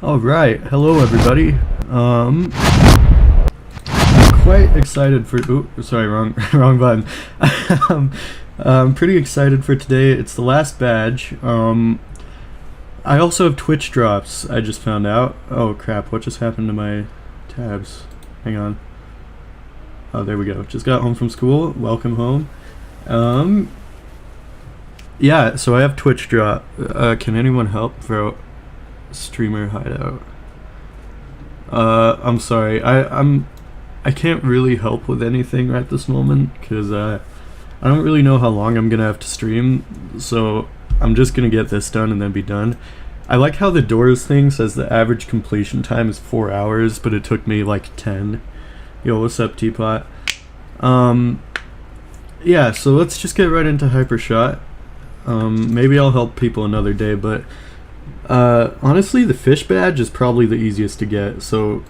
All right, hello everybody. I'm quite excited for. Ooh, sorry, wrong, wrong button. um, I'm pretty excited for today. It's the last badge. I also have Twitch drops. I just found out. Oh crap! What just happened to my tabs? Hang on. Oh, there we go. Just got home from school. Welcome home. Yeah. So I have Twitch drop. Can anyone help for streamer hideout? I'm sorry. I can't really help with anything right this moment because I don't really know how long I'm gonna have to stream. So I'm just gonna get this done and then be done. I like how the doors thing says the average completion time is 4 hours, but it took me like 10. Yo, what's up, Teapot? Yeah, so let's just get right into Hypershot. Maybe I'll help people another day, but honestly, the fish badge is probably the easiest to get. So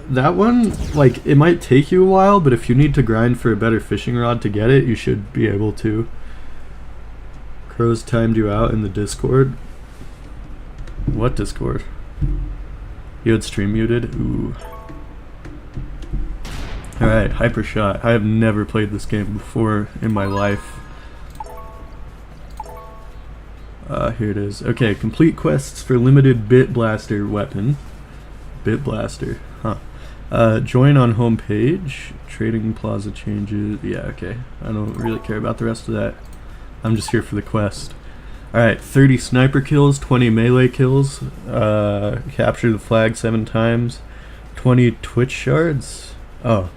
that one, like, it might take you a while, but if you need to grind for a better fishing rod to get it, you should be able to. Crows timed you out in the Discord. What Discord? You had stream muted? Ooh. Alright, Hypershot. I have never played this game before in my life. Here it is. Okay, complete quests for limited Bit Blaster weapon. Bit Blaster, huh. Join on home page. Trading plaza changes. Yeah, okay. I don't really care about the rest of that. I'm just here for the quest. Alright, 30 sniper kills, 20 melee kills. Capture the flag 7 times. 20 Twitch shards. Oh.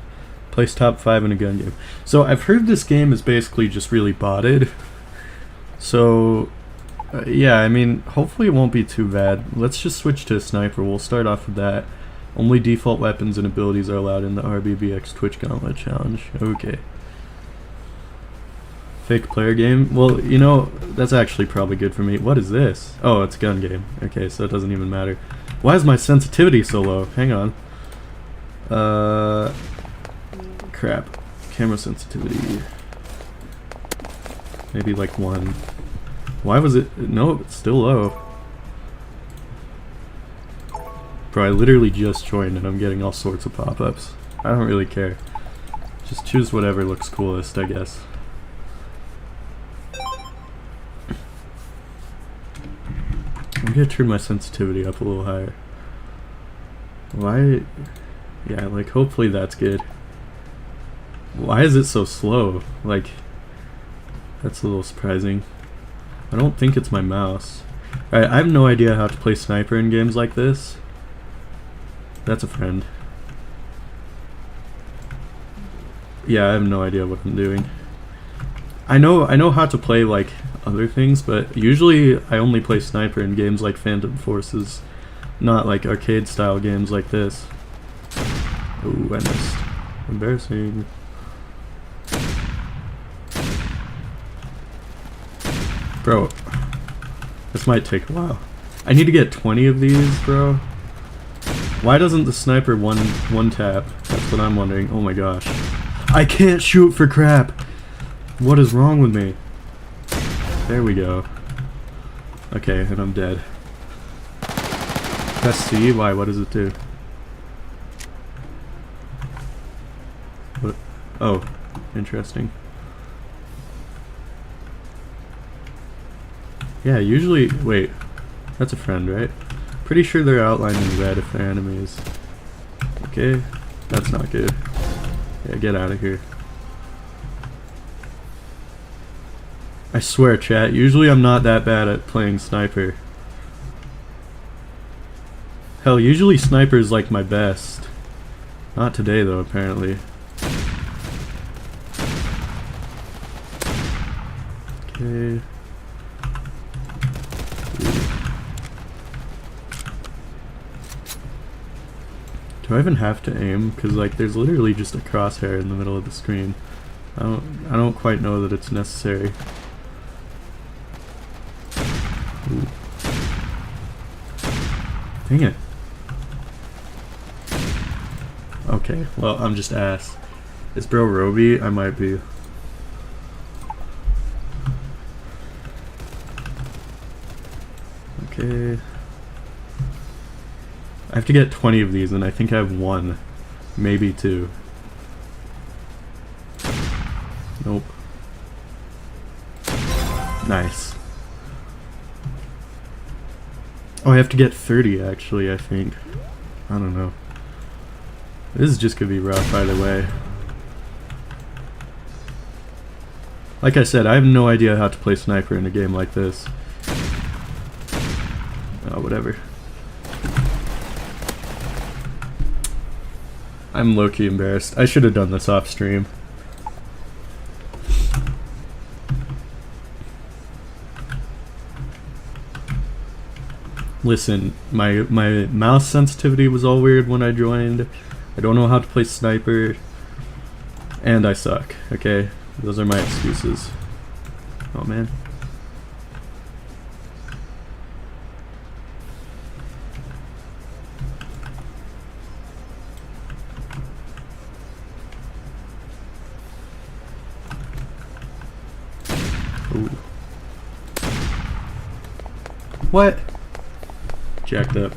Place top 5 in a gun game. So I've heard this game is basically just really botted. So yeah, I mean, hopefully it won't be too bad. Let's just switch to a sniper. We'll start off with that. Only default weapons and abilities are allowed in the RBBX Twitch Gauntlet Challenge. Okay. Fake player game? Well, you know, that's actually probably good for me. What is this? Oh, it's a gun game. Okay, so it doesn't even matter. Why is my sensitivity so low? Hang on. Crap. Camera sensitivity. Maybe like 1. Why was it? No, it's still low. Bro, I literally just joined and I'm getting all sorts of pop-ups. I don't really care. Just choose whatever looks coolest, I guess. I'm gonna turn my sensitivity up a little higher. Why? Yeah, like, hopefully that's good. Why is it so slow? Like, that's a little surprising. I don't think it's my mouse. Alright, I have no idea how to play sniper in games like this. That's a friend. Yeah, I have no idea what I'm doing. I know how to play like other things, but usually I only play sniper in games like Phantom Forces, not like arcade style games like this. Ooh, I missed. Embarrassing. Bro, this might take a while. I need to get 20 of these, bro. Why doesn't the sniper one tap? That's what I'm wondering. Oh my gosh. I can't shoot for crap! What is wrong with me? There we go. Okay, and I'm dead. Press C? Why? What does it do? What? Oh, interesting. Yeah, usually... Wait. That's a friend, right? Pretty sure they're outlined in red if they're enemies. Okay. That's not good. Yeah, get out of here. I swear, chat, usually I'm not that bad at playing sniper. Hell, usually sniper's like my best. Not today, though, apparently. Okay. Do I even have to aim? Because like there's literally just a crosshair in the middle of the screen. I don't quite know that it's necessary. Ooh. Dang it. Okay, well I'm just ass. Is bro Roby? I might be. Okay. I have to get 20 of these, and I think I have 1. Maybe 2. Nope. Nice. Oh, I have to get 30, actually, I think. I don't know. This is just gonna be rough either way. Like I said, I have no idea how to play sniper in a game like this. Oh, whatever. I'm low-key embarrassed. I should have done this off stream. Listen, my mouse sensitivity was all weird when I joined. I don't know how to play sniper. And I suck, okay? Those are my excuses. Oh man. Ooh. What? Jacked up.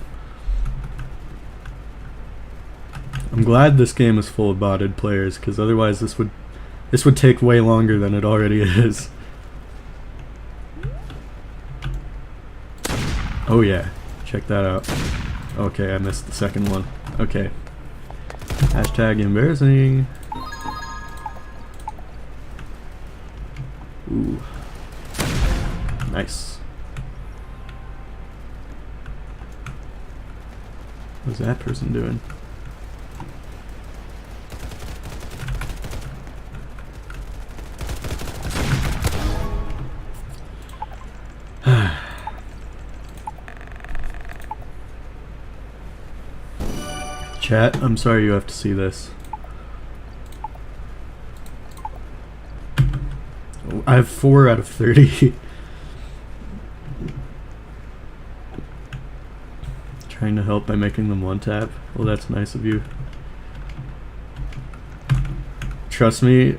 I'm glad this game is full of botted players, because otherwise this would take way longer than it already is. Oh yeah, check that out. Okay, I missed the second one. Okay. Hashtag embarrassing. Ooh. Nice. What's that person doing? Chat, I'm sorry you have to see this. I have 4 out of 30. Trying to help by making them one tap. Well, that's nice of you. Trust me,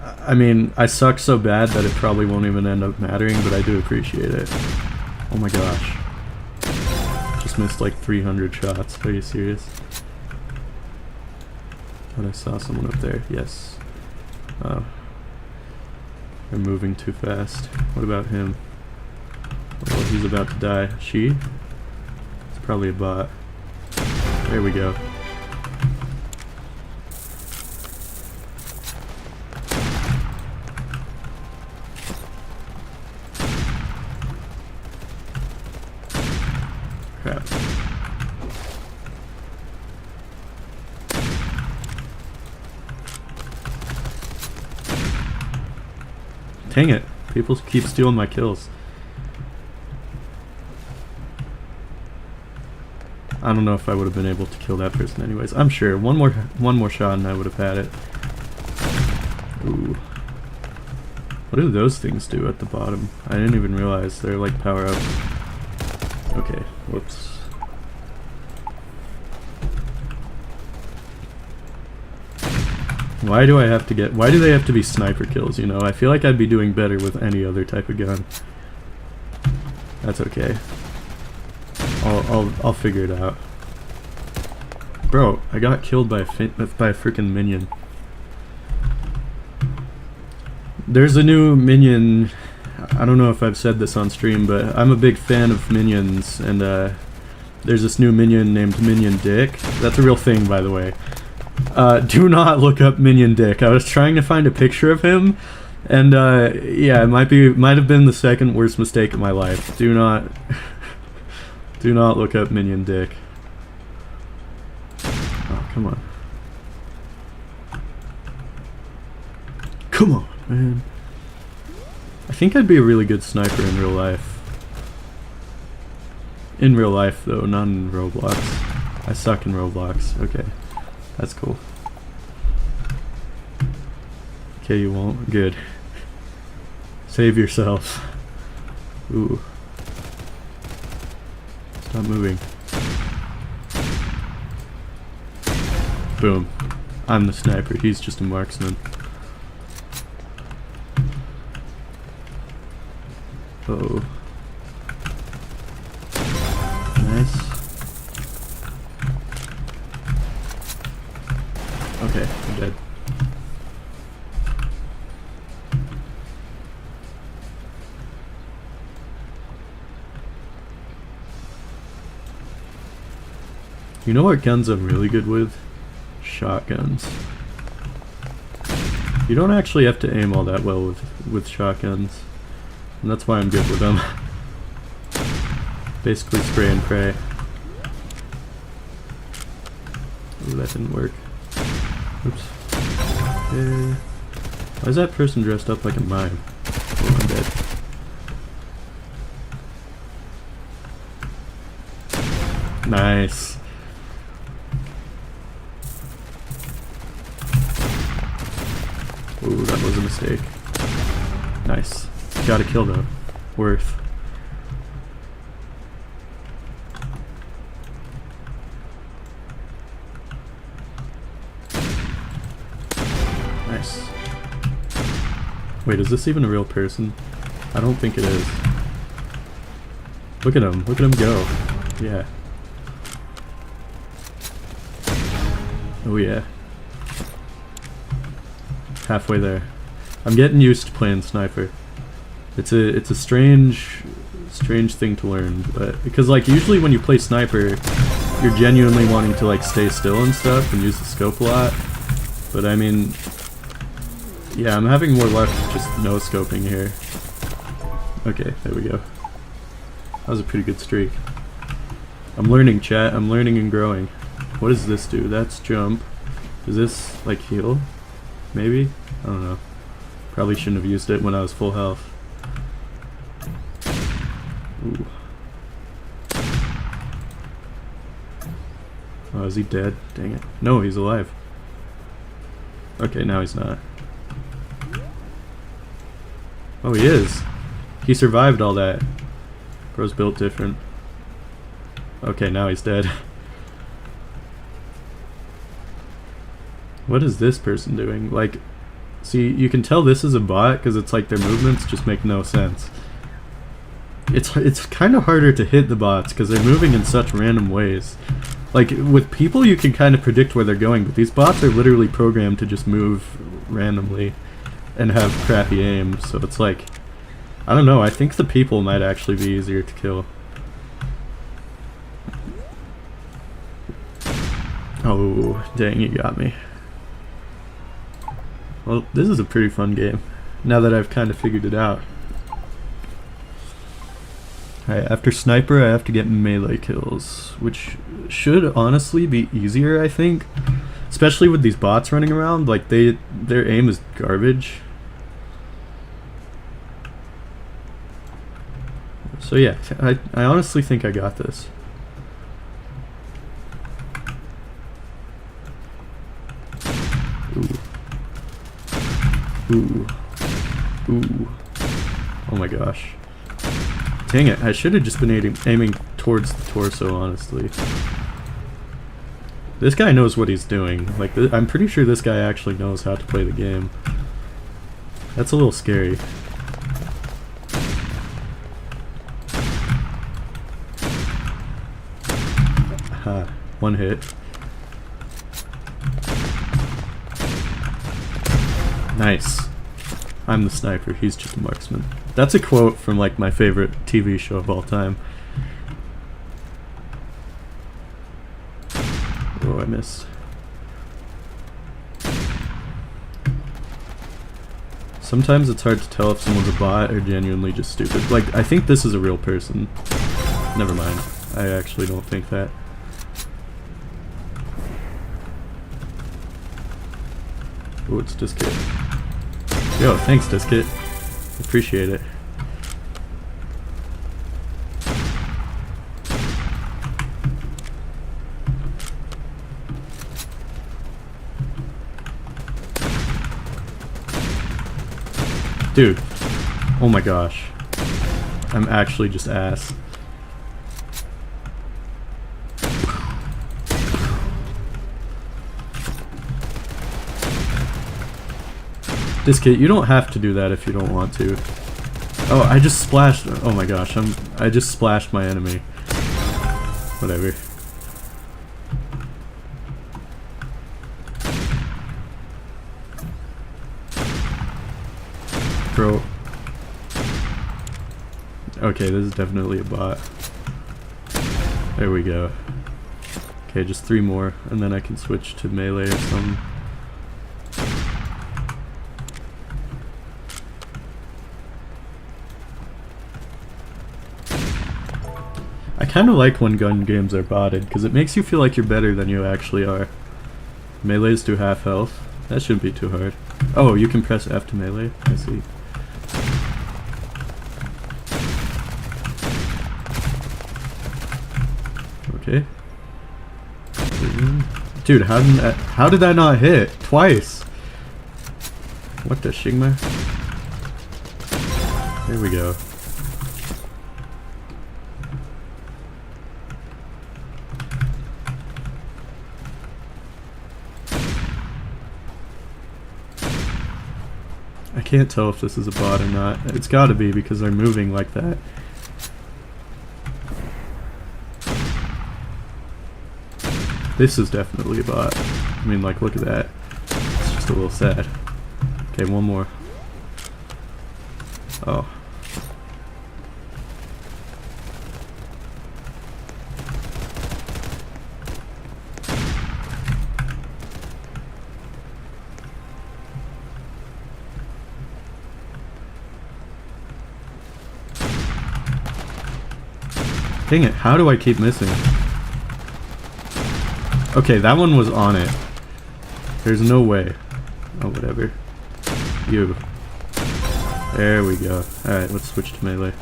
I mean, I suck so bad that it probably won't even end up mattering, but I do appreciate it. Oh my gosh. Just missed like 300 shots. Are you serious? Thought I saw someone up there. Yes. Oh. They're moving too fast. What about him? Well, he's about to die. She? It's probably a bot. There we go. Crap. Dang it. People keep stealing my kills. I don't know if I would have been able to kill that person anyways. I'm sure. One more shot and I would have had it. Ooh. What do those things do at the bottom? I didn't even realize they're like power up. Okay, whoops. Why do they have to be sniper kills, you know? I feel like I'd be doing better with any other type of gun. That's okay. I'll figure it out. Bro, I got killed by a freaking minion. There's a new minion. I don't know if I've said this on stream, but I'm a big fan of minions, and there's this new minion named Minion Dick. That's a real thing, by the way. Do not look up Minion Dick. I was trying to find a picture of him, and yeah, it might have been the second worst mistake of my life. Do not look up Minion Dick. Oh, come on. Come on, man. I think I'd be a really good sniper in real life. In real life, though, not in Roblox. I suck in Roblox. Okay. That's cool. Okay, you won't? Good. Save yourself. Ooh. Stop moving. Boom. I'm the sniper. He's just a marksman. Uh-oh. Nice. Okay, I'm dead. You know what guns I'm really good with? Shotguns. You don't actually have to aim all that well with shotguns. And that's why I'm good with them. Basically spray and pray. Ooh, that didn't work. Oops. Okay. Why is that person dressed up like a mime? Oh, I'm dead. Nice. Ooh, that was a mistake. Nice. Got a kill though. Worth. Nice. Wait, is this even a real person? I don't think it is. Look at him. Look at him go. Yeah. Oh yeah. Halfway there. I'm getting used to playing sniper. It's a strange thing to learn, but because like usually when you play sniper, you're genuinely wanting to like stay still and stuff and use the scope a lot. But I mean, yeah, I'm having more luck just no scoping here. Okay, there we go. That was a pretty good streak. I'm learning, chat. I'm learning and growing. What does this do? That's jump. Does this like heal? Maybe? I don't know. Probably shouldn't have used it when I was full health. Ooh. Oh, is he dead? Dang it. No, he's alive. Okay, now he's not. Oh, he is. He survived all that. Bro's built different. Okay, now he's dead. What is this person doing? Like, see, you can tell this is a bot because it's like their movements just make no sense. It's kind of harder to hit the bots because they're moving in such random ways. Like, with people you can kind of predict where they're going, but these bots are literally programmed to just move randomly and have crappy aim, so it's like, I don't know, I think the people might actually be easier to kill. Oh, dang, you got me. Well, this is a pretty fun game, now that I've kind of figured it out. Alright, after sniper I have to get melee kills, which should honestly be easier, I think. Especially with these bots running around, like their aim is garbage. So yeah, I honestly think I got this. Ooh. Ooh. Ooh. Oh my gosh. Dang it, I should have just been aiming towards the torso, honestly. This guy knows what he's doing. Like, I'm pretty sure this guy actually knows how to play the game. That's a little scary. Aha, one hit. Nice. I'm the sniper, he's just a marksman. That's a quote from like my favorite TV show of all time. Oh, I missed. Sometimes it's hard to tell if someone's a bot or genuinely just stupid. Like, I think this is a real person. Never mind. I actually don't think that. Oh, it's Diskit. Yo, thanks, Diskit. Appreciate it. Dude, oh my gosh. I'm actually just ass. Diskit, you don't have to do that if you don't want to. Oh, I just splashed. Oh my gosh, I just splashed my enemy. Whatever. Bro. Okay, this is definitely a bot. There we go. Okay, just 3 more, and then I can switch to melee or something. I kind of like when gun games are botted, because it makes you feel like you're better than you actually are. Melees do half health. That shouldn't be too hard. Oh, you can press F to melee? I see. Okay. Dude, how did that not hit? Twice! What the Shigma? There we go. I can't tell if this is a bot or not. It's gotta be because they're moving like that. This is definitely a bot. I mean, like, look at that. It's just a little sad. Okay, one more. Oh. Dang it, how do I keep missing? Okay, that one was on it. There's no way. Oh, whatever. You. There we go. Alright, let's switch to melee.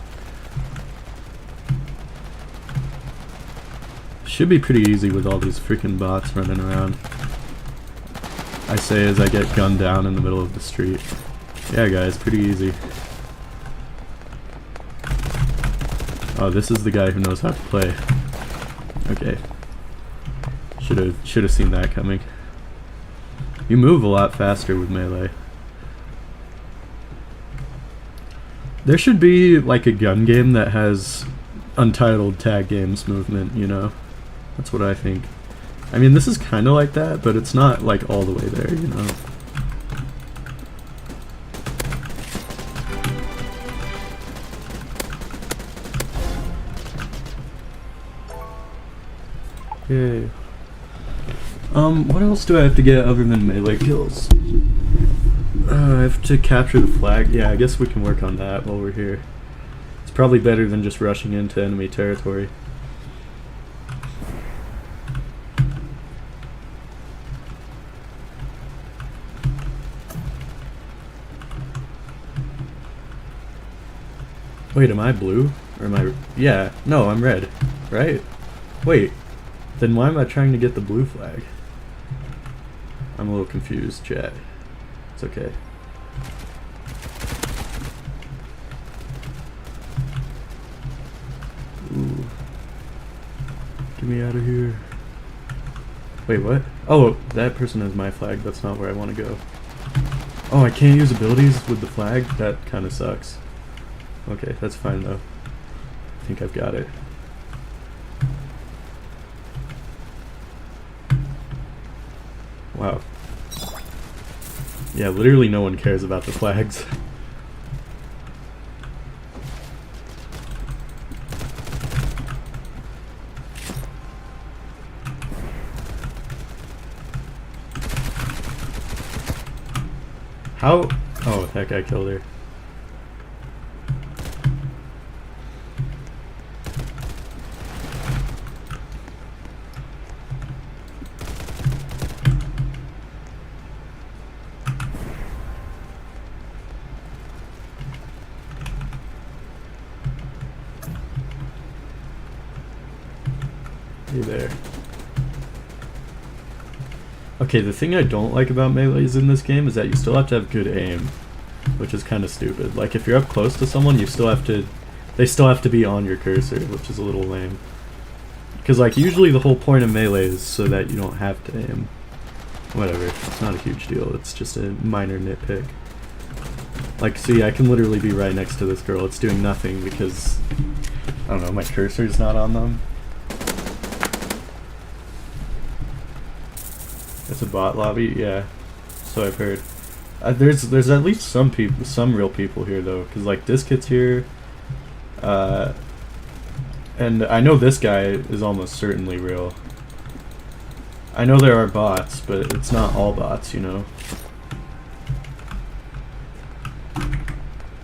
Should be pretty easy with all these freaking bots running around. I say as I get gunned down in the middle of the street. Yeah, guys, pretty easy. Oh, this is the guy who knows how to play. Okay. Should have seen that coming. You move a lot faster with melee. There should be like a gun game that has Untitled tag games movement, you know? That's what I think. I mean, this is kind of like that, but it's not like all the way there, you know? Yay. What else do I have to get other than melee kills? I have to capture the flag. Yeah, I guess we can work on that while we're here. It's probably better than just rushing into enemy territory. Wait, am I blue? Or am I... Yeah, no, I'm red. Right? Wait. Then why am I trying to get the blue flag? I'm a little confused, chat. It's okay. Ooh. Get me out of here. Wait, what? Oh, that person has my flag. That's not where I want to go. Oh, I can't use abilities with the flag? That kind of sucks. Okay, that's fine though. I think I've got it. Wow. Yeah, literally no one cares about the flags. How? Oh, that guy killed her. There. Okay, the thing I don't like about melees in this game is that you still have to have good aim, which is kind of stupid. Like, if you're up close to someone, you still have to... They still have to be on your cursor, which is a little lame. Because, like, usually the whole point of melee is so that you don't have to aim. Whatever, it's not a huge deal, it's just a minor nitpick. Like, see, I can literally be right next to this girl, it's doing nothing because... I don't know, my cursor's not on them. It's a bot lobby? Yeah, so I've heard. There's at least some people, some real people here though, because like Diskit's here, and I know this guy is almost certainly real. I know there are bots, but it's not all bots, you know.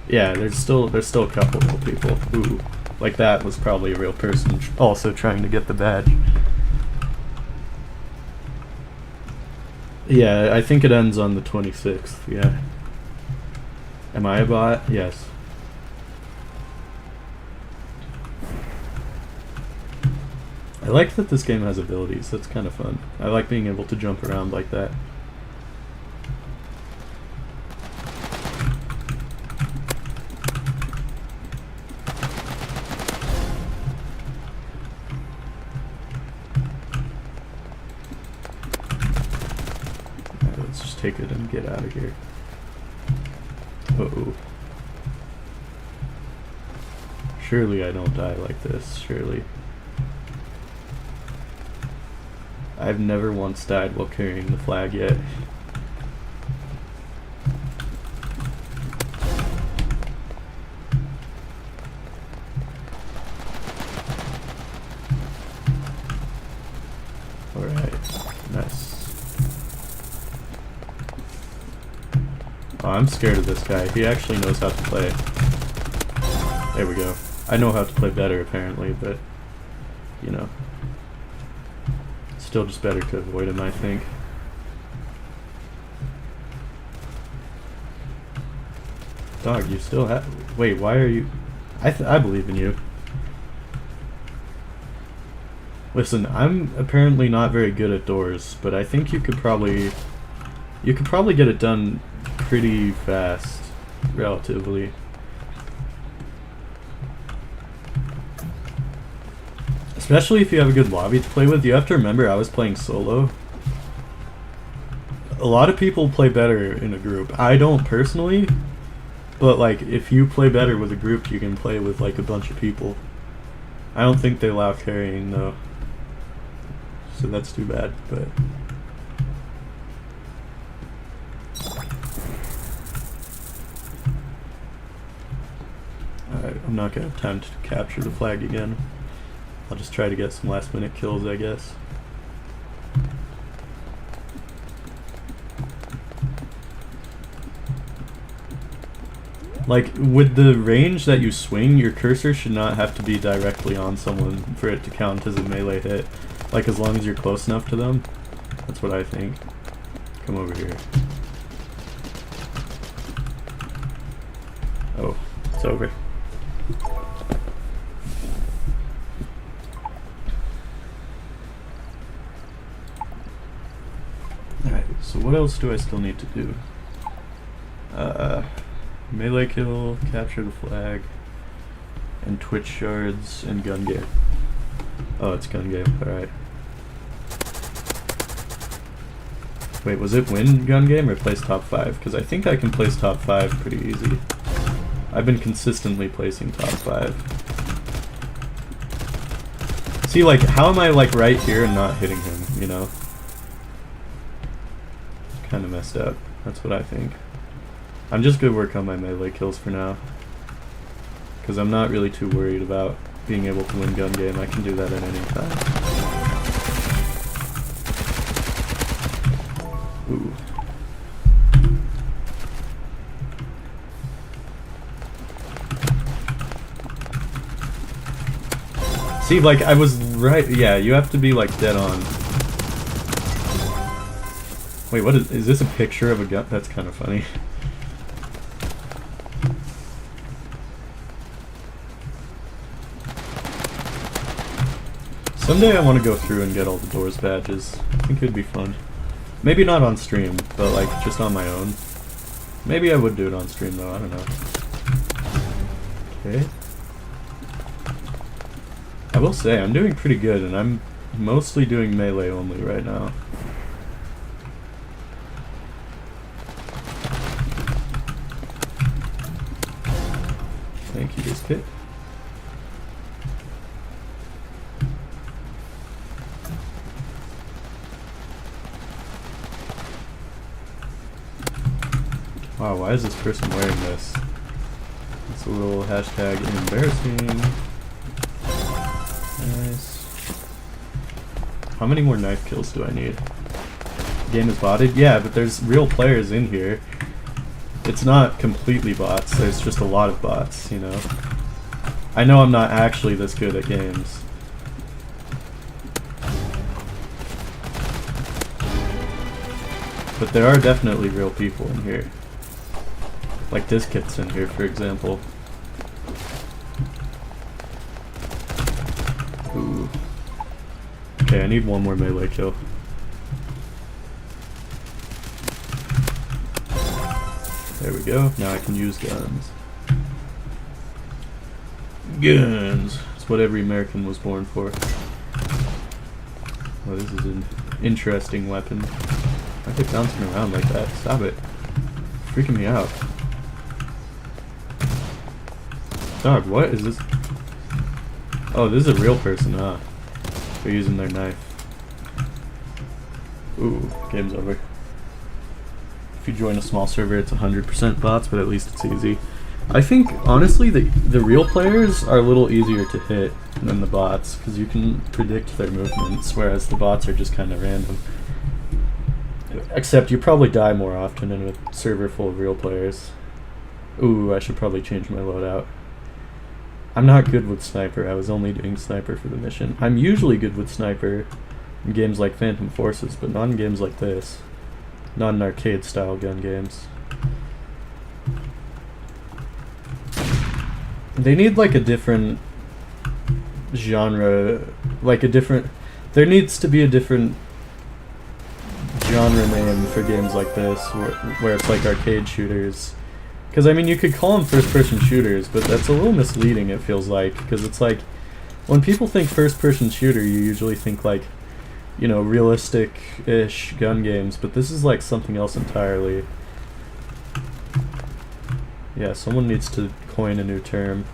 Yeah, there's still a couple real people. Ooh, like that was probably a real person also trying to get the badge. Yeah, I think it ends on the 26th, yeah. Am I a bot? Yes. I like that this game has abilities, that's kind of fun. I like being able to jump around like that. Let's just take it and get out of here. Uh-oh. Surely I don't die like this, surely. I've never once died while carrying the flag yet. Alright, nice. Oh, I'm scared of this guy. He actually knows how to play. There we go. I know how to play better apparently, but you know. Still just better to avoid him, I think. Dog, you still have... Wait, why are you... I believe in you. Listen, I'm apparently not very good at doors, but I think you could probably... You could probably get it done pretty fast, relatively. Especially if you have a good lobby to play with. You have to remember I was playing solo. A lot of people play better in a group. I don't personally, but like if you play better with a group, you can play with like a bunch of people. I don't think they allow carrying though, so that's too bad, but... Alright, I'm not gonna have time to capture the flag again. I'll just try to get some last minute kills, I guess. Like, with the range that you swing, your cursor should not have to be directly on someone for it to count as a melee hit. Like, as long as you're close enough to them. That's what I think. Come over here. Oh, it's over. So what else do I still need to do? Melee kill, capture the flag, and Twitch shards, and gun game. Oh, it's gun game, alright. Wait, was it win gun game or place top 5? Because I think I can place top 5 pretty easy. I've been consistently placing top 5. See, like, how am I, like, right here and not hitting him, you know? Kind of messed up. That's what I think. I'm just gonna work on my melee kills for now, because I'm not really too worried about being able to win gun game. I can do that at any time. Ooh. See, like, I was right. Yeah, you have to be like dead on. Wait, what is this a picture of a gun? That's kind of funny. Someday I want to go through and get all the doors badges. I think it'd be fun. Maybe not on stream, but like just on my own. Maybe I would do it on stream though, I don't know. Okay. I will say, I'm doing pretty good, and I'm mostly doing melee only right now. Thank you, Biscuit. Wow, why is this person wearing this? It's a little hashtag embarrassing. Nice. How many more knife kills do I need? The game is botted? Yeah, but there's real players in here. It's not completely bots, there's just a lot of bots, you know? I know I'm not actually this good at games. But there are definitely real people in here. Like this kid's in here, for example. Ooh. Okay, I need one more melee kill. There we go. Now I can use guns. Guns! It's what every American was born for. Oh, this is an interesting weapon. Why are they bouncing around like that? Stop it. Freaking me out. Dog, what is this? Oh, this is a real person, huh? They're using their knife. Ooh, game's over. If you join a small server, it's 100% bots, but at least it's easy. I think, honestly, the real players are a little easier to hit than the bots, because you can predict their movements, whereas the bots are just kind of random. Except you probably die more often in a server full of real players. Ooh, I should probably change my loadout. I'm not good with sniper. I was only doing sniper for the mission. I'm usually good with sniper in games like Phantom Forces, but not in games like this. Not in arcade style gun games. They need like a different genre, like a different, there needs to be a different genre name for games like this, where it's like arcade shooters. Because, I mean, you could call them first-person shooters, but that's a little misleading, it feels like. Because it's like, when people think first-person shooter, you usually think, like, you know, realistic-ish gun games. But this is, like, something else entirely. Yeah, someone needs to coin a new term.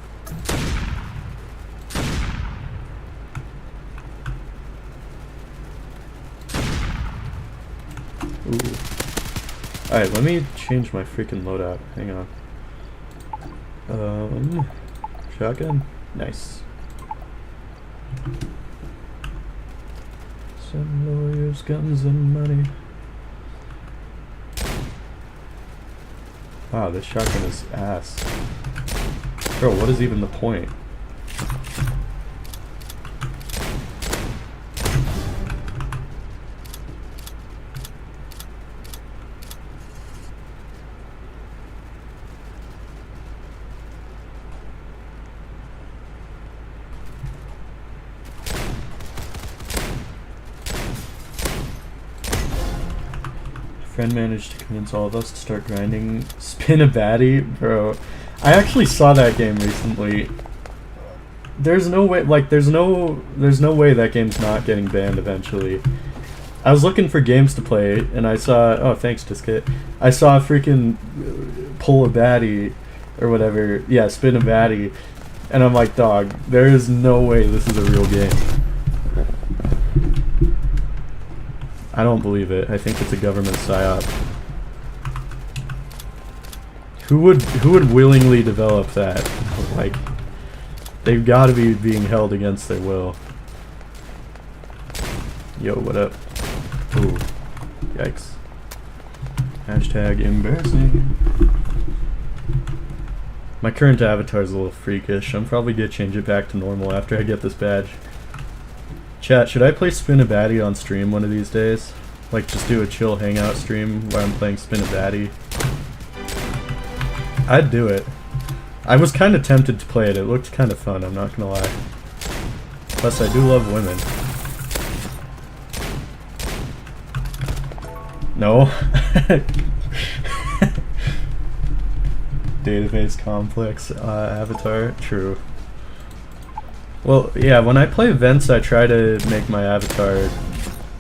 Ooh. Alright, let me change my freaking loadout. Hang on. Shotgun? Nice. Some lawyers, guns, and money. Wow, this shotgun is ass. Bro, what is even the point? Friend managed to convince all of us to start grinding Spin a Baddie, bro. I actually saw that game recently. There's no way, like, there's no way that game's not getting banned eventually. I was looking for games to play, and I saw, oh, thanks, Diskit. I saw a freaking Pull a Baddie, or whatever, yeah, Spin a Baddie, and I'm like, dog, there is no way this is a real game. I don't believe it. I think it's a government psyop. Who would willingly develop that? Like, they've got to be being held against their will. Yo, what up? Ooh, yikes. Hashtag embarrassing. My current avatar is a little freakish. I'm probably gonna change it back to normal after I get this badge. Chat, should I play Spin a Baddie on stream one of these days? Like, just do a chill hangout stream where I'm playing Spin a Baddie? I'd do it. I was kind of tempted to play it. It looked kind of fun, I'm not gonna lie. Plus, I do love women. No? Database complex avatar? True. Well, yeah, when I play events, I try to make my avatar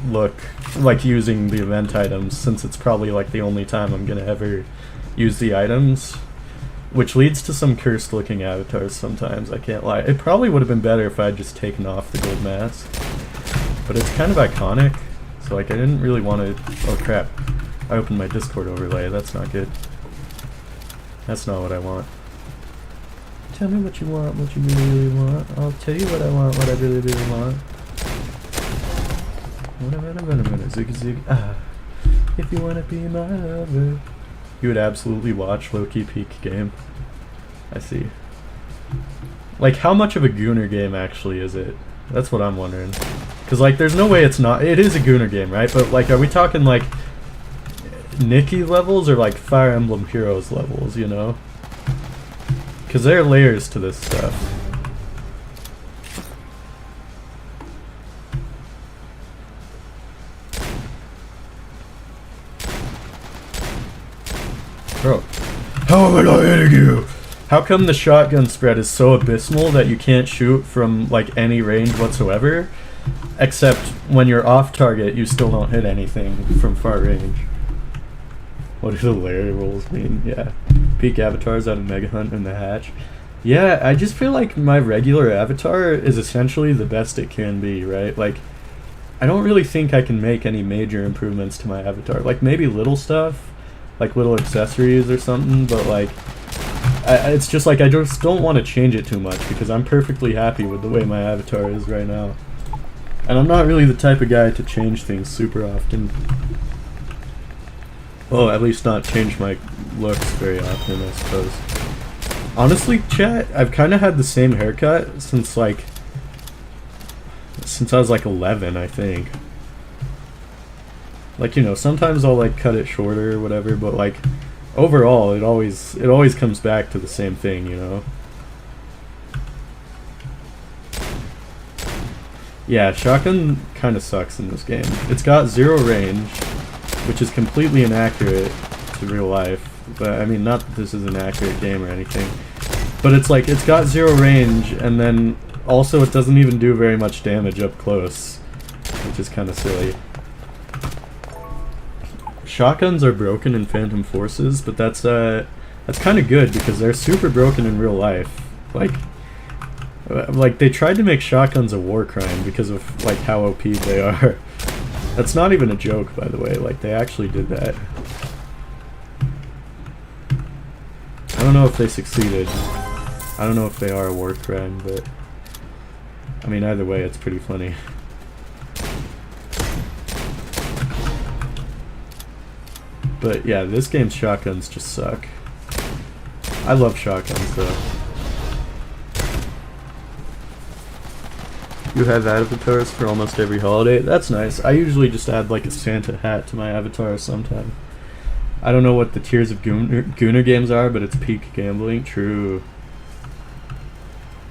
look like using the event items, since it's probably like the only time I'm gonna ever use the items, which leads to some cursed looking avatars sometimes, I can't lie. It probably would have been better if I'd just taken off the gold mask, but it's kind of iconic, so like I didn't really want to, oh crap, I opened my Discord overlay, that's not good. That's not what I want. Tell me what you want, what you really want. I'll tell you what I want, what I really, really want. Zig zig. Ah. If you wanna be my lover. You would absolutely watch Loki peak game. I see. Like, how much of a Gooner game actually is it? That's what I'm wondering. Because, like, there's no way it's not. It is a Gooner game, right? But, like, are we talking, like, Nikki levels or, like, Fire Emblem Heroes levels, you know? Because there are layers to this stuff. Bro, how am I not hitting you? How come the shotgun spread is so abysmal that you can't shoot from like any range whatsoever? Except when you're off target, you still don't hit anything from far range. What do the layer rolls mean? Yeah. Peak avatars out of Mega Hunt and the Hatch. Yeah, I just feel like my regular avatar is essentially the best it can be, right? Like, I don't really think I can make any major improvements to my avatar. Like, maybe little stuff, like little accessories or something, but like, it's just like I just don't want to change it too much because I'm perfectly happy with the way my avatar is right now. And I'm not really the type of guy to change things super often. Well, at least not change my looks very often, I suppose. Honestly, chat, I've kind of had the same haircut since I was like 11, I think. Like, you know, sometimes I'll like cut it shorter or whatever, but like overall it always comes back to the same thing, you know. Yeah, shotgun kind of sucks in this game. It's got 0 range, which is completely inaccurate to real life. But I mean, not that this is an accurate game or anything. But it's like, it's got 0 range, and then also it doesn't even do very much damage up close, which is kind of silly. Shotguns are broken in Phantom Forces, but that's kind of good because they're super broken in real life. Like they tried to make shotguns a war crime because of like how OP they are. That's not even a joke, by the way. Like they actually did that. I don't know if they succeeded. I don't know if they are a war crime, but I mean either way, it's pretty funny. But yeah, this game's shotguns just suck. I love shotguns though. You have avatars for almost every holiday. That's nice. I usually just add like a Santa hat to my avatar sometime. I don't know what the tiers of Gooner games are, but it's peak gambling. True.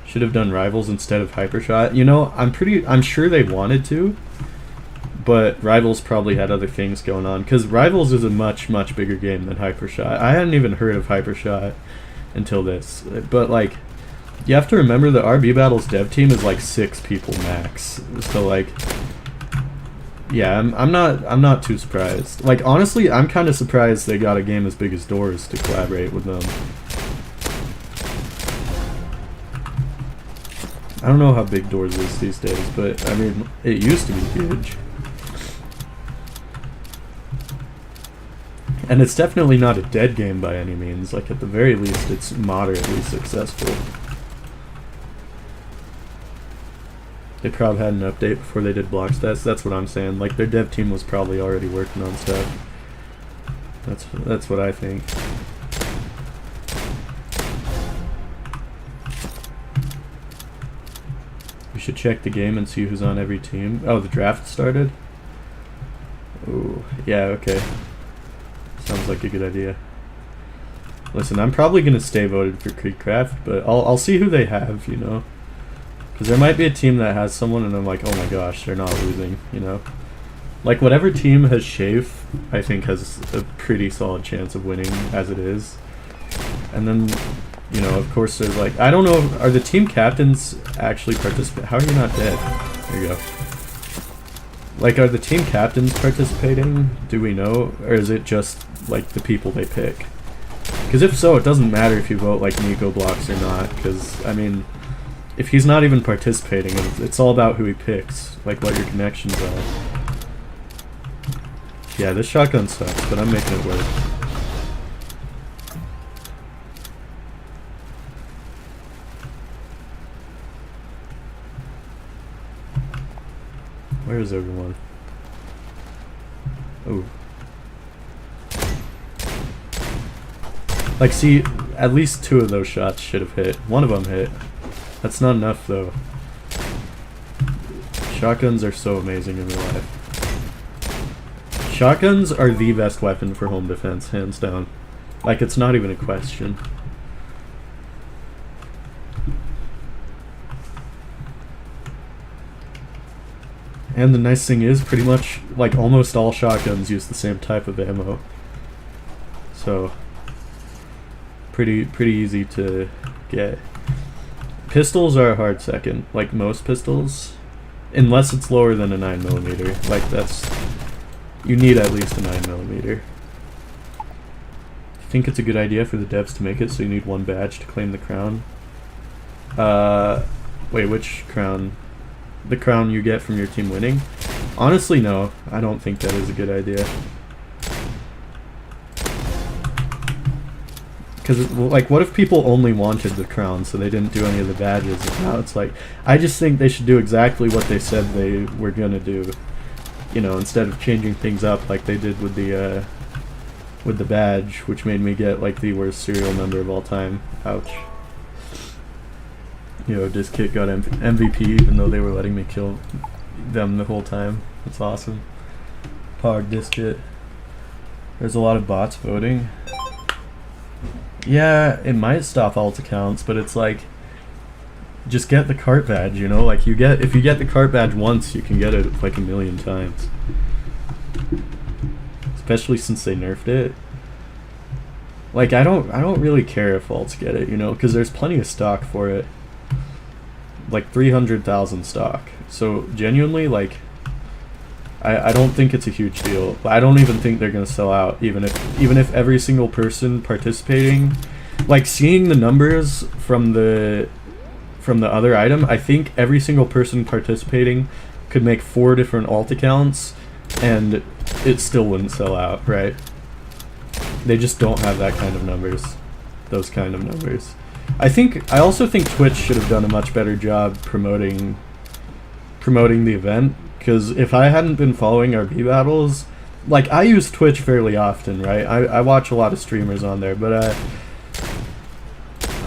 Should have done Rivals instead of Hypershot. You know, I'm sure they wanted to, but Rivals probably had other things going on, because Rivals is a much, much bigger game than Hypershot. I hadn't even heard of Hypershot until this, but like, you have to remember the RB Battles dev team is like 6 people max. So like, yeah, I'm not too surprised. Like honestly, I'm kind of surprised they got a game as big as Doors to collaborate with them. I don't know how big Doors is these days, but I mean, it used to be huge. And it's definitely not a dead game by any means. Like at the very least, it's moderately successful. They probably had an update before they did Bloxfest. That's what I'm saying. Like their dev team was probably already working on stuff. That's what I think. We should check the game and see who's on every team. Oh, the draft started? Oh, yeah, okay. Sounds like a good idea. Listen, I'm probably gonna stay voted for Creekcraft, but I'll see who they have, you know? Because there might be a team that has someone and I'm like, oh my gosh, they're not losing, you know? Like, whatever team has Shafe, I think has a pretty solid chance of winning as it is. And then, you know, of course there's like, I don't know, are the team captains actually participating? How are you not dead? There you go. Like, are the team captains participating? Do we know? Or is it just, like, the people they pick? Because if so, it doesn't matter if you vote, like, Nico Blocks or not. Because, I mean, if he's not even participating, it's all about who he picks. Like, what your connections are. Yeah, this shotgun sucks, but I'm making it work. Where is everyone? Oh. Like, see, at least 2 of those shots should have hit. 1 of them hit. That's not enough, though. Shotguns are so amazing in real life. Shotguns are the best weapon for home defense, hands down. Like, it's not even a question. And the nice thing is, pretty much, like, almost all shotguns use the same type of ammo. So, pretty easy to get. Pistols are a hard second, like most pistols. Unless it's lower than a 9mm. Like, that's... You need at least a 9mm. I think it's a good idea for the devs to make it so you need 1 badge to claim the crown. Wait, which crown? The crown you get from your team winning? Honestly, no. I don't think that is a good idea. Because, like, what if people only wanted the crown so they didn't do any of the badges? And now it's like, I just think they should do exactly what they said they were gonna do. You know, instead of changing things up like they did with the badge, which made me get, like, the worst serial number of all time. Ouch. Yo, Diskit got MVP even though they were letting me kill them the whole time. That's awesome. Pog Diskit. There's a lot of bots voting. Yeah, it might stop alt accounts, but it's like, just get the cart badge, you know? Like, if you get the cart badge once, you can get it like 1,000,000 times. Especially since they nerfed it. Like, I don't really care if alts get it, you know, because there's plenty of stock for it. Like 300,000 stock. So genuinely, like, I don't think it's a huge deal. I don't even think they're gonna sell out, even if every single person participating, like, seeing the numbers from the other item, I think every single person participating could make 4 different alt accounts and it still wouldn't sell out, right? They just don't have that kind of numbers. Those kind of numbers. I also think Twitch should have done a much better job promoting the event, because if I hadn't been following RB battles, like, I use Twitch fairly often, right? I watch a lot of streamers on there, but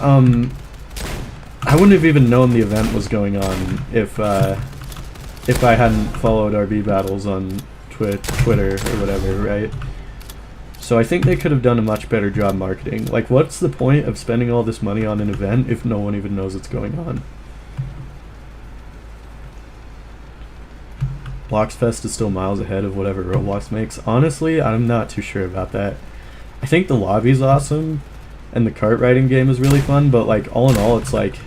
I wouldn't have even known the event was going on if I hadn't followed RB battles on Twitter or whatever, right? So I think they could have done a much better job marketing. Like, what's the point of spending all this money on an event if no one even knows what's going on? Bloxfest is still miles ahead of whatever Roblox makes. Honestly, I'm not too sure about that. I think the lobby's awesome, and the kart riding game is really fun, but, like, all in all, it's like,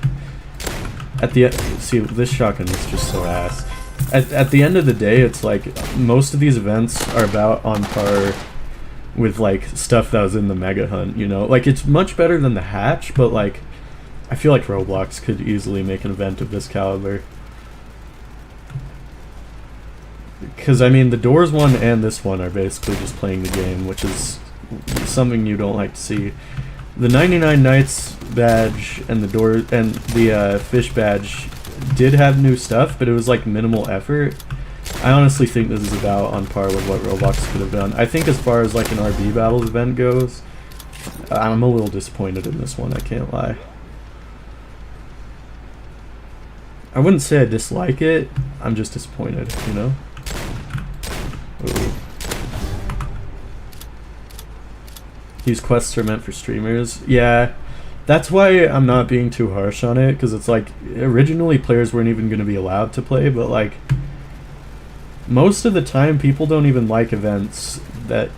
at the end, see, this shotgun is just so ass. At the end of the day, it's like, most of these events are about on par with, like, stuff that was in the Mega Hunt, you know? Like, it's much better than the Hatch, but, like, I feel like Roblox could easily make an event of this caliber. Because, I mean, the Doors one and this one are basically just playing the game, which is something you don't like to see. The 99 Nights badge and the Fish badge did have new stuff, but it was, like, minimal effort. I honestly think this is about on par with what Roblox could have done. I think as far as, like, an RB Battles event goes, I'm a little disappointed in this one, I can't lie. I wouldn't say I dislike it, I'm just disappointed, you know? Ooh. These quests are meant for streamers. Yeah, that's why I'm not being too harsh on it, because it's like, originally players weren't even going to be allowed to play, but, like, most of the time people don't even like events that,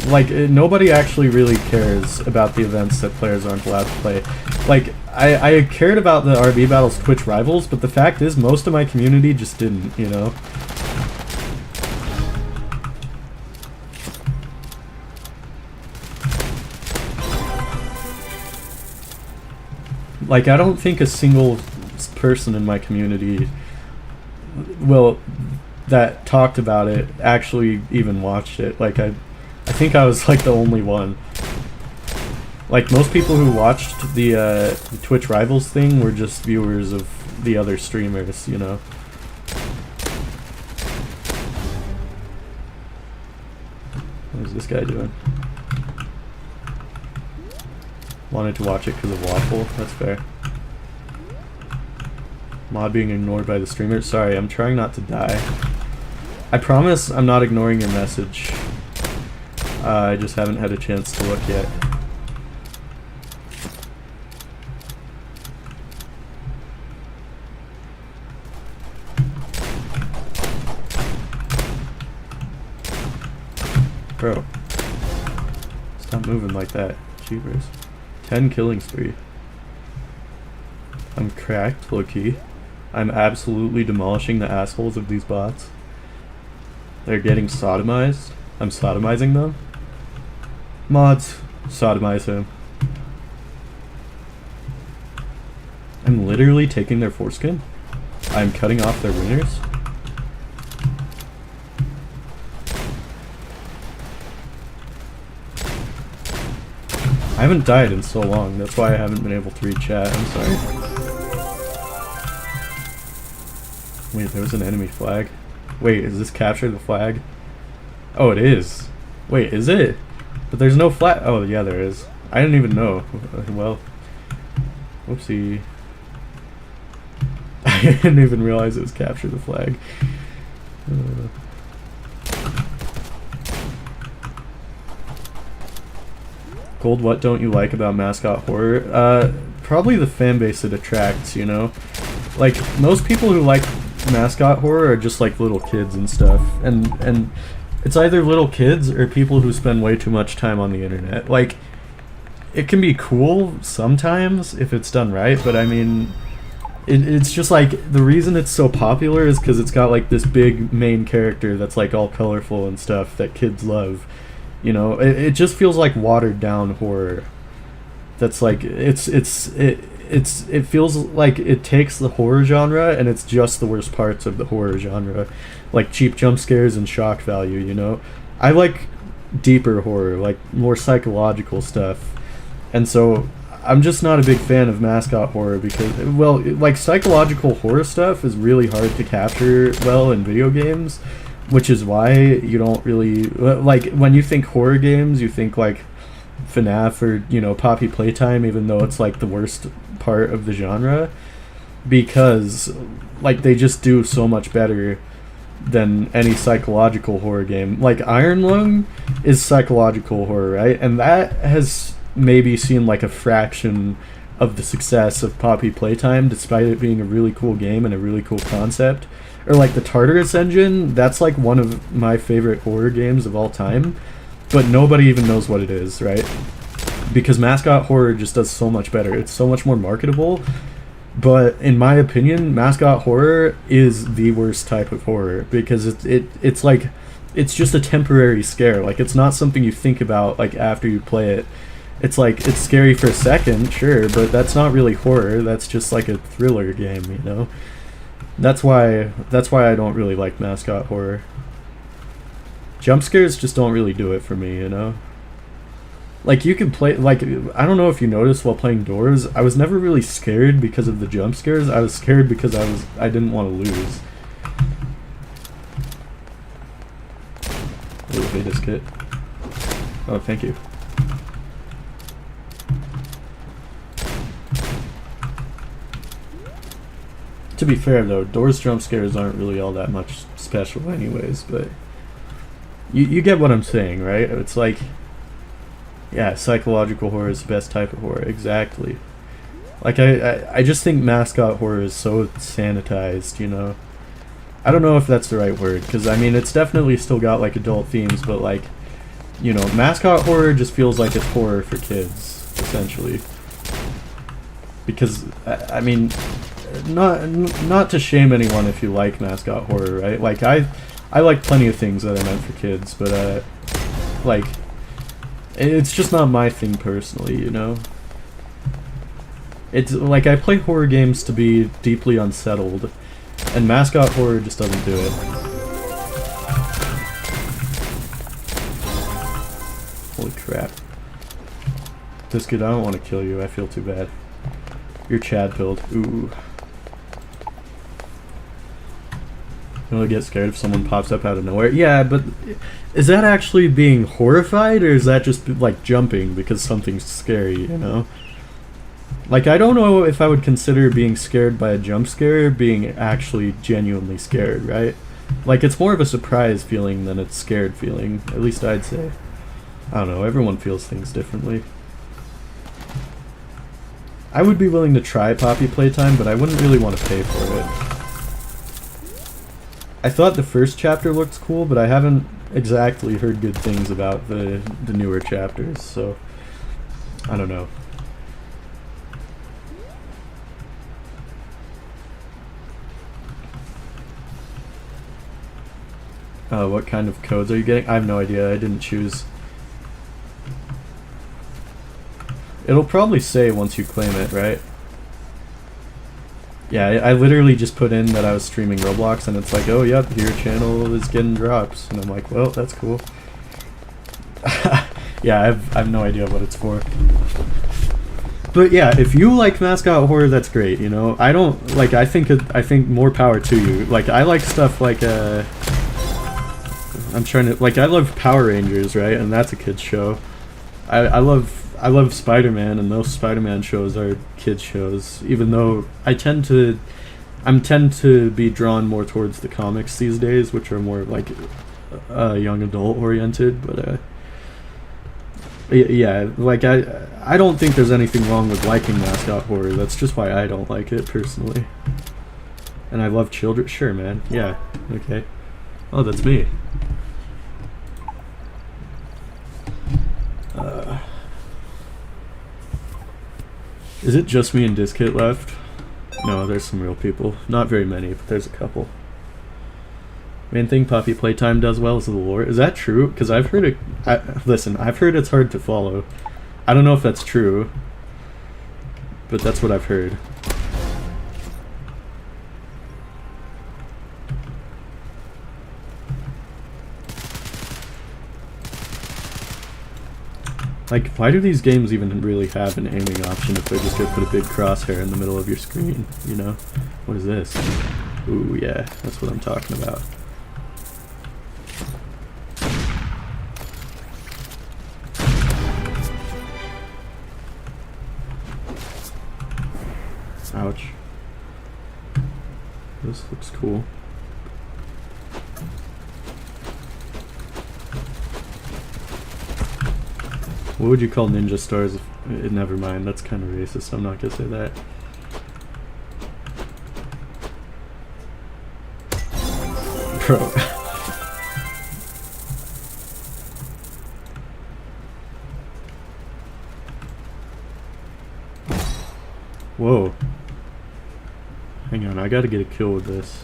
like, nobody actually really cares about the events that players aren't allowed to play. Like, I cared about the RB Battles Twitch Rivals, but the fact is most of my community just didn't, you know? Like, I don't think a single person in my community, well, that talked about it actually even watched it. Like, I think I was, like, the only one. Like, most people who watched the Twitch Rivals thing were just viewers of the other streamers, you know? What is this guy doing? Wanted to watch it because of Waffle. That's fair. Mod being ignored by the streamer. Sorry, I'm trying not to die. I promise I'm not ignoring your message. I just haven't had a chance to look yet. Bro, stop moving like that. Jeepers. 10 killing spree. I'm cracked, low-key. I'm absolutely demolishing the assholes of these bots. They're getting sodomized. I'm sodomizing them. Mods, sodomize him. I'm literally taking their foreskin. I'm cutting off their wieners. I haven't died in so long, that's why I haven't been able to read chat, I'm sorry. Wait, there was an enemy flag. Wait, is this capture the flag? Oh, it is. Wait, is it? But there's no flag. Oh, yeah, there is. I didn't even know. Well, whoopsie. I didn't even realize it was capture the flag. Gold, what don't you like about mascot horror? Probably the fan base it attracts, you know? Like, most people who like mascot horror are just like little kids and stuff. And it's either little kids or people who spend way too much time on the internet. Like, it can be cool sometimes if it's done right, but I mean, it's just like, the reason it's so popular is because it's got like this big main character that's like all colorful and stuff that kids love. You know, it just feels like watered down horror. That's like, it feels like it takes the horror genre and it's just the worst parts of the horror genre. Like cheap jump scares and shock value, you know? I like deeper horror, like more psychological stuff. And so I'm just not a big fan of mascot horror because, well, like psychological horror stuff is really hard to capture well in video games. Which is why you don't really, like, when you think horror games, you think, like, FNAF or, you know, Poppy Playtime, even though it's, like, the worst part of the genre. Because, like, they just do so much better than any psychological horror game. Like, Iron Lung is psychological horror, right? And that has maybe seen, like, a fraction of the success of Poppy Playtime, despite it being a really cool game and a really cool concept. Or like the Tartarus Engine, that's like one of my favorite horror games of all time, but nobody even knows what it is, right? Because mascot horror just does so much better. It's so much more marketable, but in my opinion, mascot horror is the worst type of horror because it's like, it's just a temporary scare. Like, it's not something you think about like after you play it. It's like, it's scary for a second, sure, but that's not really horror. That's just like a thriller game, you know? That's why I don't really like mascot horror. Jump scares just don't really do it for me, you know? Like, you can play, like, I don't know if you noticed while playing Doors, I was never really scared because of the jump scares. I was scared because I didn't want to lose. Ooh, hey, this kit. Oh, thank you. To be fair though, Doors jump scares aren't really all that much special anyways, but you get what I'm saying, right? It's like, yeah, psychological horror is the best type of horror, exactly. Like, I just think mascot horror is so sanitized, you know? I don't know if that's the right word, because I mean, it's definitely still got like adult themes, but like, you know, mascot horror just feels like it's horror for kids, essentially. Because, I mean, not to shame anyone if you like mascot horror, right? Like, I like plenty of things that are meant for kids, but like, it's just not my thing personally, you know? It's like, I play horror games to be deeply unsettled, and mascot horror just doesn't do it. Holy crap. Biscuit, I don't want to kill you, I feel too bad. You're Chad pilled. Ooh. You'll get scared if someone pops up out of nowhere. Yeah, but is that actually being horrified, or is that just like jumping because something's scary, you know? Like, I don't know if I would consider being scared by a jump scare being actually genuinely scared, right? Like, it's more of a surprise feeling than a scared feeling, at least I'd say. I don't know, everyone feels things differently. I would be willing to try Poppy Playtime, but I wouldn't really want to pay for it. I thought the first chapter looked cool, but I haven't exactly heard good things about the newer chapters, so I don't know. What kind of codes are you getting? I have no idea. I didn't choose. It'll probably say once you claim it, right? Yeah, I literally just put in that I was streaming Roblox, and it's like, oh, yep, your channel is getting drops. And I'm like, well, that's cool. Yeah, I have no idea what it's for. But yeah, if you like mascot horror, that's great, you know? I don't, like, I think more power to you. Like, I like stuff like, I'm trying to, like, I love Power Rangers, right? And that's a kid's show. I love Spider-Man, and those Spider-Man shows are kids shows, even though I tend to be drawn more towards the comics these days, which are more like young adult oriented, but yeah, like I don't think there's anything wrong with liking mascot horror. That's just why I don't like it personally. And I love children. Sure, man. Yeah. Okay. Oh, that's me. Is it just me and Diskit left? No, there's some real people. Not very many, but there's a couple. Main thing Poppy Playtime does well is the lore. Is that true? Because I've heard it... listen, I've heard it's hard to follow. I don't know if that's true, but that's what I've heard. Like, why do these games even really have an aiming option if they're just gonna put a big crosshair in the middle of your screen, you know? What is this? Ooh, yeah, that's what I'm talking about. Ouch. This looks cool. What would you call ninja stars? Never mind, that's kind of racist. I'm not gonna say that. Bro. Whoa. Hang on, I gotta get a kill with this.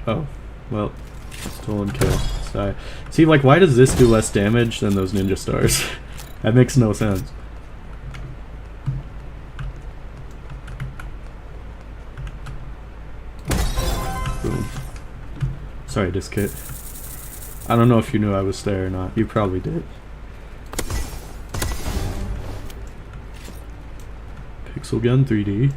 Oh, well, stolen kill. See, like, why does this do less damage than those ninja stars? That makes no sense. Boom. Sorry, Diskit. I don't know if you knew I was there or not. You probably did. Pixel Gun 3D.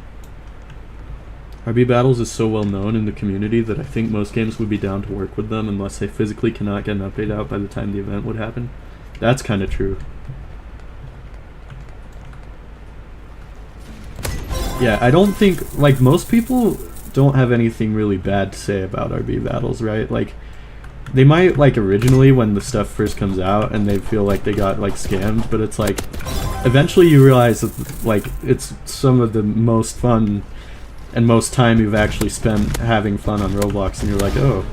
RB Battles is so well known in the community that I think most games would be down to work with them unless they physically cannot get an update out by the time the event would happen. That's kind of true. Yeah, I don't think, like, most people don't have anything really bad to say about RB Battles, right? Like, they might, like, originally when the stuff first comes out and they feel like they got, like, scammed, but it's like, eventually you realize that, like, it's some of the most fun and most time you've actually spent having fun on Roblox, and you're like, oh,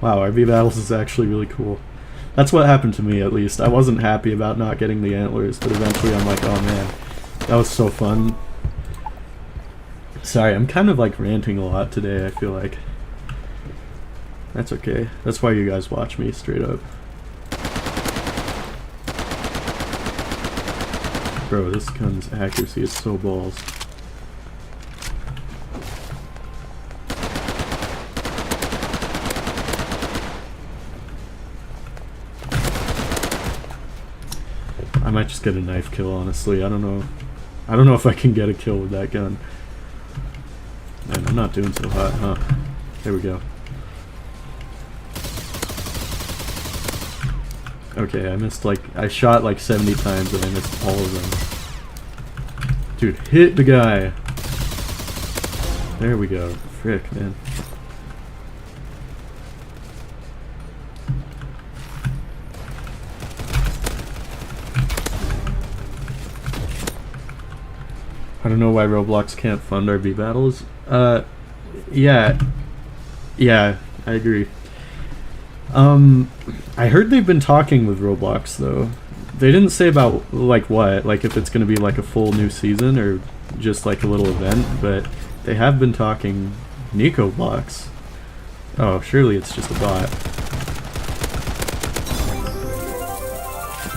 wow, RB Battles is actually really cool. That's what happened to me, at least. I wasn't happy about not getting the antlers, but eventually I'm like, oh man, that was so fun. Sorry, I'm kind of like ranting a lot today, I feel like. That's okay. That's why you guys watch me, straight up. Bro, this gun's accuracy is so balls. I might just get a knife kill, honestly. I don't know. I don't know if I can get a kill with that gun. Man, I'm not doing so hot, huh? There we go. Okay, I missed like, I shot like 70 times and I missed all of them. Dude, hit the guy! There we go. Frick, man. I don't know why Roblox can't fund RB battles. Yeah. Yeah, I agree. I heard they've been talking with Roblox, though. They didn't say about, like, what? Like, if it's gonna be, like, a full new season, or just, like, a little event, but they have been talking Nico blocks. Oh, surely it's just a bot.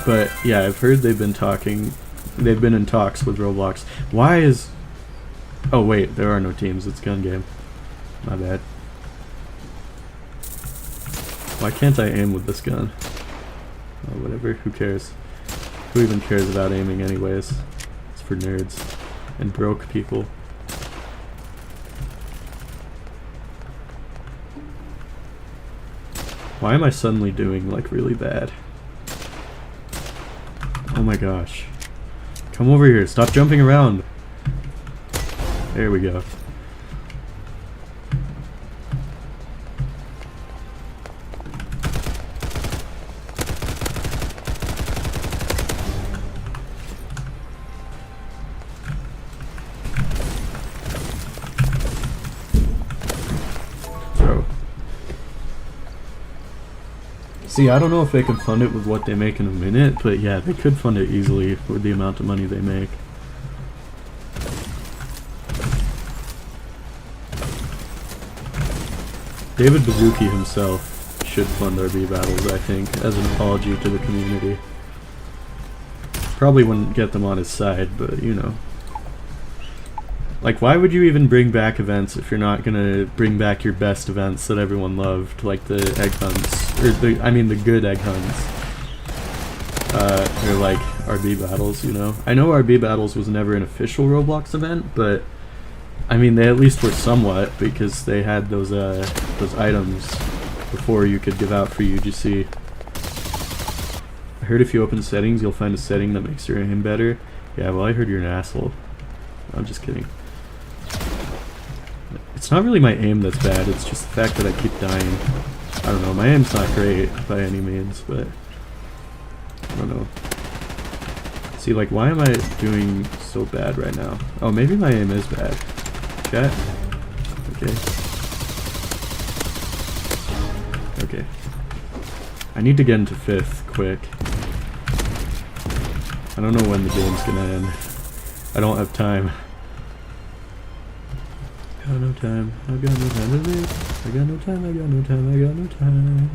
But, yeah, I've heard they've been talking... They've been in talks with Roblox. Why is... Oh, wait, there are no teams. It's gun game. My bad. Why can't I aim with this gun? Oh, whatever. Who cares? Who even cares about aiming anyways? It's for nerds. And broke people. Why am I suddenly doing, like, really bad? Oh my gosh. Come over here. Stop jumping around. There we go. Throw. See, I don't know if they can fund it with what they make in a minute, but yeah, they could fund it easily with the amount of money they make. David Bazuki himself should fund RB battles, I think, as an apology to the community. Probably wouldn't get them on his side, but you know. Like, why would you even bring back events if you're not gonna bring back your best events that everyone loved, like the egg hunts, or the good egg hunts, or like RB battles, you know? I know RB battles was never an official Roblox event, but I mean, they at least were somewhat, because they had those items before you could give out for UGC. I heard if you open settings, you'll find a setting that makes your aim better. Yeah, well, I heard you're an asshole. I'm just kidding. It's not really my aim that's bad, it's just the fact that I keep dying. I don't know, my aim's not great by any means, but I don't know. See, like, why am I doing so bad right now? Oh, maybe my aim is bad. Chat? Okay. Okay. I need to get into 5th quick. I don't know when the game's gonna end. I don't have time. I got no time. I got no time to live. I got no time. I got no time. I got no time.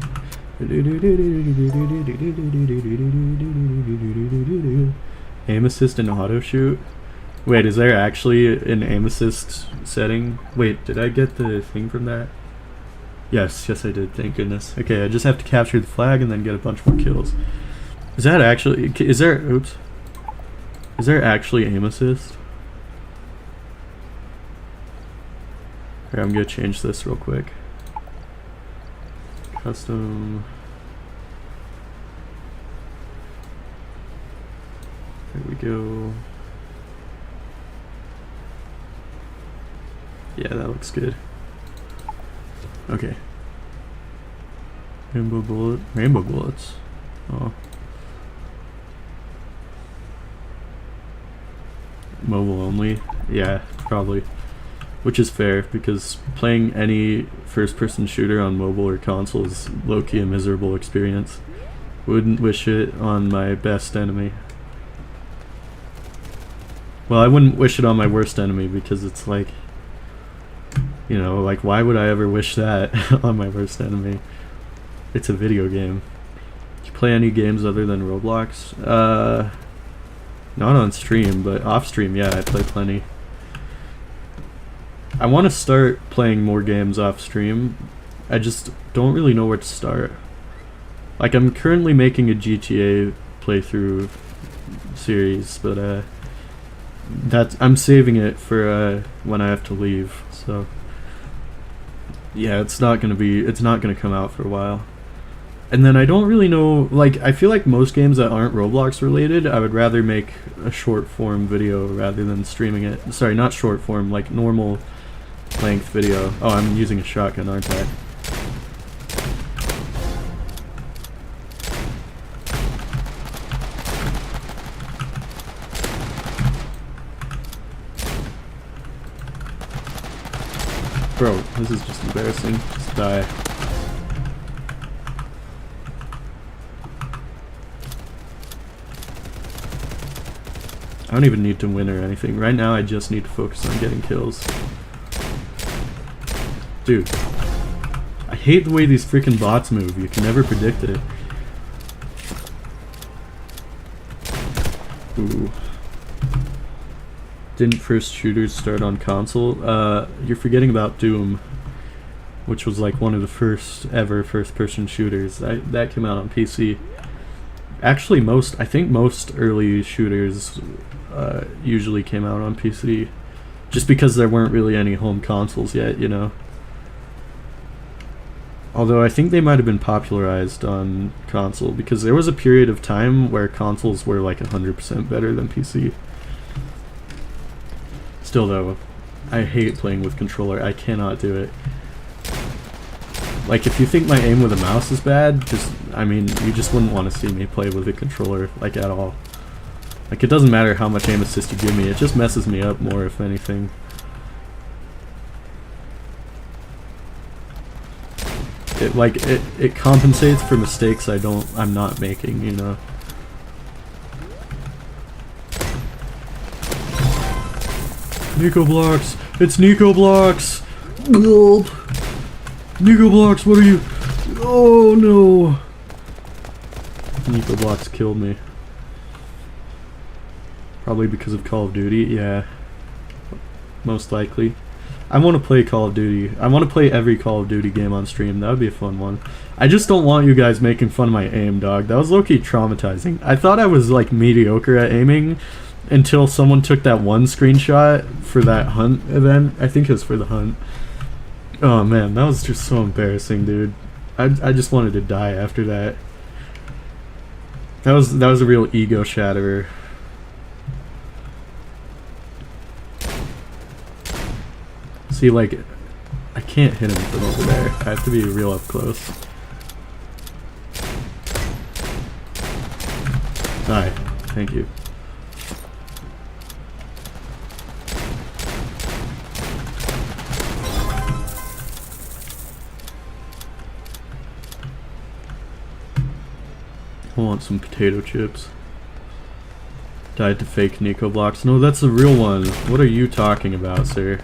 Aim assist and auto shoot. Wait, is there actually an aim assist setting? Wait, did I get the thing from that? Yes, yes I did. Thank goodness. Okay, I just have to capture the flag and then get a bunch more kills. Is that actually? Is there? Oops. Is there actually aim assist? Here, I'm gonna change this real quick. Custom. There we go. Yeah, that looks good. Okay. Rainbow bullet. Rainbow bullets. Oh. Mobile only? Yeah, probably. Which is fair, because playing any first-person shooter on mobile or console is low-key a miserable experience. Wouldn't wish it on my best enemy. Well, I wouldn't wish it on my worst enemy, because it's like, you know, like, why would I ever wish that on my worst enemy? It's a video game. Do you play any games other than Roblox? Not on stream, but off stream, yeah, I play plenty. I want to start playing more games off stream. I just don't really know where to start. Like, I'm currently making a GTA playthrough series, but I'm saving it for when I have to leave. So yeah, it's not gonna come out for a while. And then I don't really know, like, I feel like most games that aren't Roblox related, I would rather make a short form video rather than streaming it. Sorry, not short form, like normal length video. Oh, I'm using a shotgun, aren't I? Bro, this is just embarrassing. Just die. I don't even need to win or anything. Right now I just need to focus on getting kills. Dude. I hate the way these freaking bots move. You can never predict it. Ooh. Didn't first shooters start on console? You're forgetting about Doom, which was like one of the first ever first-person shooters. That came out on PC. Actually, I think most early shooters usually came out on PC, just because there weren't really any home consoles yet, you know. Although I think they might have been popularized on console, because there was a period of time where consoles were like 100% better than PC. Still though, I hate playing with controller. I cannot do it. Like, if you think my aim with a mouse is bad, I mean, you just wouldn't want to see me play with a controller, like, at all. Like, it doesn't matter how much aim assist you give me, it just messes me up more, if anything. It compensates for mistakes I'm not making, you know. Nico Blocks! It's Nico Blocks! Gulp! Nico Blocks, what are you? Oh no! Nico Blocks killed me. Probably because of Call of Duty, yeah. Most likely. I want to play Call of Duty. I want to play every Call of Duty game on stream. That would be a fun one. I just don't want you guys making fun of my aim, dog. That was low-key traumatizing. I thought I was, like, mediocre at aiming until someone took that one screenshot for that hunt event. I think it was for the hunt. Oh man, that was just so embarrassing, dude. I just wanted to die after that. That was a real ego shatterer. See, like, I can't hit him from over there. I have to be real up close. Die. Thank you. I want some potato chips. Died to fake Nico Blocks. No, that's the real one. What are you talking about, sir?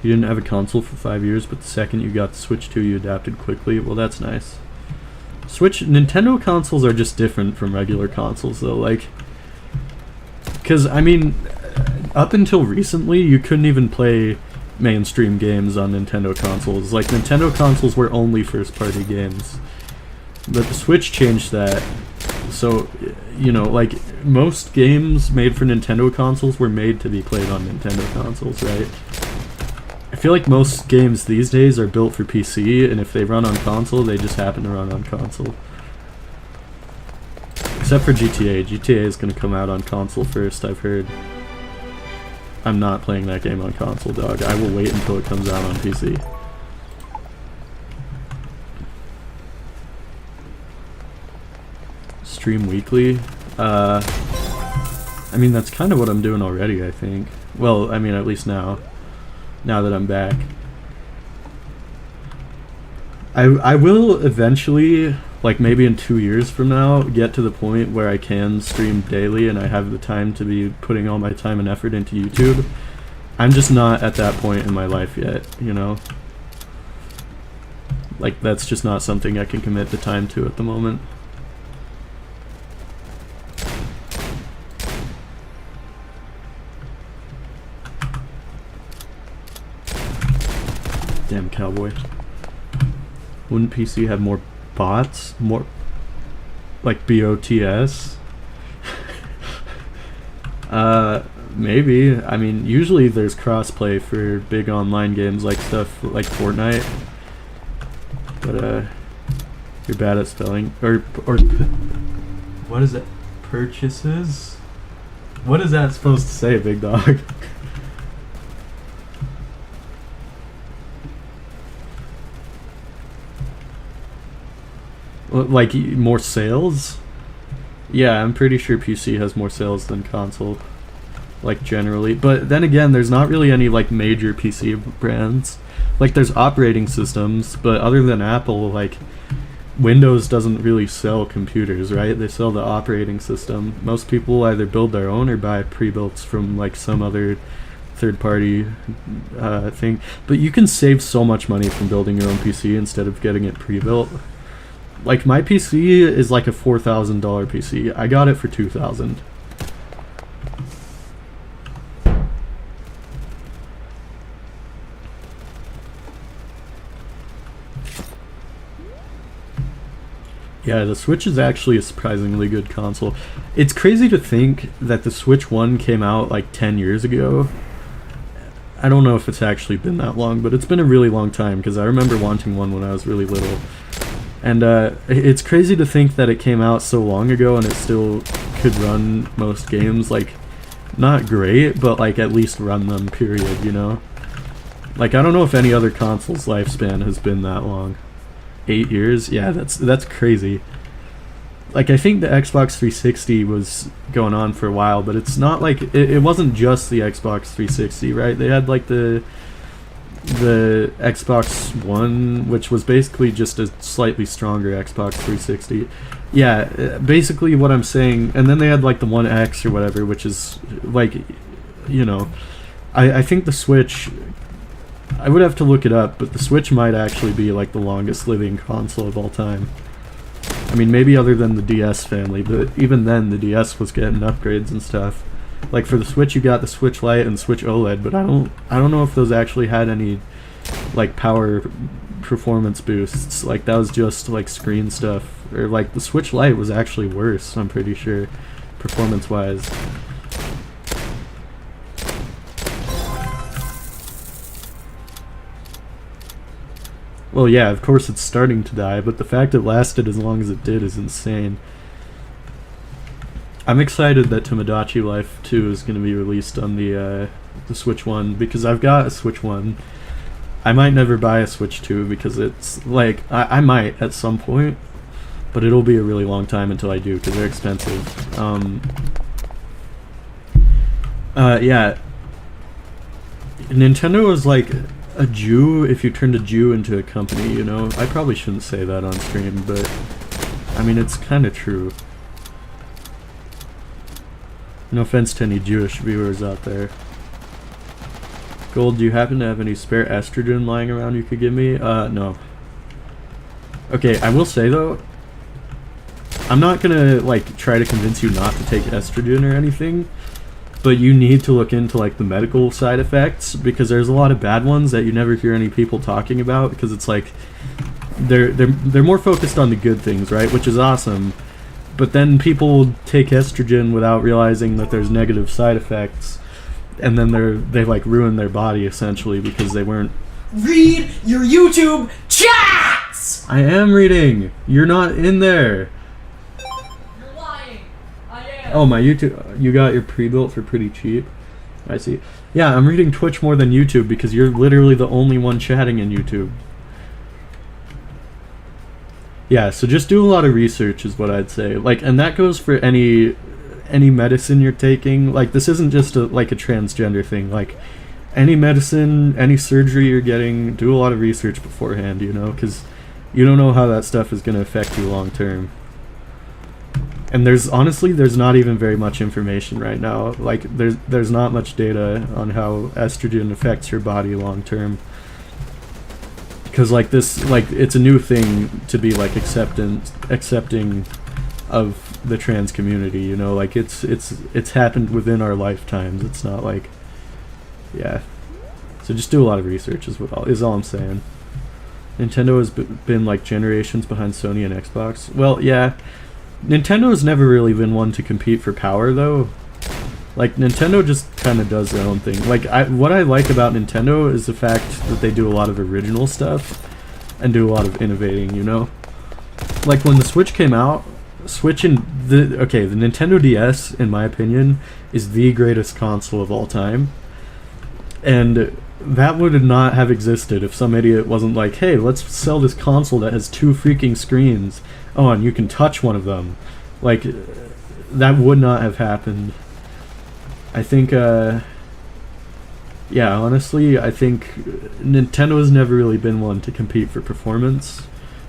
You didn't have a console for 5 years, but the second you got the Switch 2, you adapted quickly. Well, that's nice. Nintendo consoles are just different from regular consoles, though. Like, because, I mean, up until recently, you couldn't even play mainstream games on Nintendo consoles. Like, Nintendo consoles were only first-party games. But the Switch changed that. So, you know, like, most games made for Nintendo consoles were made to be played on Nintendo consoles, right? I feel like most games these days are built for PC, and if they run on console, they just happen to run on console. Except for GTA. GTA is going to come out on console first, I've heard. I'm not playing that game on console, dog. I will wait until it comes out on PC. Stream weekly? I mean, that's kind of what I'm doing already, I think. Well, I mean, at least now. Now that I'm back. I will eventually, like maybe in 2 years from now, get to the point where I can stream daily and I have the time to be putting all my time and effort into YouTube. I'm just not at that point in my life yet, you know? Like, that's just not something I can commit the time to at the moment. Damn cowboy. Wouldn't PC have more bots? More like BOTS? Maybe. I mean, usually there's crossplay for big online games like stuff like Fortnite. but you're bad at spelling. Or what is it? Purchases? What is that supposed to say, big dog? Like, more sales? Yeah, I'm pretty sure PC has more sales than console. Like, generally. But then again, there's not really any, like, major PC brands. Like, there's operating systems, but other than Apple, like, Windows doesn't really sell computers, right? They sell the operating system. Most people either build their own or buy pre-builts from, like, some other third-party thing. But you can save so much money from building your own PC instead of getting it pre-built. Like, my PC is like a $4,000 PC. I got it for $2,000. Yeah, the Switch is actually a surprisingly good console. It's crazy to think that the Switch 1 came out like 10 years ago. I don't know if it's actually been that long, but it's been a really long time because I remember wanting one when I was really little. And it's crazy to think that it came out so long ago and it still could run most games. Like, not great, but like at least run them, period, you know? Like, I don't know if any other console's lifespan has been that long. 8 years? Yeah, that's crazy. Like, I think the Xbox 360 was going on for a while, but it's not like... It wasn't just the Xbox 360, right? They had, like, the Xbox One, which was basically just a slightly stronger Xbox 360. Yeah, basically what I'm saying... And then they had, like, the One X or whatever, which is, like, you know... I think the Switch... I would have to look it up, but the Switch might actually be like the longest living console of all time. I mean, maybe other than the DS family, but even then the DS was getting upgrades and stuff. Like for the Switch, you got the Switch Lite and Switch OLED, but I don't know if those actually had any like power performance boosts. Like that was just like screen stuff, or like the Switch Lite was actually worse, I'm pretty sure, performance wise. Well, yeah, of course it's starting to die, but the fact it lasted as long as it did is insane. I'm excited that Tomodachi Life 2 is going to be released on the Switch 1, because I've got a Switch 1. I might never buy a Switch 2, because it's, like, I might at some point, but it'll be a really long time until I do, because they're expensive. Yeah. Nintendo is, like... a Jew if you turned a Jew into a company, you know? I probably shouldn't say that on stream, but I mean, it's kind of true. No offense to any Jewish viewers out there. Gold, do you happen to have any spare estrogen lying around you could give me? No. Okay, I will say though, I'm not gonna like try to convince you not to take estrogen or anything, but you need to look into like the medical side effects, because there's a lot of bad ones that you never hear any people talking about, because it's like they're more focused on the good things, right? Which is awesome. But then people take estrogen without realizing that there's negative side effects, and then they like ruin their body essentially because they weren't. Read your YouTube chats! I am reading. You're not in there. Oh, my YouTube... You got your pre-built for pretty cheap. I see. Yeah, I'm reading Twitch more than YouTube because you're literally the only one chatting in YouTube. Yeah, so just do a lot of research is what I'd say. Like, and that goes for any medicine you're taking. Like, this isn't just like a transgender thing. Like, any medicine, any surgery you're getting, do a lot of research beforehand, you know? Because you don't know how that stuff is going to affect you long term. And there's not even very much information right now. Like there's not much data on how estrogen affects your body long term. Because like this, like it's a new thing to be like accepting of the trans community. You know, like it's happened within our lifetimes. It's not like, yeah. So just do a lot of research is all I'm saying. Nintendo has been like generations behind Sony and Xbox. Well, yeah. Nintendo's never really been one to compete for power, though. Like, Nintendo just kind of does their own thing. Like, what I like about Nintendo is the fact that they do a lot of original stuff. and do a lot of innovating, you know? Like when the Switch came out, the Nintendo DS, in my opinion, is the greatest console of all time. And that would not have existed if some idiot wasn't like, hey, let's sell this console that has 2 freaking screens. Oh, and you can touch one of them. Like, that would not have happened. I think, yeah, honestly, I think Nintendo has never really been one to compete for performance.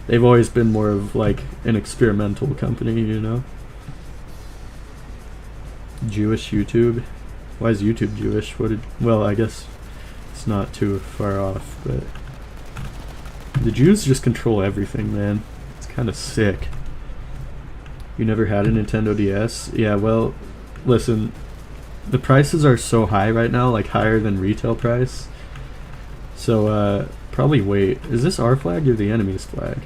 They've always been more of, like, an experimental company, you know? Jewish YouTube? Why is YouTube Jewish? Well, I guess it's not too far off, but the Jews just control everything, man. It's kind of sick. You never had a Nintendo DS? Yeah, well, listen, the prices are so high right now, like higher than retail price. So, probably wait. Is this our flag or the enemy's flag?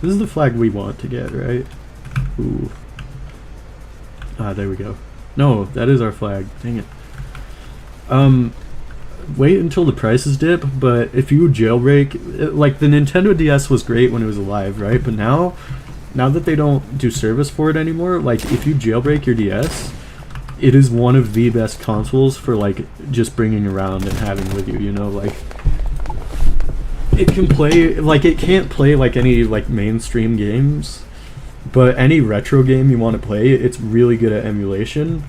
This is the flag we want to get, right? Ooh. Ah, there we go. No, that is our flag. Dang it. Wait until the prices dip, but if you jailbreak... Like, the Nintendo DS was great when it was alive, right? But now that they don't do service for it anymore, like, if you jailbreak your DS, it is one of the best consoles for, like, just bringing around and having with you, you know? Like, it can play... Like, it can't play, like, any, like, mainstream games, but any retro game you want to play, it's really good at emulation,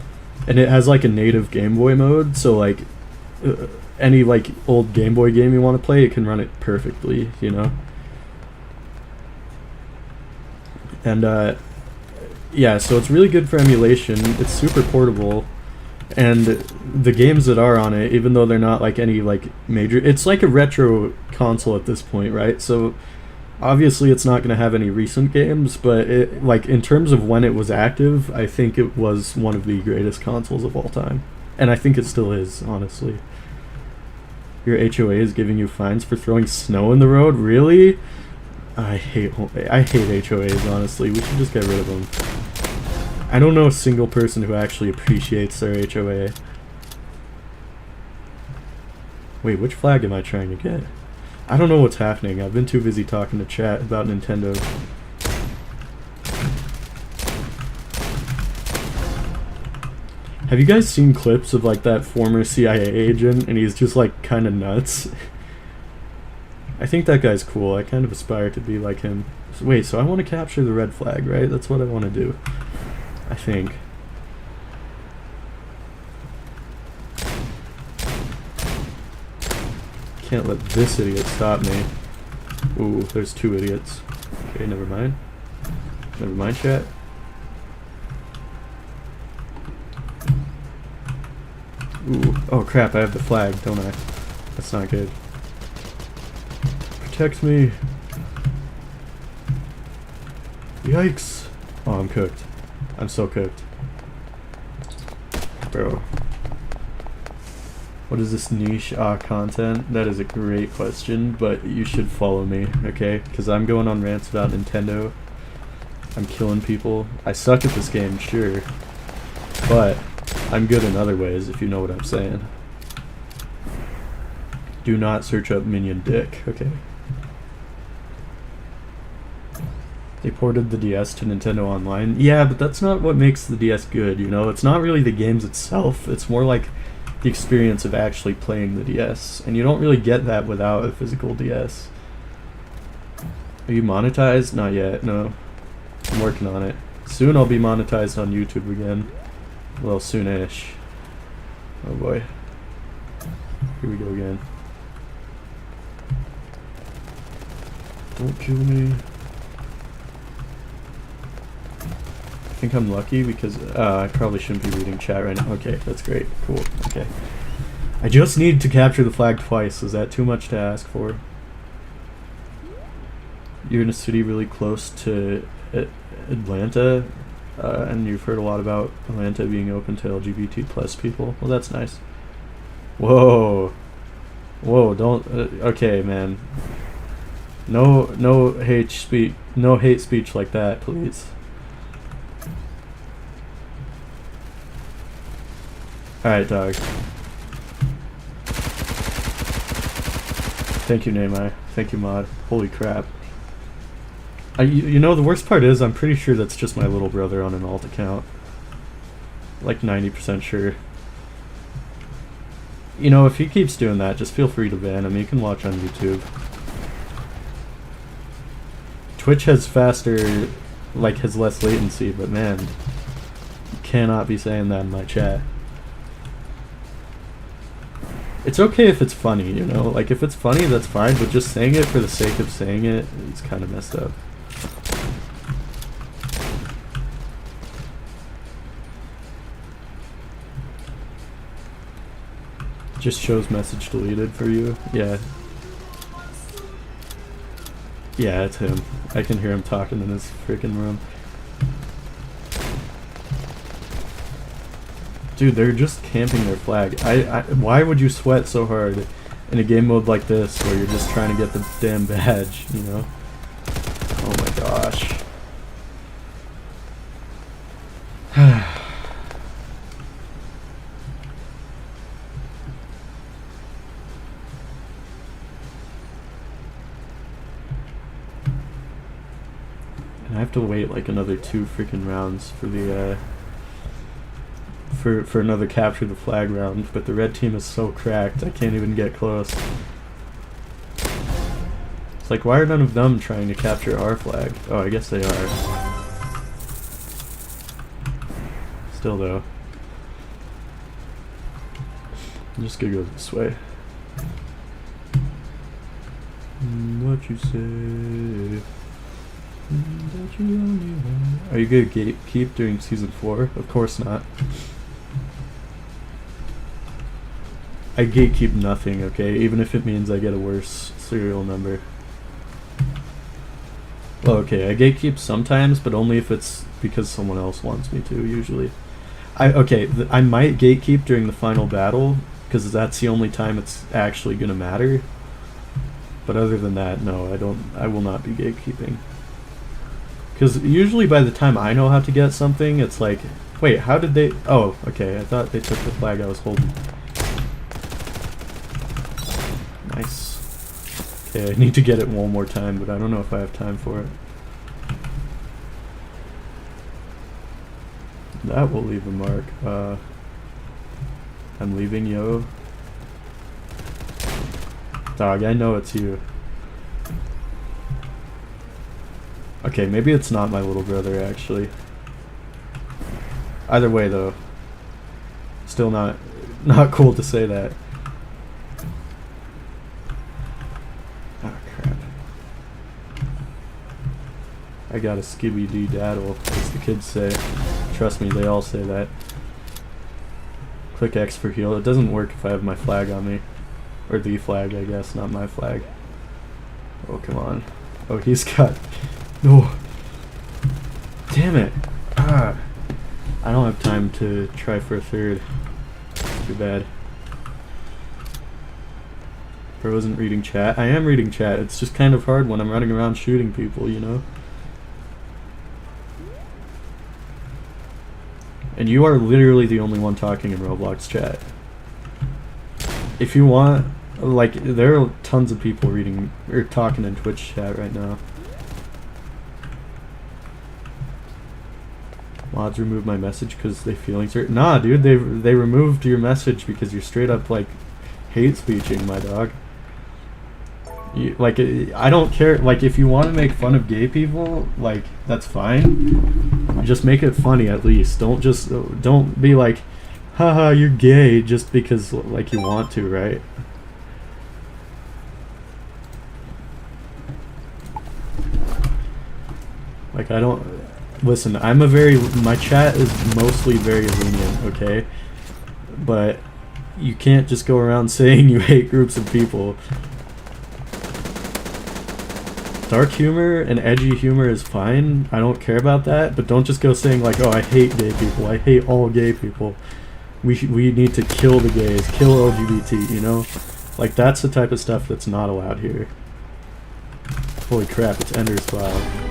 and it has, like, a native Game Boy mode, so, like, any, like, old Game Boy game you want to play, it can run it perfectly, you know? And, yeah, so it's really good for emulation, it's super portable, and the games that are on it, even though they're not, like, any, like, major... It's like a retro console at this point, right? So... Obviously, it's not going to have any recent games, but it, like, in terms of when it was active, I think it was one of the greatest consoles of all time. And I think it still is, honestly. Your HOA is giving you fines for throwing snow in the road? Really? I hate HOAs, honestly. We should just get rid of them. I don't know a single person who actually appreciates their HOA. Wait, which flag am I trying to get? I don't know what's happening. I've been too busy talking to chat about Nintendo. Have you guys seen clips of, like, that former CIA agent, and he's just, like, kind of nuts? I think that guy's cool. I kind of aspire to be like him. So, wait, so I want to capture the red flag, right? That's what I want to do. I think. Can't let this idiot stop me. Ooh, there's 2 idiots. Okay, never mind. Never mind, chat. Ooh, oh crap, I have the flag, don't I? That's not good. Protect me. Yikes. Oh, I'm cooked. I'm so cooked. Bro. What is this niche content? That is a great question, but you should follow me, okay? Because I'm going on rants about Nintendo. I'm killing people. I suck at this game, sure. But I'm good in other ways, if you know what I'm saying. Do not search up Minion Dick, okay? They ported the DS to Nintendo Online. Yeah, but that's not what makes the DS good, you know? It's not really the games itself. It's more like the experience of actually playing the DS, and you don't really get that without a physical DS. Are you monetized? Not yet, no. I'm working on it. Soon I'll be monetized on YouTube again. Well, soon-ish. Oh boy. Here we go again. Don't kill me. I think I'm lucky because I probably shouldn't be reading chat right now. Okay, that's great. Cool. Okay. I just need to capture the flag twice. Is that too much to ask for? You're in a city really close to Atlanta, and you've heard a lot about Atlanta being open to LGBT plus people. Well, that's nice. Whoa. Whoa, don't... okay, man. No hate speech. No hate speech like that, please. Alright, dog. Thank you, Neymar. Thank you, Mod. Holy crap. You know, the worst part is I'm pretty sure that's just my little brother on an alt account. Like 90% sure. You know, if he keeps doing that, just feel free to ban him. You can watch on YouTube. Twitch has faster, like, has less latency, but man, you cannot be saying that in my chat. It's okay if it's funny, you know? Like, if it's funny, that's fine, but just saying it for the sake of saying it is kind of messed up. Just shows message deleted for you. Yeah. Yeah, it's him. I can hear him talking in his freaking room. Dude, they're just camping their flag. Why would you sweat so hard in a game mode like this where you're just trying to get the damn badge, you know? Oh my gosh. And I have to wait like another 2 freaking rounds for the for another capture the flag round, but the red team is so cracked I can't even get close. It's like, why are none of them trying to capture our flag? Oh, I guess they are. Still though, I'm just gonna go this way. What you say? Are you gonna gatekeep during season 4? Of course not. I gatekeep nothing, okay? Even if it means I get a worse serial number. Well, okay, I gatekeep sometimes, but only if it's because someone else wants me to, usually. I might gatekeep during the final battle, because that's the only time it's actually gonna matter. But other than that, no, I will not be gatekeeping. Because usually by the time I know how to get something, it's like, wait, how did they... Oh, okay, I thought they took the flag I was holding. Nice. Okay, I need to get it one more time, but I don't know if I have time for it. That will leave a mark. I'm leaving, yo. Dog, I know it's you. Okay, maybe it's not my little brother, actually. Either way, though. Still not cool to say that. Oh, crap. I got a skibby-dee daddle, as the kids say. Trust me, they all say that. Click X for heal. It doesn't work if I have my flag on me. Or the flag, I guess, not my flag. Oh, come on. Oh, he's got... No. Damn it. Ah. I don't have time to try for a third. Too bad. Bro isn't reading chat. I am reading chat. It's just kind of hard when I'm running around shooting people, you know? And you are literally the only one talking in Roblox chat. If you want, like, there are tons of people reading or talking in Twitch chat right now. Mods remove my message because they feelings hurt. Nah, dude, they removed your message because you're straight up like hate speeching, my dog. Like, I don't care. Like, if you want to make fun of gay people, like, that's fine. Just make it funny at least. Don't be like, haha, you're gay just because like you want to, right? Like, I don't. Listen, my chat is mostly very lenient, okay? But you can't just go around saying you hate groups of people. Dark humor and edgy humor is fine. I don't care about that, but don't just go saying like, oh, I hate gay people. I hate all gay people. We need to kill the gays, kill LGBT, you know? Like, that's the type of stuff that's not allowed here. Holy crap, it's Ender's File.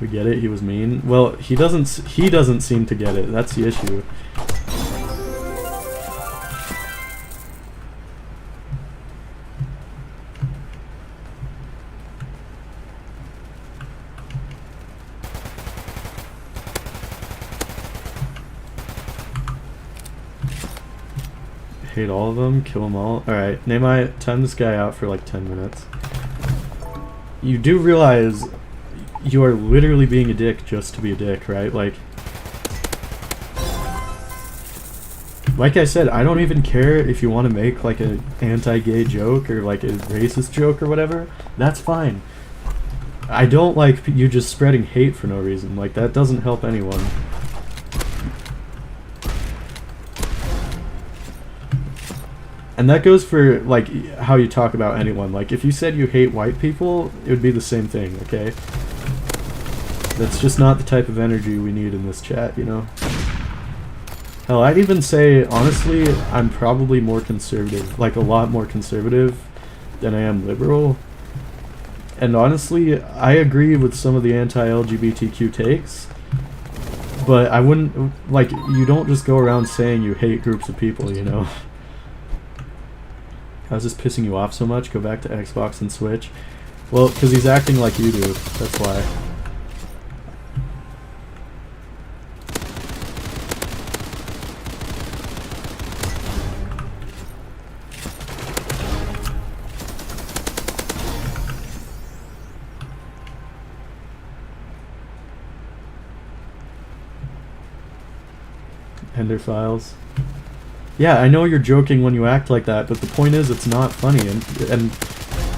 We get it, he was mean. Well, he doesn't seem to get it. That's the issue. hate all of them, kill them all. Alright, time this guy out for like 10 minutes. You do realize you are literally being a dick just to be a dick, right? Like I said, I don't even care if you want to make like an anti-gay joke or like a racist joke or whatever. That's fine. I don't like you just spreading hate for no reason. Like, that doesn't help anyone. And that goes for like how you talk about anyone. Like, if you said you hate white people, it would be the same thing, okay? That's just not the type of energy we need in this chat, you know? Hell, I'd even say, honestly, I'm probably more conservative, like a lot more conservative than I am liberal. And honestly, I agree with some of the anti-LGBTQ takes, but I wouldn't, like, you don't just go around saying you hate groups of people, you know? How's this pissing you off so much? Go back to Xbox and Switch. Well, because he's acting like you do, that's why. Ender files. Yeah, I know you're joking when you act like that, but the point is it's not funny, and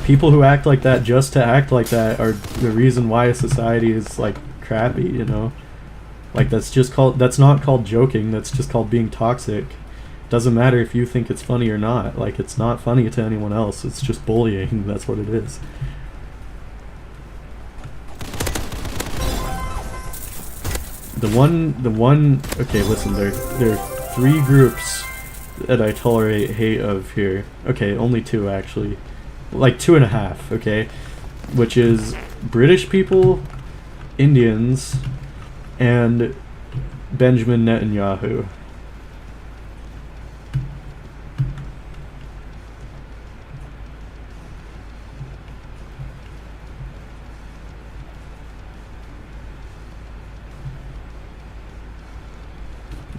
people who act like that just to act like that are the reason why society is like crappy, you know? Like, that's not called joking, that's just called being toxic. Doesn't matter if you think it's funny or not. Like, it's not funny to anyone else, it's just bullying, that's what it is. The one, okay, listen, there are 3 groups that I tolerate hate of here. Okay, only 2 actually. Like 2.5, okay? Which is British people, Indians, and Benjamin Netanyahu.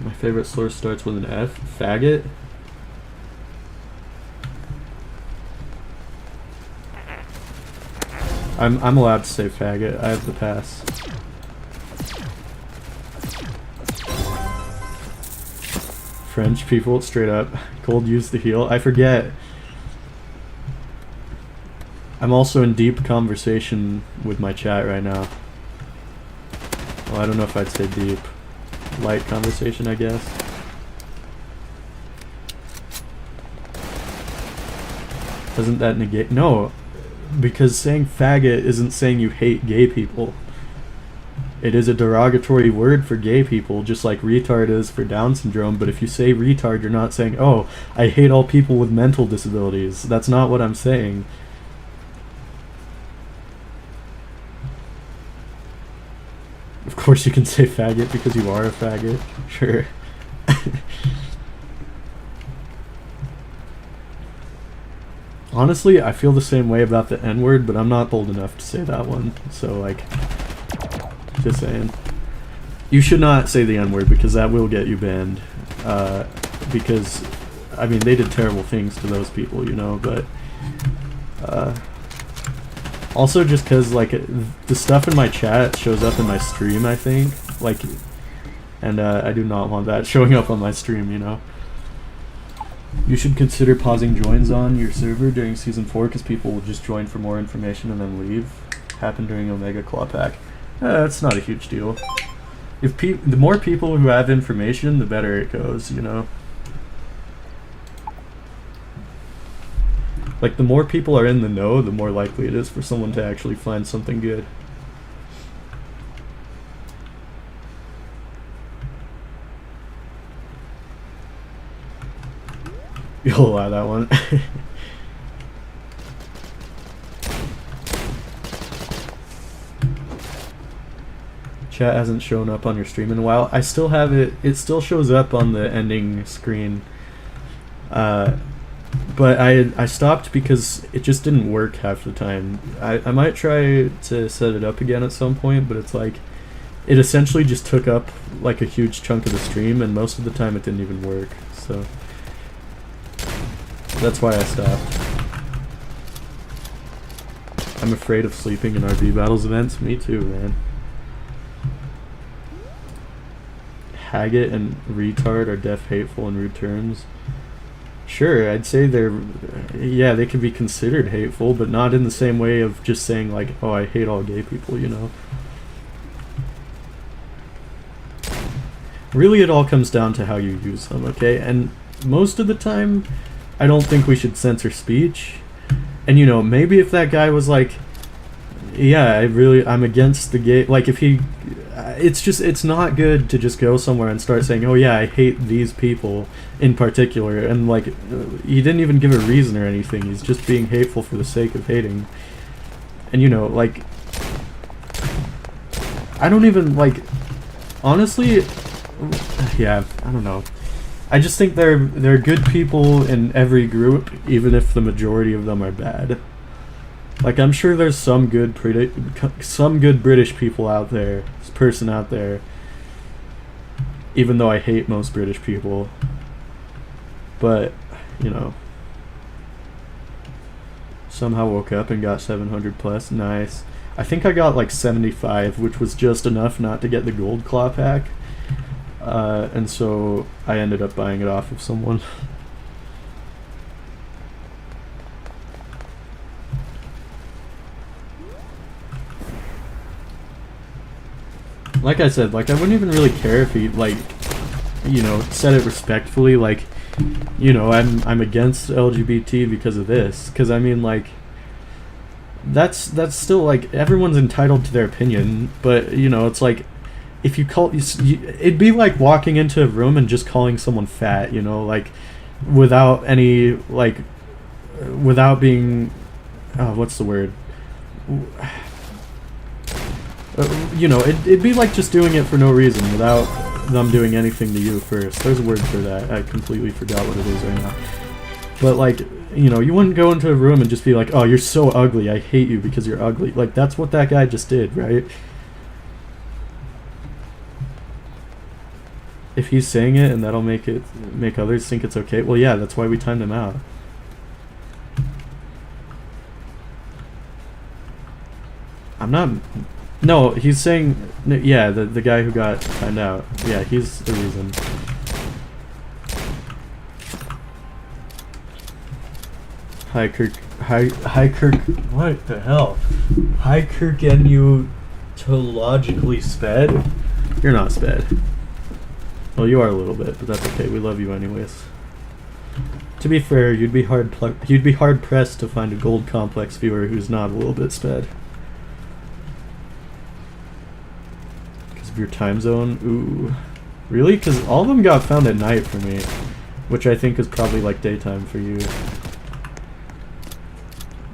My favorite slur starts with an F. Faggot. I'm allowed to say faggot. I have the pass. French people, straight up. Cold use the heel. I forget. I'm also in deep conversation with my chat right now. Well, I don't know if I'd say deep. Light conversation, I guess. Doesn't that negate? No, because saying faggot isn't saying you hate gay people. It is a derogatory word for gay people, just like retard is for Down syndrome, but if you say retard, you're not saying, oh, I hate all people with mental disabilities. That's not what I'm saying. Of course you can say faggot because you are a faggot. Sure. Honestly, I feel the same way about the N-word, but I'm not bold enough to say that one. So, like, just saying. You should not say the N-word because that will get you banned. Because, I mean, they did terrible things to those people, you know, but... also just because, like, the stuff in my chat shows up in my stream, I think. Like, and I do not want that showing up on my stream, you know. You should consider pausing joins on your server during Season 4 because people will just join for more information and then leave. Happened during Omega Claw Pack. That's not a huge deal. If the more people who have information, the better it goes, you know. Like, the more people are in the know, the more likely it is for someone to actually find something good. You'll allow that one. Chat hasn't shown up on your stream in a while. I still have it. It still shows up on the ending screen. But I stopped because it just didn't work half the time. I might try to set it up again at some point, but it's like, it essentially just took up like a huge chunk of the stream, and most of the time it didn't even work, so... That's why I stopped. I'm afraid of sleeping in RV battles events. Me too, man. Haggett and retard are deaf, hateful, and rude terms. Sure, I'd say yeah, they can be considered hateful, but not in the same way of just saying like, oh, I hate all gay people, you know? Really, it all comes down to how you use them, okay? And most of the time, I don't think we should censor speech. And, you know, maybe if that guy was like, yeah, I'm against the gay, like if he, it's not good to just go somewhere and start saying, oh yeah, I hate these people in particular, and like, he didn't even give a reason or anything, he's just being hateful for the sake of hating. And you know, like, I don't even, like, honestly, yeah, I don't know. I just think there are good people in every group, even if the majority of them are bad. Like, I'm sure there's some good British people out there, this person out there, even though I hate most British people. But, you know, somehow woke up and got 700 plus. Nice. I think I got like 75, which was just enough not to get the gold claw pack. And so I ended up buying it off of someone. Like I said, like, I wouldn't even really care if he, like, you know, said it respectfully, like, you know, I'm against LGBT because of this, because I mean, like, that's still, like, everyone's entitled to their opinion, but, you know, it's like, if you call, it'd be like walking into a room and just calling someone fat, you know, like, without any, like, without being, what's the word? You know, it'd be like just doing it for no reason without them doing anything to you first. There's a word for that. I completely forgot what it is right now. But, like, you know, you wouldn't go into a room and just be like, oh, you're so ugly, I hate you because you're ugly. Like, that's what that guy just did, right? If he's saying it and that'll make others think it's okay, well, yeah, that's why we timed him out. I'm not... No, he's saying... Yeah, the guy who got timed out. Yeah, he's the reason. Hi, Kirk... Hi, Kirk... What the hell? Hi, Kirk, and you... Logically sped? You're not sped. Well, you are a little bit, but that's okay. We love you anyways. To be fair, you'd be hard pressed to find a gold complex viewer who's not a little bit sped. Of your time zone. Ooh, really? Because all of them got found at night for me, which I think is probably like daytime for you.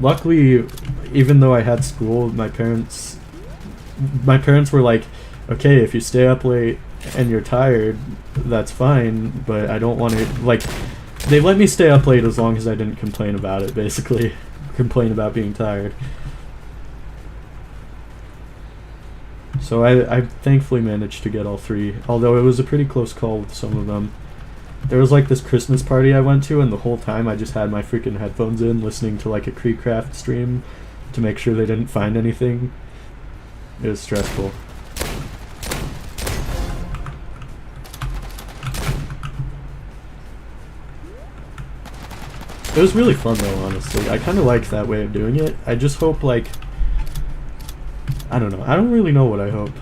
Luckily, even though I had school, my parents were like, okay, if you stay up late and you're tired, that's fine, but I don't want to, like, they let me stay up late as long as I didn't complain about it, basically. Complain about being tired. So I thankfully managed to get all three, although it was a pretty close call with some of them. There was like this Christmas party I went to, and the whole time I just had my freaking headphones in, listening to like a Creecraft stream to make sure they didn't find anything. It was stressful. It was really fun though, honestly. I kind of liked that way of doing it. I just hope, like, I don't know. I don't really know what I hope.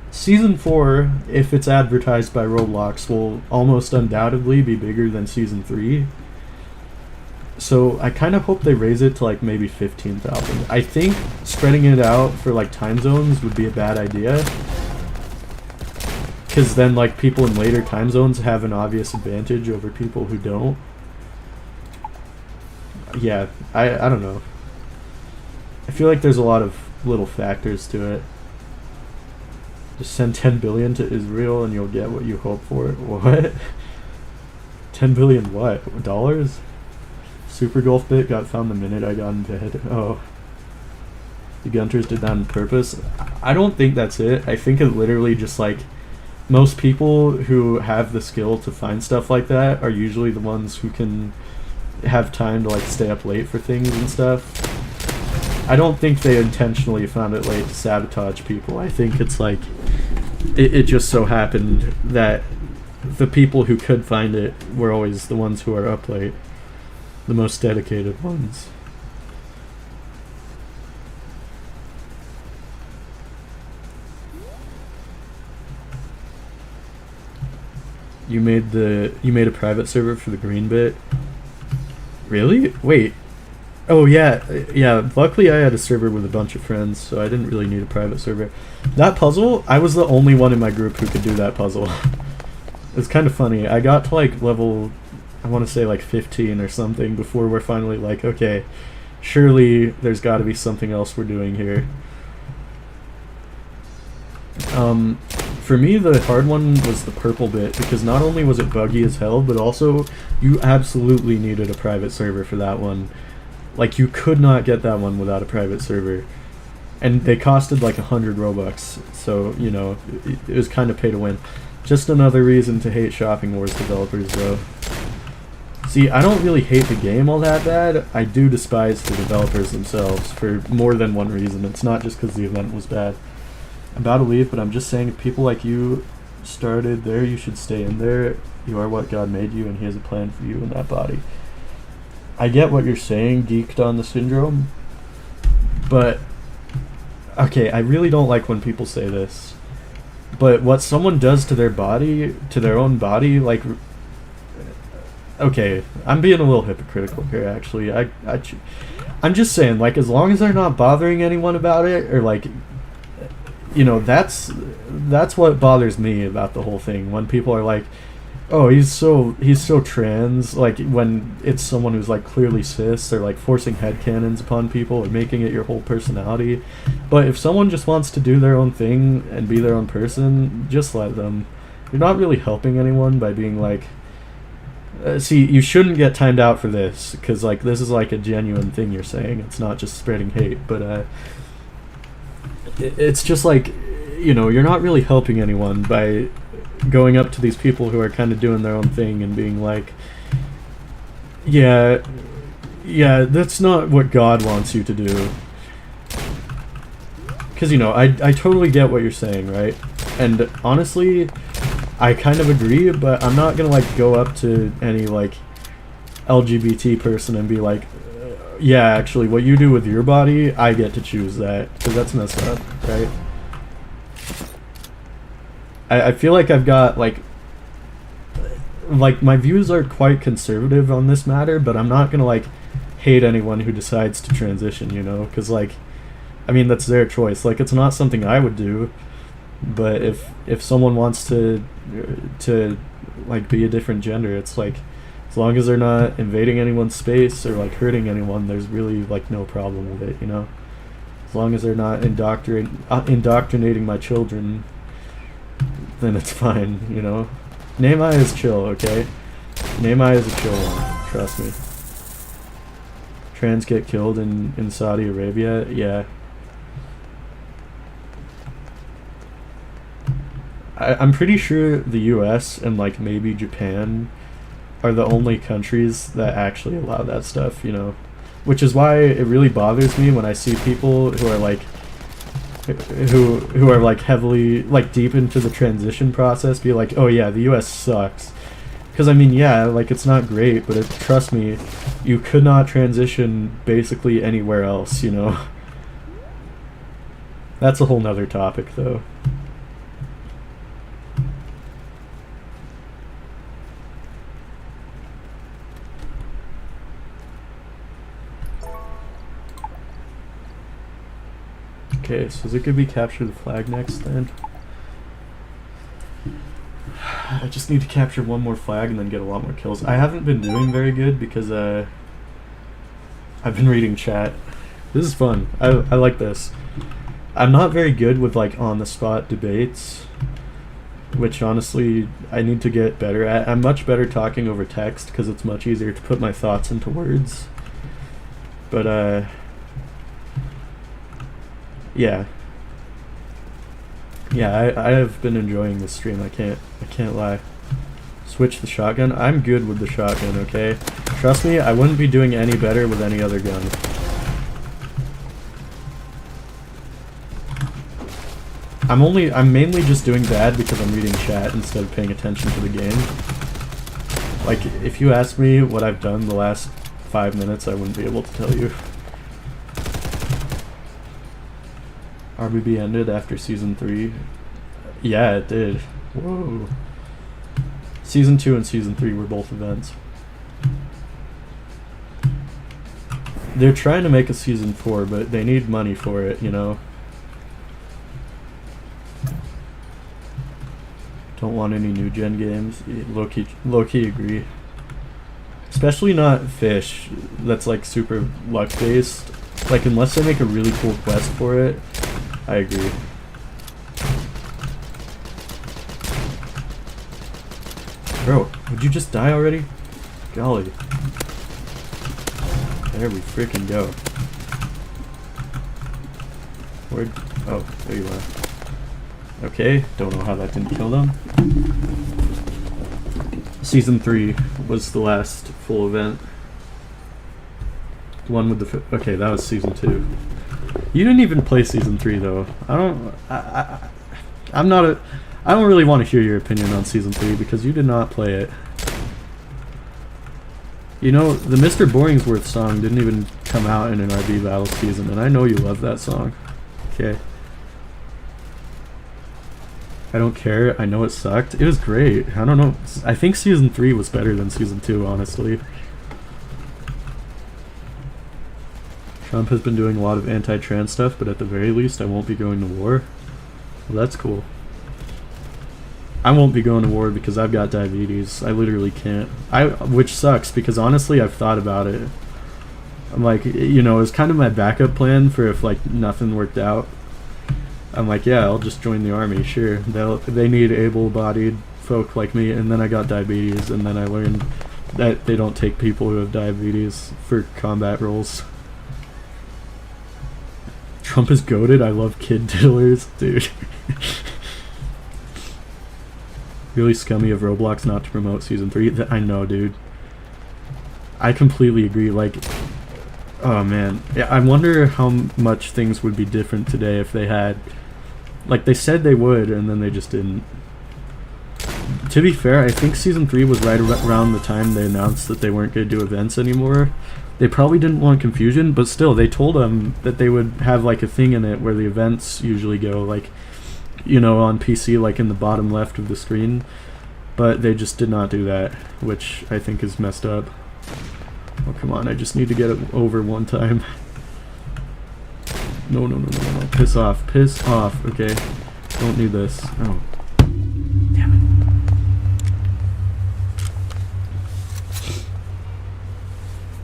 Season 4, if it's advertised by Roblox, will almost undoubtedly be bigger than Season 3. So I kind of hope they raise it to like maybe 15,000. I think spreading it out for like time zones would be a bad idea. Because then like people in later time zones have an obvious advantage over people who don't. Yeah, I don't know. I feel like there's a lot of little factors to it. Just send 10 billion to Israel and you'll get what you hope for. What? 10 billion what? Dollars? Super Golf Bit got found the minute I got in bed. Oh. The Gunters did that on purpose. I don't think that's it. I think it literally just like, most people who have the skill to find stuff like that are usually the ones who can have time to like stay up late for things and stuff. I don't think they intentionally found it late to sabotage people. I think it's like it just so happened that the people who could find it were always the ones who are up late, the most dedicated ones. You made a private server for the green bit? Really? Wait. Oh yeah, yeah. Luckily, I had a server with a bunch of friends, so I didn't really need a private server. That puzzle, I was the only one in my group who could do that puzzle. It's kind of funny. I got to like level, I want to say like 15 or something before we're finally like, okay, surely there's got to be something else we're doing here. For me, the hard one was the purple bit, because not only was it buggy as hell, but also you absolutely needed a private server for that one. Like, you could not get that one without a private server. And they costed like 100 Robux, so, you know, it was kind of pay to win. Just another reason to hate Shopping Wars developers, though. See, I don't really hate the game all that bad. I do despise the developers themselves for more than one reason. It's not just because the event was bad. I'm about to leave, but I'm just saying, if people like you started there, you should stay in there. You are what God made you, and He has a plan for you in that body. I get what you're saying, geeked on the syndrome, but okay, I really don't like when people say this. But what someone does to their body, to their own body, like, okay, I'm being a little hypocritical here, actually. I'm just saying, like, as long as they're not bothering anyone about it, or like, you know, that's what bothers me about the whole thing. When people are like, oh, he's so trans, like when it's someone who's like clearly cis, or like forcing headcanons upon people or making it your whole personality. But if someone just wants to do their own thing and be their own person, just let them. You're not really helping anyone by being like, see, you shouldn't get timed out for this, because like this is like a genuine thing you're saying. It's not just spreading hate, but it's just like, you know, you're not really helping anyone by going up to these people who are kind of doing their own thing and being like, yeah, that's not what God wants you to do. Because, you know, I totally get what you're saying, right? And honestly, I kind of agree, but I'm not gonna like go up to any like LGBT person and be like, yeah, actually, what you do with your body, I get to choose that, because that's messed up, right? I feel like I've got like my views are quite conservative on this matter, but I'm not gonna like hate anyone who decides to transition, you know, because like, I mean, that's their choice. Like, it's not something I would do, but if someone wants to like be a different gender, it's like, as long as they're not invading anyone's space or like hurting anyone, there's really like no problem with it, you know. As long as they're not indoctrinating my children, then it's fine, you know. Namai is chill, okay? Namai is a chill one, trust me. Trans get killed in Saudi Arabia, yeah. I'm pretty sure the US and like maybe Japan are the only countries that actually allow that stuff, you know. Which is why it really bothers me when I see people who are like who are like heavily like deep into the transition process be like, oh yeah, the US sucks. Because I mean, yeah, like it's not great, but trust me, you could not transition basically anywhere else, you know. That's a whole nother topic though. Okay, so is it gonna be capture the flag next then? I just need to capture one more flag and then get a lot more kills. I haven't been doing very good because I've been reading chat. This is fun. I like this. I'm not very good with like on the spot debates, which honestly I need to get better at. I'm much better talking over text because it's much easier to put my thoughts into words. But yeah, I have been enjoying this stream. I can't lie. Switch the shotgun. I'm good with the shotgun, okay? Trust me, I wouldn't be doing any better with any other gun. I'm mainly just doing bad because I'm reading chat instead of paying attention to the game. Like, if you ask me what I've done the last 5 minutes, I wouldn't be able to tell you. RBB ended after Season 3. Yeah, it did. Whoa. Season 2 and Season 3 were both events. They're trying to make a Season 4, but they need money for it, you know? Don't want any new gen games. Low-key agree. Especially not Fish, that's like super luck-based. Like, unless they make a really cool quest for it, I agree. Bro, would you just die already? Golly. There we freaking go. Where'd... Oh, there you are. Okay, don't know how that didn't kill them. Season 3 was the last full event. The one with the... Okay, that was Season 2. You didn't even play Season 3, though. I'm not a... I don't really want to hear your opinion on Season 3 because you did not play it. You know, the Mr. Boringsworth song didn't even come out in an RB Battle season, and I know you love that song. Okay. I don't care. I know it sucked. It was great. I don't know. I think Season 3 was better than Season 2, honestly. Trump has been doing a lot of anti-trans stuff, but at the very least I won't be going to war. Well, that's cool. I won't be going to war because I've got diabetes. I literally can't. Which sucks because honestly I've thought about it. I'm like, you know, it's kind of my backup plan for if like nothing worked out. I'm like, yeah, I'll just join the army, sure. They need able-bodied folk like me, and then I got diabetes, and then I learned that they don't take people who have diabetes for combat roles. Trump is goated. I love kid diddlers, dude. Really scummy of Roblox not to promote Season 3. I know, dude. I completely agree. Like, oh man. Yeah, I wonder how much things would be different today if they had... Like, they said they would, and then they just didn't. To be fair, I think Season 3 was right around the time they announced that they weren't going to do events anymore. They probably didn't want confusion, but still, they told them that they would have, like, a thing in it where the events usually go, like, you know, on PC, like, in the bottom left of the screen. But they just did not do that, which I think is messed up. Oh, come on, I just need to get it over one time. No. Piss off. Piss off. Okay. Don't need this. Oh. Damn it.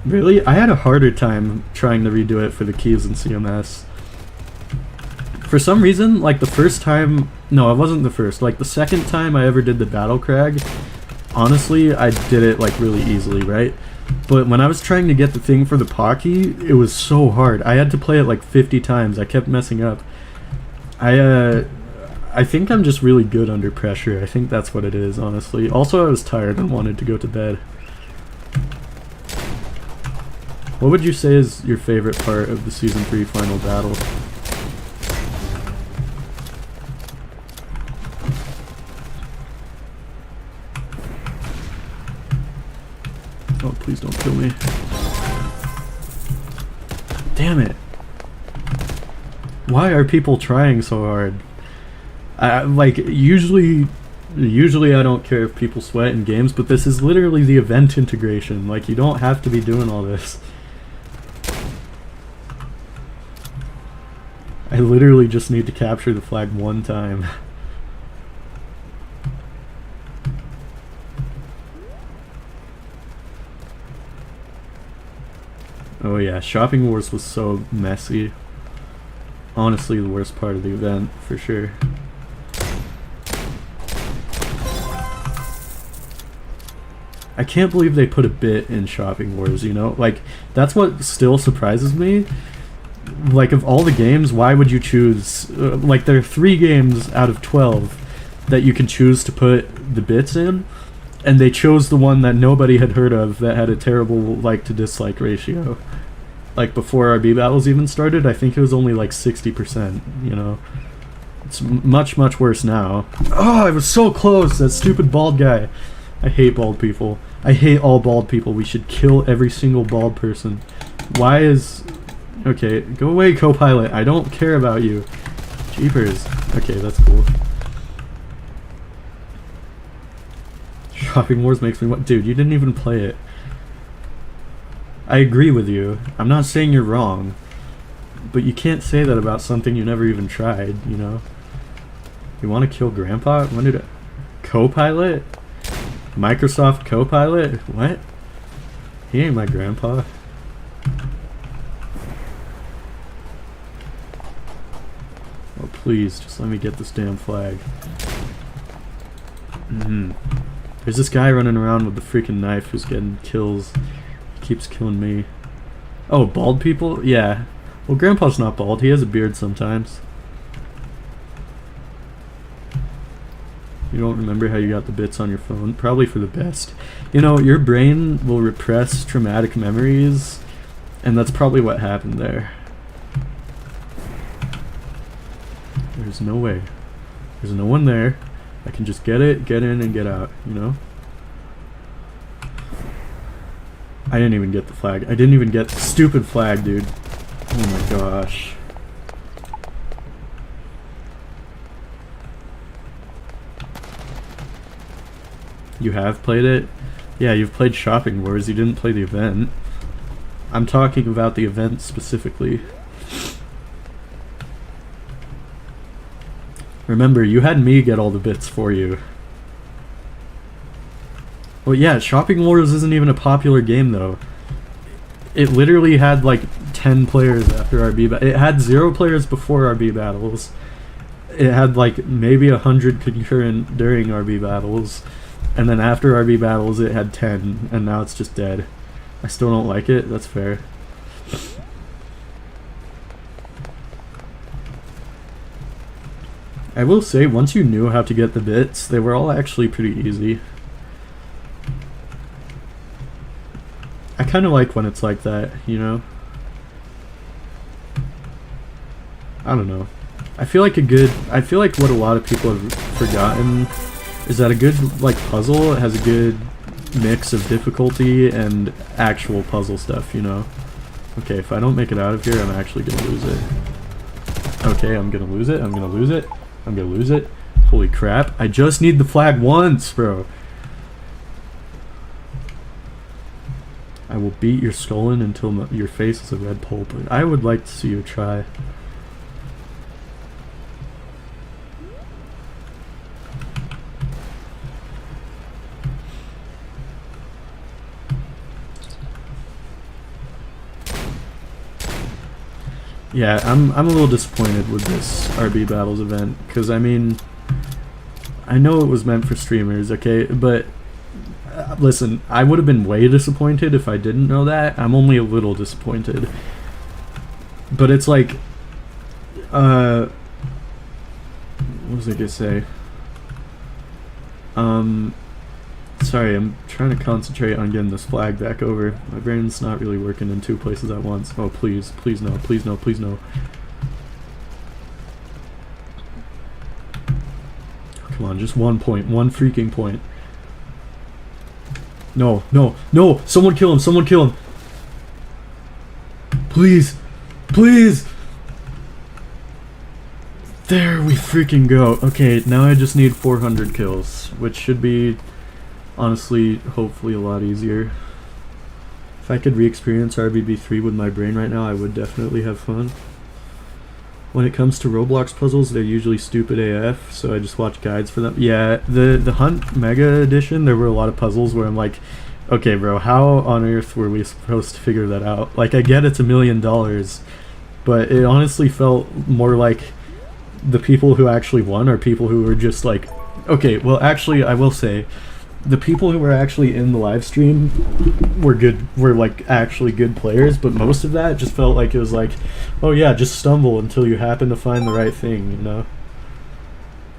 Really? I had a harder time trying to redo it for the keys in CMS. For some reason, like the first time... No, it wasn't the first. Like the second time I ever did the Battle Crag, honestly, I did it like really easily, right? But when I was trying to get the thing for the Pocky, it was so hard. I had to play it like 50 times. I kept messing up. I think I'm just really good under pressure. I think that's what it is, honestly. Also, I was tired and wanted to go to bed. What would you say is your favorite part of the Season 3 final battle? Oh, please don't kill me. Damn it. Why are people trying so hard? Like, usually I don't care if people sweat in games, but this is literally the event integration. Like, you don't have to be doing all this. I literally just need to capture the flag one time. Oh yeah, Shopping Wars was so messy. Honestly, the worst part of the event, for sure. I can't believe they put a bit in Shopping Wars, you know? Like, that's what still surprises me. Like, of all the games, why would you choose... like, there are 3 games out of 12 that you can choose to put the bits in. and they chose the one that nobody had heard of that had a terrible like to dislike ratio. Like before RB battles even started, I think it was only like 60%, you know. It's much worse now. Oh, I was so close. That stupid bald guy. I hate bald people. I hate all bald people. We should kill every single bald person. Why is... Okay, go away, co-pilot. I don't care about you. Jeepers. Okay, that's cool. Shopping Wars makes me want... Dude, you didn't even play it. I agree with you. I'm not saying you're wrong. But you can't say that about something you never even tried, you know? You want to kill Grandpa? When did it... Co-pilot? Microsoft co-pilot? What? He ain't my grandpa. Oh, please, just let me get this damn flag. There's this guy running around with the freaking knife who's getting kills. He keeps killing me. Oh, bald people? Yeah. Well, Grandpa's not bald. He has a beard sometimes. You don't remember how you got the bits on your phone? Probably for the best. You know, your brain will repress traumatic memories, and that's probably what happened there. There's no way. There's no one there. I can just get it, get in, and get out, you know? I didn't even get the flag. I didn't even get the stupid flag, dude. Oh my gosh. You have played it? Yeah, you've played Shopping Wars. You didn't play the event. I'm talking about the event specifically. Remember, you had me get all the bits for you. Well, yeah, Shopping Wars isn't even a popular game, though. It literally had, like, 10 players after RB Battles. It had 0 players before RB Battles. It had, like, maybe 100 concurrent during RB Battles. And then after RB Battles, it had 10, and now it's just dead. I still don't like it. That's fair. I will say, once you knew how to get the bits, they were all actually pretty easy. I kind of like when it's like that, you know? I don't know. I feel like what a lot of people have forgotten is that a good, like, puzzle has a good mix of difficulty and actual puzzle stuff, you know? Okay, if I don't make it out of here, I'm actually gonna lose it. Okay, I'm gonna lose it, I'm gonna lose it, I'm gonna lose it. Holy crap, I just need the flag once, bro. I will beat your skull in until your face is a red pulp. I would like to see you try. Yeah, I'm a little disappointed with this RB Battles event, because, I mean, I know it was meant for streamers, okay, but, listen, I would have been way disappointed if I didn't know that. I'm only a little disappointed. But it's like, what was I gonna say? Sorry, I'm trying to concentrate on getting this flag back over. My brain's not really working in 2 places at once. Oh, please, please no, please no, please no. Come on, just 1 point, 1 freaking point. No, no, no! Someone kill him, someone kill him! Please, please! There we freaking go. Okay, now I just need 400 kills, which should be, honestly, hopefully a lot easier. If I could re-experience RBB3 with my brain right now, I would definitely have fun. When it comes to Roblox puzzles, they're usually stupid AF, so I just watch guides for them. Yeah, the Hunt Mega Edition, there were a lot of puzzles where I'm like, okay bro, how on earth were we supposed to figure that out? Like, I get it's $1 million, but it honestly felt more like the people who actually won are people who were just like, okay, well actually I will say, the people who were actually in the live stream were like actually good players, but most of that just felt like it was like, oh yeah, just stumble until you happen to find the right thing, you know?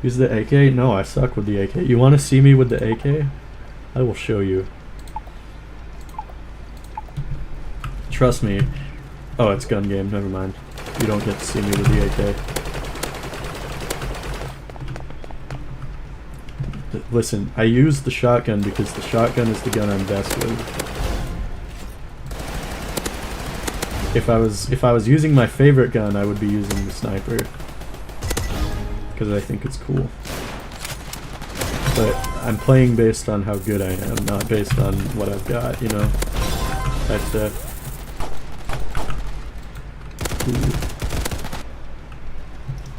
Use the AK? No, I suck with the AK. You want to see me with the AK? I will show you. Trust me. Oh, it's gun game. Never mind. You don't get to see me with the AK. Listen, I use the shotgun because the shotgun is the gun I'm best with. If I was using my favorite gun, I would be using the sniper because I think it's cool. But I'm playing based on how good I am, not based on what I've got, you know, type stuff.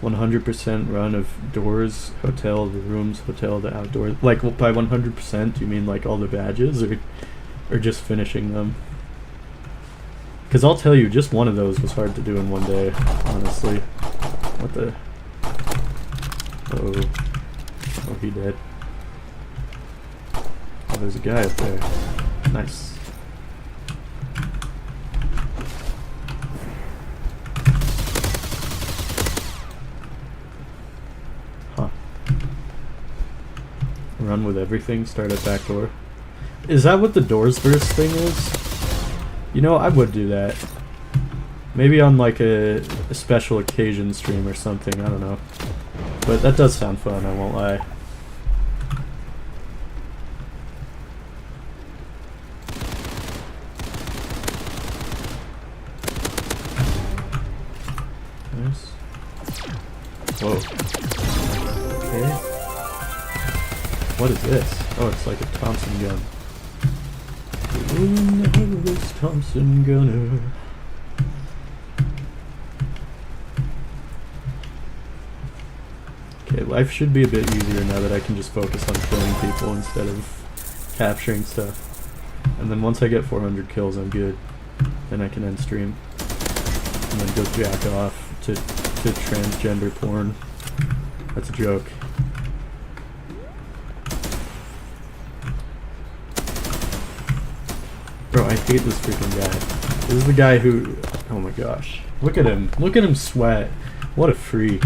100% run of doors, hotel to rooms, hotel to outdoors. Like, by 100%, do you mean like all the badges, or just finishing them? Because I'll tell you, just one of those was hard to do in one day, honestly. What the? Oh, oh, he dead. Oh, there's a guy up there. Nice. Run with everything, start at back door. Is that what the doors verse thing is? You know, I would do that. Maybe on like a special occasion stream or something, I don't know. But that does sound fun, I won't lie. Nice. Whoa. Okay. What is this? Oh, it's like a Thompson gun. This Thompson gunner. Okay, life should be a bit easier now that I can just focus on killing people instead of capturing stuff. And then once I get 400 kills, I'm good. Then I can end stream. And then go jack off to transgender porn. That's a joke. Bro, I hate this freaking guy. This is the guy who... Oh my gosh. Look at him. Look at him sweat. What a freak.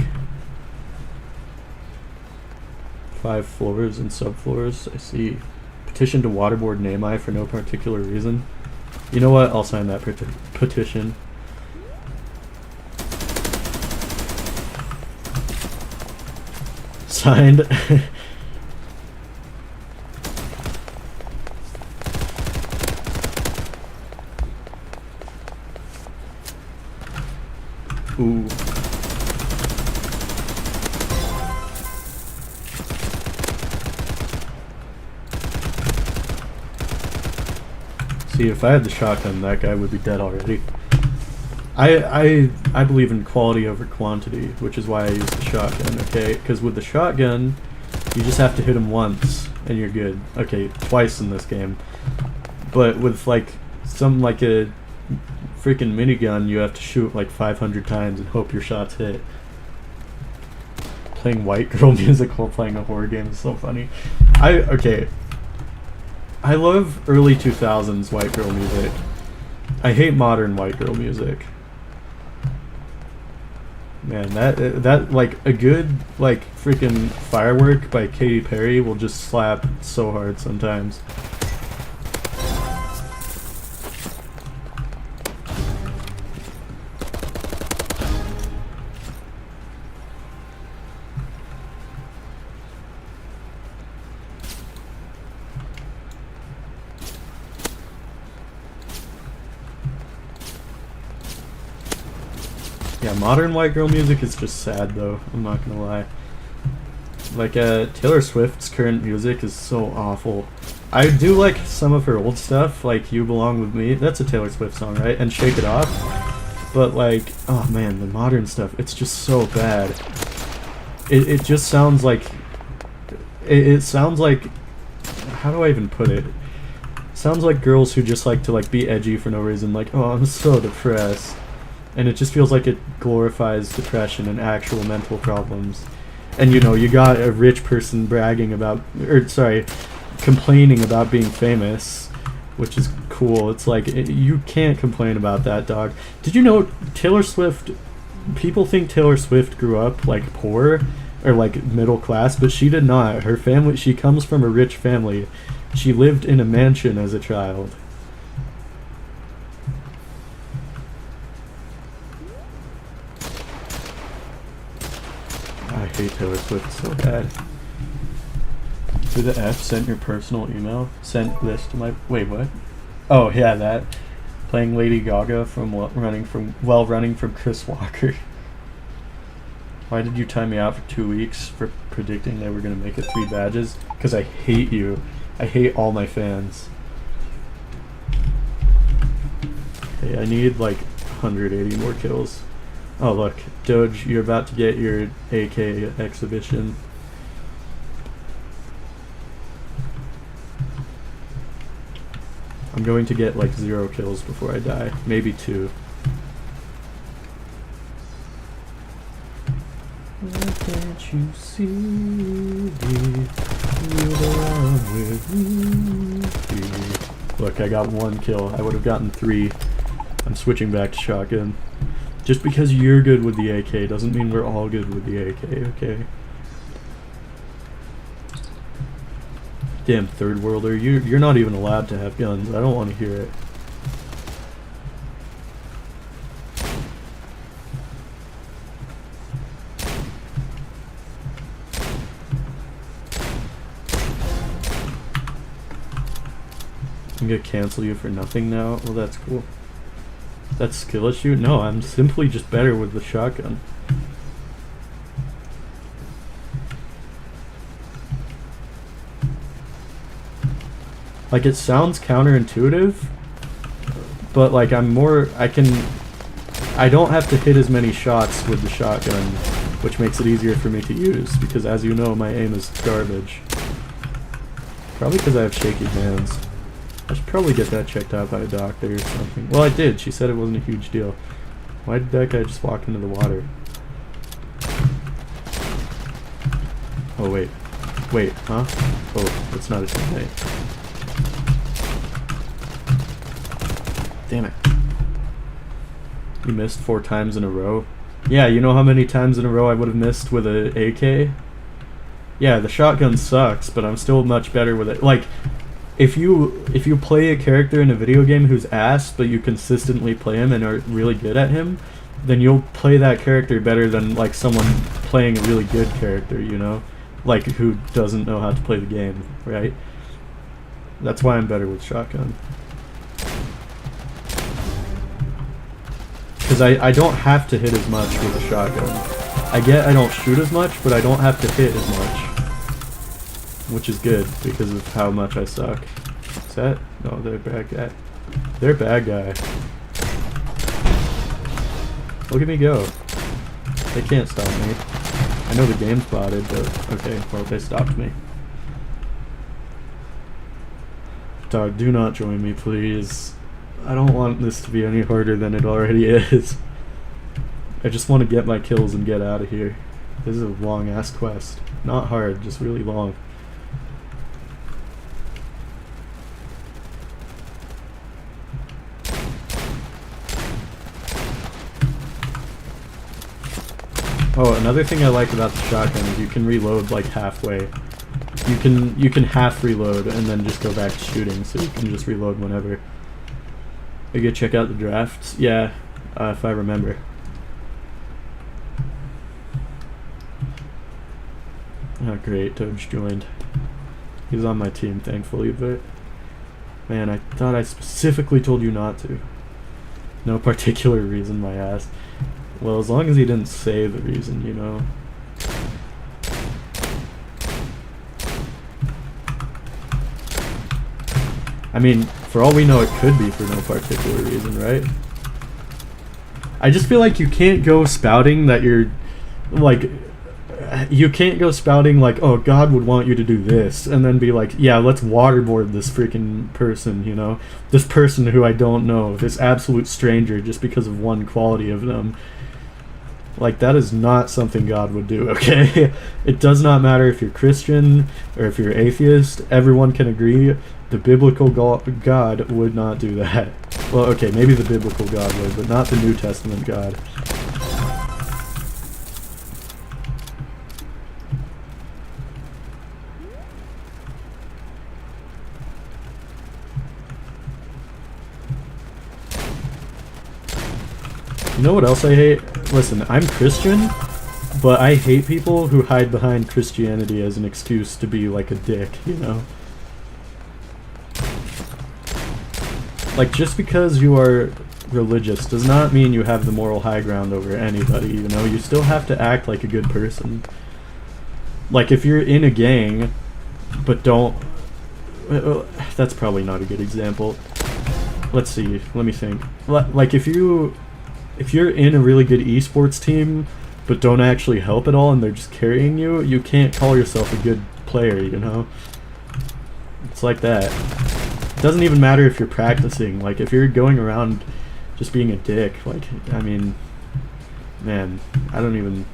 5 floors and subfloors. I see. Petition to waterboard Namai for no particular reason. You know what? I'll sign that petition. Signed. Ooh. See, if I had the shotgun, that guy would be dead already. I believe in quality over quantity, which is why I use the shotgun, okay? Because with the shotgun, you just have to hit him once, and you're good. Okay, twice in this game. But with, like, like a freaking minigun, you have to shoot like 500 times and hope your shots hit. Playing white girl music while playing a horror game is so funny. Okay. I love early 2000s white girl music. I hate modern white girl music. Man, that like a good like freaking Firework by Katy Perry will just slap so hard sometimes. Yeah, modern white girl music is just sad though, I'm not gonna lie. Like, Taylor Swift's current music is so awful. I do like some of her old stuff, like You Belong With Me, that's a Taylor Swift song, right? And Shake It Off. But like, oh man, the modern stuff, it's just so bad. It just sounds like... It sounds like... How do I even put it? Sounds like girls who just like to like be edgy for no reason, like, oh, I'm so depressed. And it just feels like it glorifies depression and actual mental problems. And you know, you got a rich person bragging about, or sorry, complaining about being famous, which is cool. It's like, you can't complain about that, dog. Did you know Taylor Swift, people think Taylor Swift grew up like poor or like middle class, but she did not. Her family, she comes from a rich family She lived in a mansion as a child. I hate Taylor Swift so bad. To the F, sent your personal email. Sent this to my... Wait, what? Oh, yeah, that. Playing Lady Gaga while running from Chris Walker. Why did you time me out for 2 weeks for predicting they were going to make it 3 badges? Because I hate you. I hate all my fans. Okay, I need like 180 more kills. Oh look, Doge, you're about to get your AK exhibition. I'm going to get like 0 kills before I die. Maybe 2. Why can't you see me? You belong with me. Look, I got 1 kill. I would have gotten 3. I'm switching back to shotgun. Just because you're good with the AK doesn't mean we're all good with the AK, okay? Damn third worlder, you're not even allowed to have guns. I don't want to hear it. I'm gonna cancel you for nothing now. Well, that's cool. That's skill issue? No, I'm simply just better with the shotgun. Like, it sounds counterintuitive, but like I don't have to hit as many shots with the shotgun, which makes it easier for me to use, because as you know, my aim is garbage. Probably because I have shaky hands. I should probably get that checked out by a doctor or something. Well, I did. She said it wasn't a huge deal. Why did that guy just walk into the water? Oh, wait. Wait, huh? Oh, that's not a teammate. Damn it. You missed 4 times in a row? Yeah, you know how many times in a row I would have missed with a AK? Yeah, the shotgun sucks, but I'm still much better with it. Like, if you play a character in a video game who's ass, but you consistently play him and are really good at him, then you'll play that character better than like someone playing a really good character, you know? Like, who doesn't know how to play the game, right? That's why I'm better with shotgun. Because I don't have to hit as much with a shotgun. I don't shoot as much, but I don't have to hit as much. Which is good, because of how much I suck. Is that? No, they're bad guy. They're bad guy. Look at me go. They can't stop me. I know the game's botted, but okay, well, they stopped me. Dog, do not join me, please. I don't want this to be any harder than it already is. I just want to get my kills and get out of here. This is a long-ass quest. Not hard, just really long. Oh, another thing I like about the shotgun is you can reload like halfway. You can half reload and then just go back to shooting, so you can just reload whenever. You go check out the drafts? Yeah, if I remember. Oh great, Doge joined. He's on my team, thankfully, but man, I thought I specifically told you not to. No particular reason, my ass. Well, as long as he didn't say the reason, you know. I mean, for all we know, it could be for no particular reason, right? I just feel like you can't go spouting that you're, like, you can't go spouting like, oh, God would want you to do this, and then be like, yeah, let's waterboard this freaking person, you know? This person who I don't know, this absolute stranger, just because of one quality of them. Like, that is not something God would do, okay? It does not matter if you're Christian or if you're atheist. Everyone can agree the biblical God would not do that. Well, okay, maybe the biblical God would, but not the New Testament God. You know what else I hate? Listen, I'm Christian, but I hate people who hide behind Christianity as an excuse to be like a dick, you know? Like, just because you are religious does not mean you have the moral high ground over anybody, you know? You still have to act like a good person. Like, if you're in a gang, but don't... That's probably not a good example. Let's see, let me think. Like, if you're in a really good esports team, but don't actually help at all and they're just carrying you, you can't call yourself a good player, you know? It's like that. It doesn't even matter if you're practicing. Like, if you're going around just being a dick, like, I mean, man, I don't even...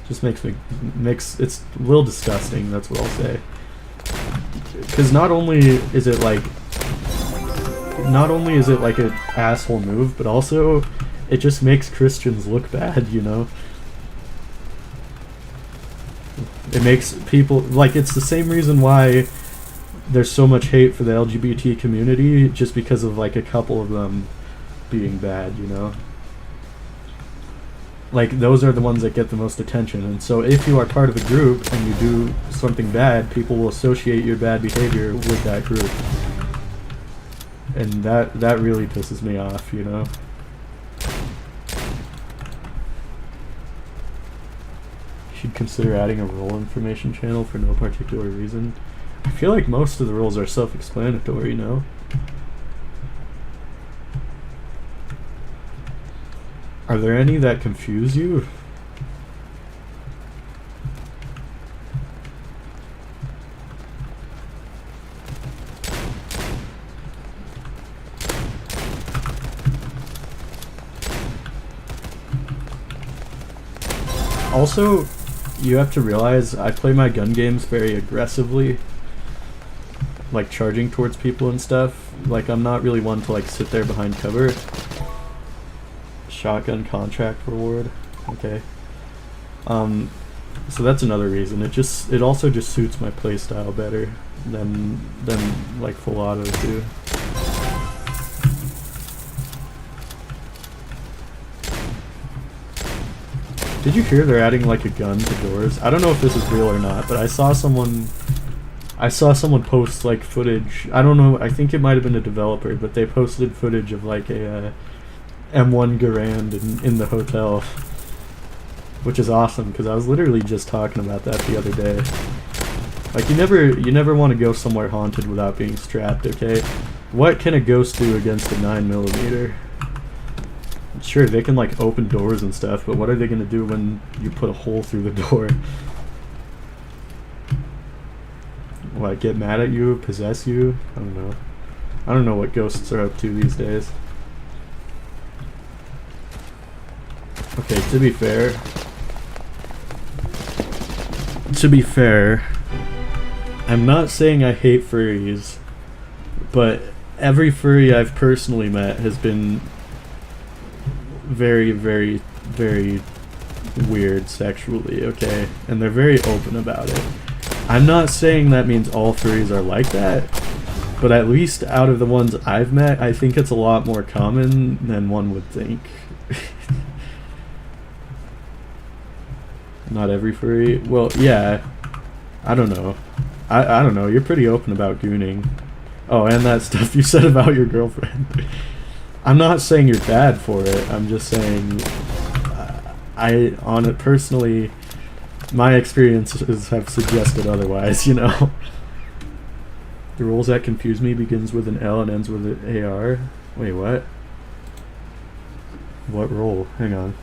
just it's a little disgusting, that's what I'll say. Because not only is it like an asshole move, but also it just makes Christians look bad, you know? It makes people, like, it's the same reason why there's so much hate for the LGBT community, just because of like a couple of them being bad, you know? Like, those are the ones that get the most attention, and so if you are part of a group and you do something bad, people will associate your bad behavior with that group. And that really pisses me off, you know? You should consider adding a role information channel for no particular reason. I feel like most of the roles are self-explanatory, you know? Are there any that confuse you? Also, you have to realize I play my gun games very aggressively. Like, charging towards people and stuff. Like, I'm not really one to like sit there behind cover. Shotgun contract reward. Okay. So that's another reason. It also just suits my playstyle better than like full auto too. Did you hear they're adding like a gun to doors? I don't know if this is real or not, but I saw someone post like footage. I don't know, I think it might have been a developer, but they posted footage of like a M1 Garand in the hotel, which is awesome because I was literally just talking about that the other day. Like, you never want to go somewhere haunted without being strapped, okay? What can a ghost do against a 9mm? Sure, they can like open doors and stuff, but what are they gonna do when you put a hole through the door? What, get mad at you, possess you? I don't know. I don't know what ghosts are up to these days. Okay, to be fair, I'm not saying I hate furries, but every furry I've personally met has been very, very, very weird sexually, okay? And they're very open about it. I'm not saying that means all furries are like that, but at least out of the ones I've met, I think it's a lot more common than one would think. Not every furry. Well, yeah. I don't know. I don't know. You're pretty open about gooning. Oh, and that stuff you said about your girlfriend. I'm not saying you're bad for it. I'm just saying, personally, my experiences have suggested otherwise, you know? The roles that confuse me begins with an L and ends with an AR. Wait, what? What role? Hang on.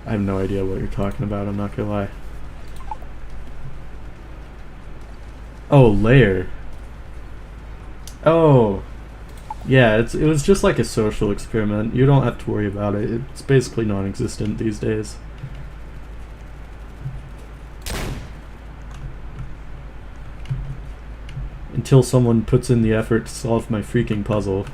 I have no idea what you're talking about, I'm not gonna lie. Oh, layer. Oh. Yeah, it was just like a social experiment. You don't have to worry about it. It's basically non-existent these days. Until someone puts in the effort to solve my freaking puzzle.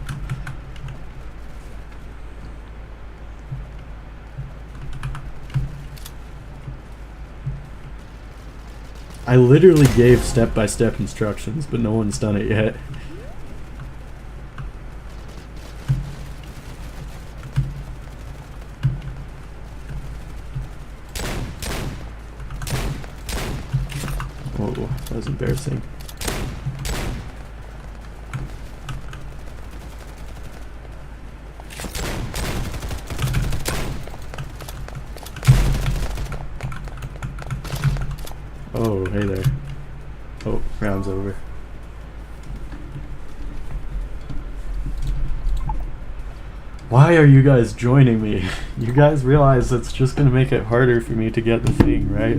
I literally gave step-by-step instructions, but no one's done it yet. Oh, that was embarrassing. Oh, hey there. Oh, round's over. Why are you guys joining me? You guys realize that's just gonna make it harder for me to get the thing, right?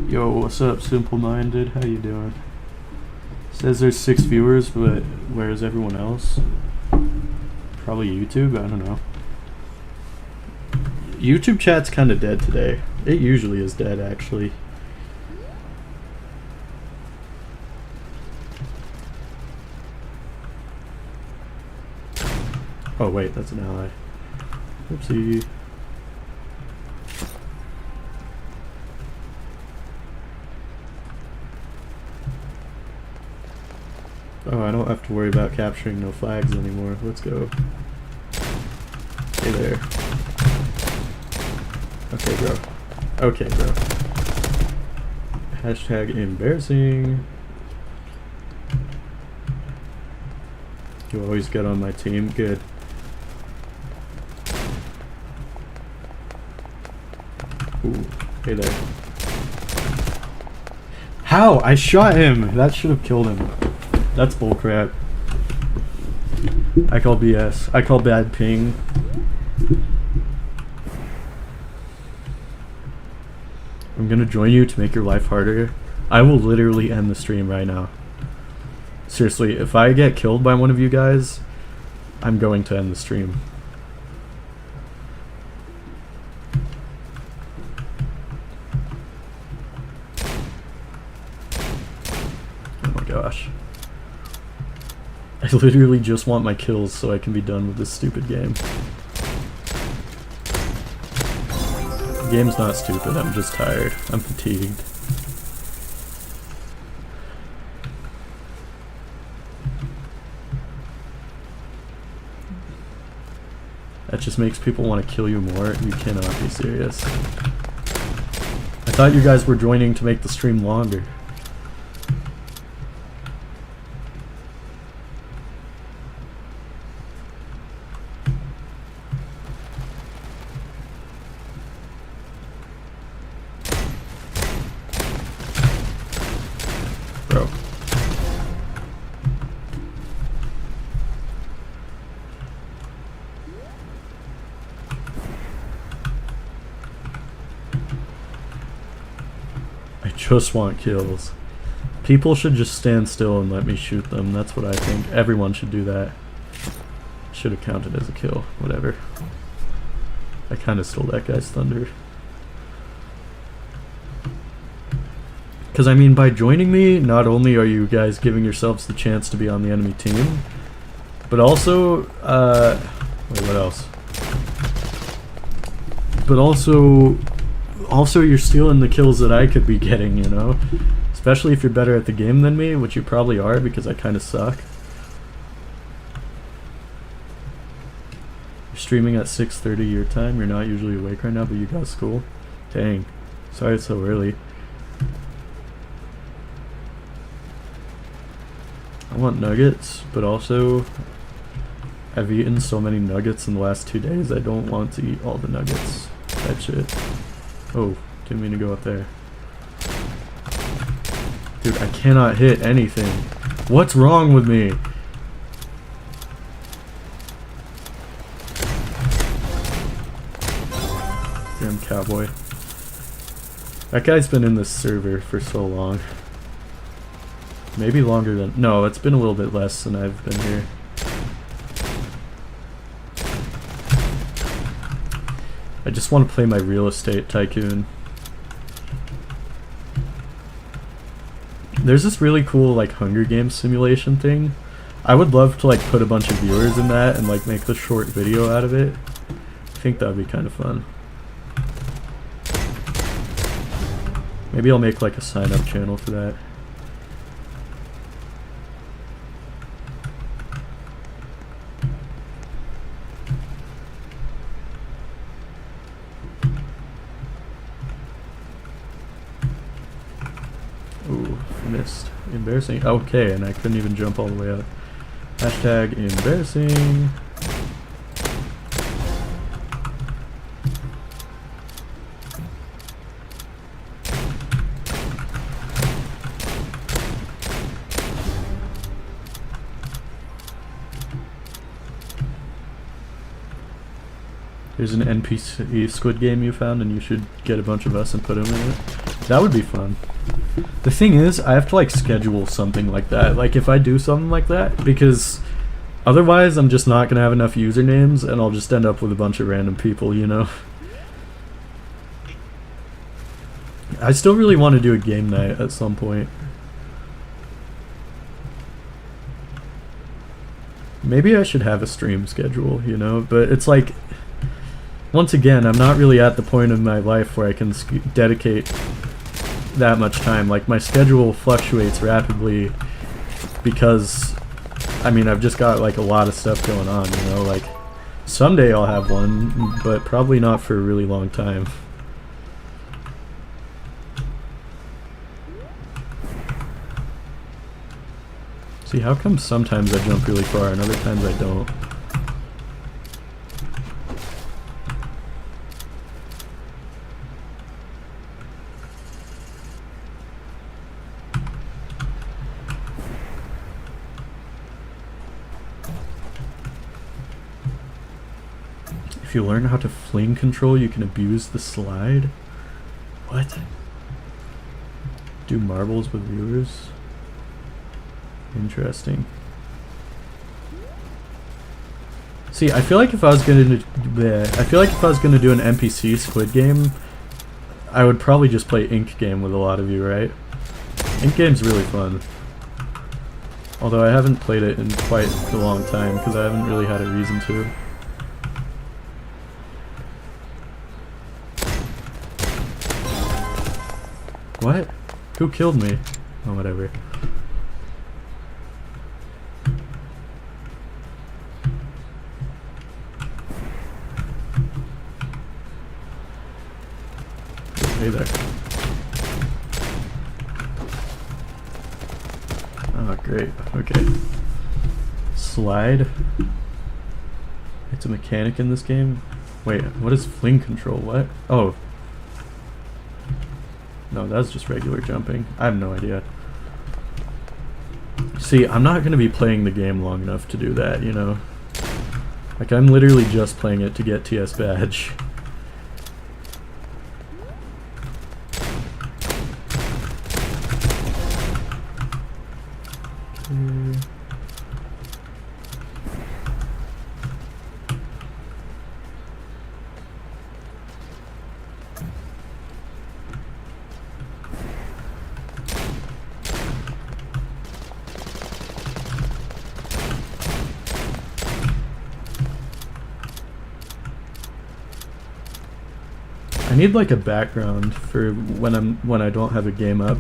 Yo, what's up, simple-minded? How you doing? Says there's 6 viewers, but where's everyone else? Probably YouTube? I don't know. YouTube chat's kinda dead today. It usually is dead, actually. Oh wait, that's an ally. Oopsie. Oh, I don't have to worry about capturing no flags anymore. Let's go. Hey there. Okay, bro. Okay, bro. Hashtag embarrassing. You always get on my team. Good. Ooh, hey there. How? I shot him! That should have killed him. That's bullcrap. I call BS. I call bad ping. I'm gonna join you to make your life harder. I will literally end the stream right now. Seriously, if I get killed by one of you guys, I'm going to end the stream. Oh my gosh. I literally just want my kills so I can be done with this stupid game. The game's not stupid, I'm just tired. I'm fatigued. That just makes people want to kill you more. You cannot be serious. I thought you guys were joining to make the stream longer. Bro. I just want kills. People should just stand still and let me shoot them. That's what I think. Everyone should do that. Should have counted as a kill. Whatever. I kind of stole that guy's thunder. Because, I mean, by joining me, not only are you guys giving yourselves the chance to be on the enemy team, but also, wait, what else? But also you're stealing the kills that I could be getting, you know? Especially if you're better at the game than me, which you probably are because I kind of suck. You're streaming at 6:30 your time, you're not usually awake right now, but you got school? Dang. Sorry it's so early. I want nuggets, but also I've eaten so many nuggets in the last 2 days, I don't want to eat all the nuggets. That shit. Oh, didn't mean to go up there. Dude, I cannot hit anything. What's wrong with me? Damn cowboy. That guy's been in this server for so long. Maybe longer than... No, it's been a little bit less than I've been here. I just want to play my real estate tycoon. There's this really cool like Hunger Games simulation thing. I would love to like put a bunch of viewers in that and like make a short video out of it. I think that would be kind of fun. Maybe I'll make like a sign up channel for that. Ooh, missed. Embarrassing. Okay, and I couldn't even jump all the way up. Hashtag embarrassing. There's an NPC Squid Game you found, and you should get a bunch of us and put them in it. That would be fun. The thing is, I have to like schedule something like that. Like if I do something like that, because otherwise I'm just not gonna have enough usernames, and I'll just end up with a bunch of random people, you know? I still really want to do a game night at some point. Maybe I should have a stream schedule, you know? But it's like, once again, I'm not really at the point of my life where I can dedicate that much time. Like, my schedule fluctuates rapidly because, I mean, I've just got like a lot of stuff going on, you know? Like, someday I'll have one, but probably not for a really long time. See, how come sometimes I jump really far and other times I don't? If you learn how to fling control, you can abuse the slide? What? Do marbles with viewers? Interesting. See, I feel like if I was gonna do an NPC Squid Game, I would probably just play Ink Game with a lot of you, right? Ink Game's really fun. Although I haven't played it in quite a long time because I haven't really had a reason to. What? Who killed me? Oh, whatever. Hey there. Oh, great. Okay. Slide. It's a mechanic in this game? Wait, what is fling control? What? Oh. No, that's just regular jumping. I have no idea. See, I'm not going to be playing the game long enough to do that, you know? Like, I'm literally just playing it to get TS badge. I need like a background for when I don't have a game up.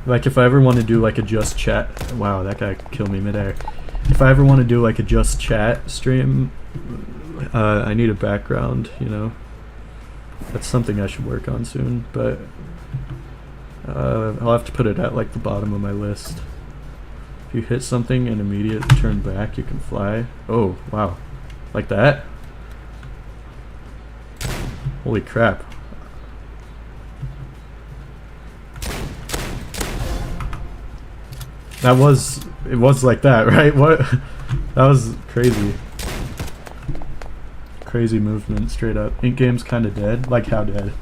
Like if I ever want to do like a just chat. Wow, that guy killed me midair. If I ever want to do like a just chat stream, I need a background, you know. That's something I should work on soon, but I'll have to put it at like the bottom of my list. If you hit something and immediately turn back, you can fly. Oh, wow. Like that? Holy crap. It was like that, right? What? That was crazy. Crazy movement, straight up. Ink Game's kinda dead. Like how dead?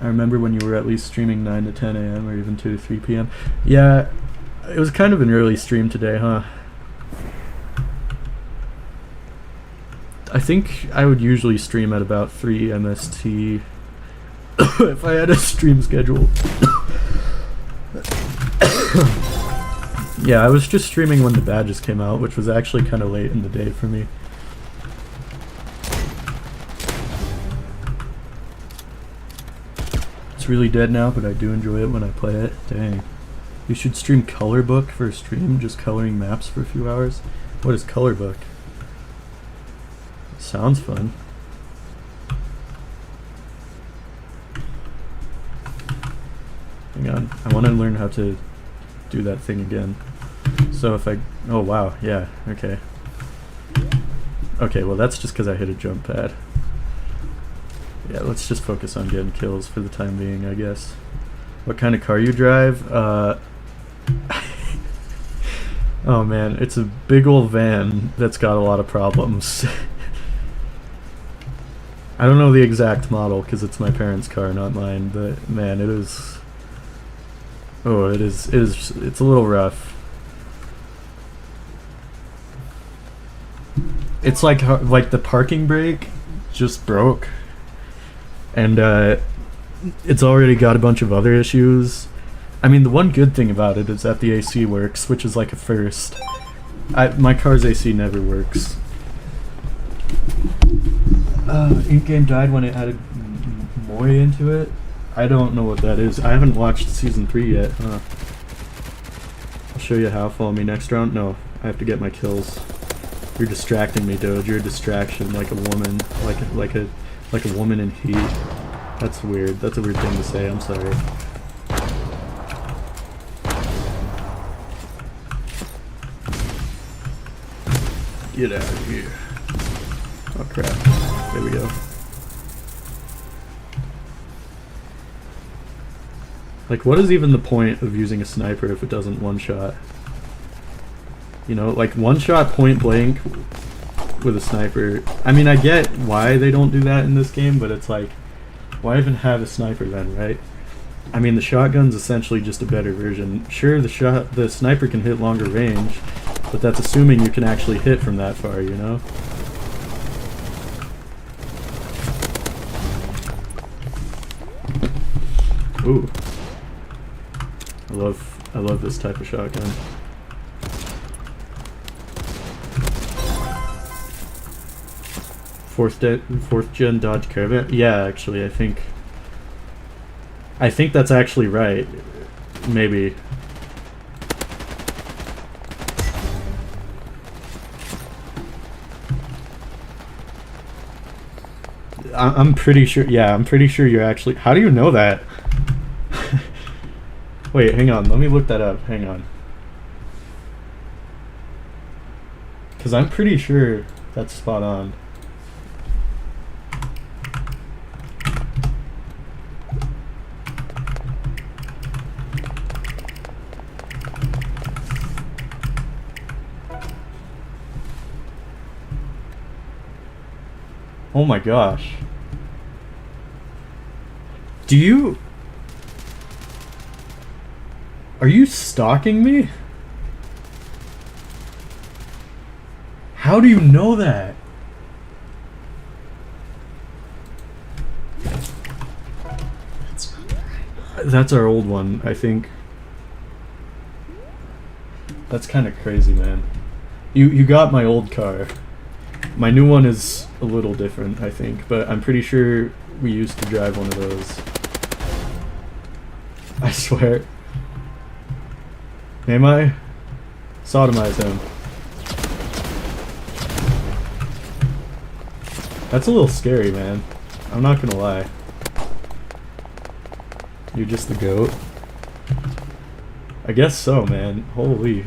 I remember when you were at least streaming 9 to 10 a.m. or even 2 to 3 p.m. Yeah, it was kind of an early stream today, huh? I think I would usually stream at about 3 MST if I had a stream schedule. Yeah, I was just streaming when the badges came out, which was actually kind of late in the day for me. It's really dead now, but I do enjoy it when I play it. Dang. You should stream Color Book for a stream, just coloring maps for a few hours. What is Color Book? Sounds fun. Hang on, I want to learn how to do that thing again. So if I... Oh wow, yeah, okay. Okay, well that's just because I hit a jump pad. Yeah, let's just focus on getting kills for the time being, I guess. What kind of car you drive? Oh man, it's a big old van that's got a lot of problems. I don't know the exact model because it's my parents' car, not mine, but man, it is... Oh, it's a little rough. It's like the parking brake just broke, and it's already got a bunch of other issues. I mean, the one good thing about it is that the AC works, which is like a first. My car's AC never works. Ink Game died when it added Moy into it. I don't know what that is. I haven't watched season 3 yet. I'll show you how. Follow me next round. No, I have to get my kills. You're distracting me, Doge. You're a distraction, like a woman, like a woman in heat. That's weird. That's a weird thing to say. I'm sorry. Get out of here. Oh crap. There we go. Like, what is even the point of using a sniper if it doesn't one-shot? You know, like one-shot point blank with a sniper. I mean, I get why they don't do that in this game, but it's like, why even have a sniper then, right? I mean, the shotgun's essentially just a better version. Sure, the sniper can hit longer range, but that's assuming you can actually hit from that far, you know? Ooh. I love this type of shotgun. Fourth gen Dodge Caravan? Yeah, actually, I think that's actually right. Maybe. I'm pretty sure, yeah, I'm pretty sure you're actually... How do you know that? Wait, hang on, let me look that up, hang on. Because I'm pretty sure that's spot on. Oh my gosh. Are you stalking me? How do you know that? That's not right. That's our old one, I think. That's kind of crazy, man. You got my old car. My new one is a little different, I think, but I'm pretty sure we used to drive one of those. I swear. Am I? Sodomize him. That's a little scary, man. I'm not gonna lie. You're just the goat? I guess so, man. Holy.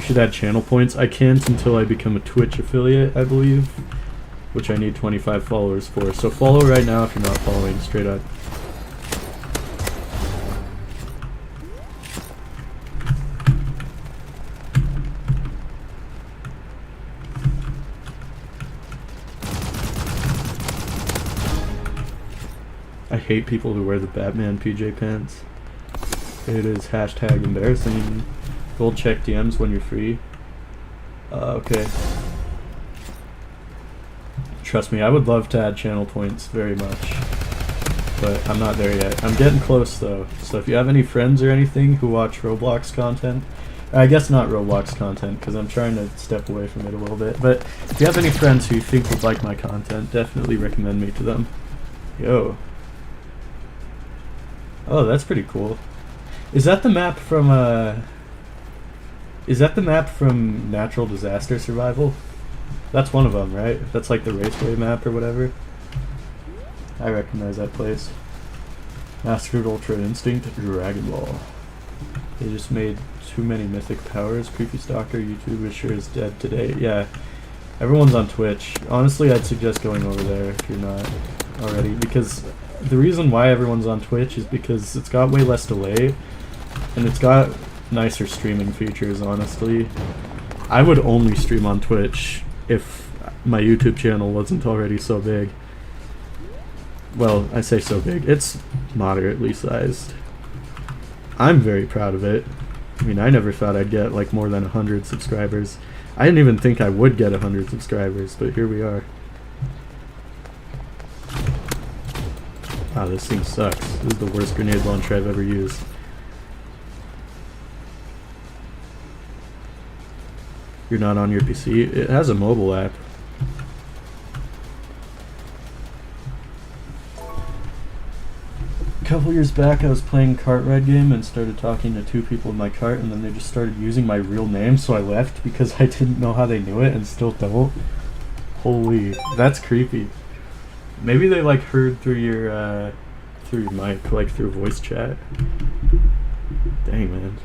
Should add channel points. I can't until I become a Twitch affiliate, I believe, which I need 25 followers for. So follow right now if you're not following, straight up. I hate people who wear the Batman PJ pants. It is hashtag embarrassing. Gold check DMs when you're free. Okay. Trust me, I would love to add channel points very much, but I'm not there yet. I'm getting close though, so if you have any friends or anything who watch Roblox content, I guess not Roblox content because I'm trying to step away from it a little bit, but if you have any friends who you think would like my content, definitely recommend me to them. Yo. Oh, that's pretty cool. Is that the map from Natural Disaster Survival? That's one of them, right? That's like the Raceway map or whatever. I recognize that place. Mastered Ultra Instinct, Dragon Ball. They just made too many mythic powers. Creepy Stalker, YouTube is sure is dead today. Yeah, everyone's on Twitch. Honestly, I'd suggest going over there if you're not already, because the reason why everyone's on Twitch is because it's got way less delay, and it's got nicer streaming features, honestly. I would only stream on Twitch if my YouTube channel wasn't already so big. Well, I say so big. It's moderately sized. I'm very proud of it. I mean, I never thought I'd get like more than 100 subscribers. I didn't even think I would get 100 subscribers, but here we are. Wow, this thing sucks. This is the worst grenade launcher I've ever used. You're not on your PC? It has a mobile app. A couple years back I was playing a kart ride game and started talking to two people in my cart, and then they just started using my real name, so I left because I didn't know how they knew it and still don't. Holy, that's creepy. Maybe they like heard through your mic, like through voice chat. Dang, man.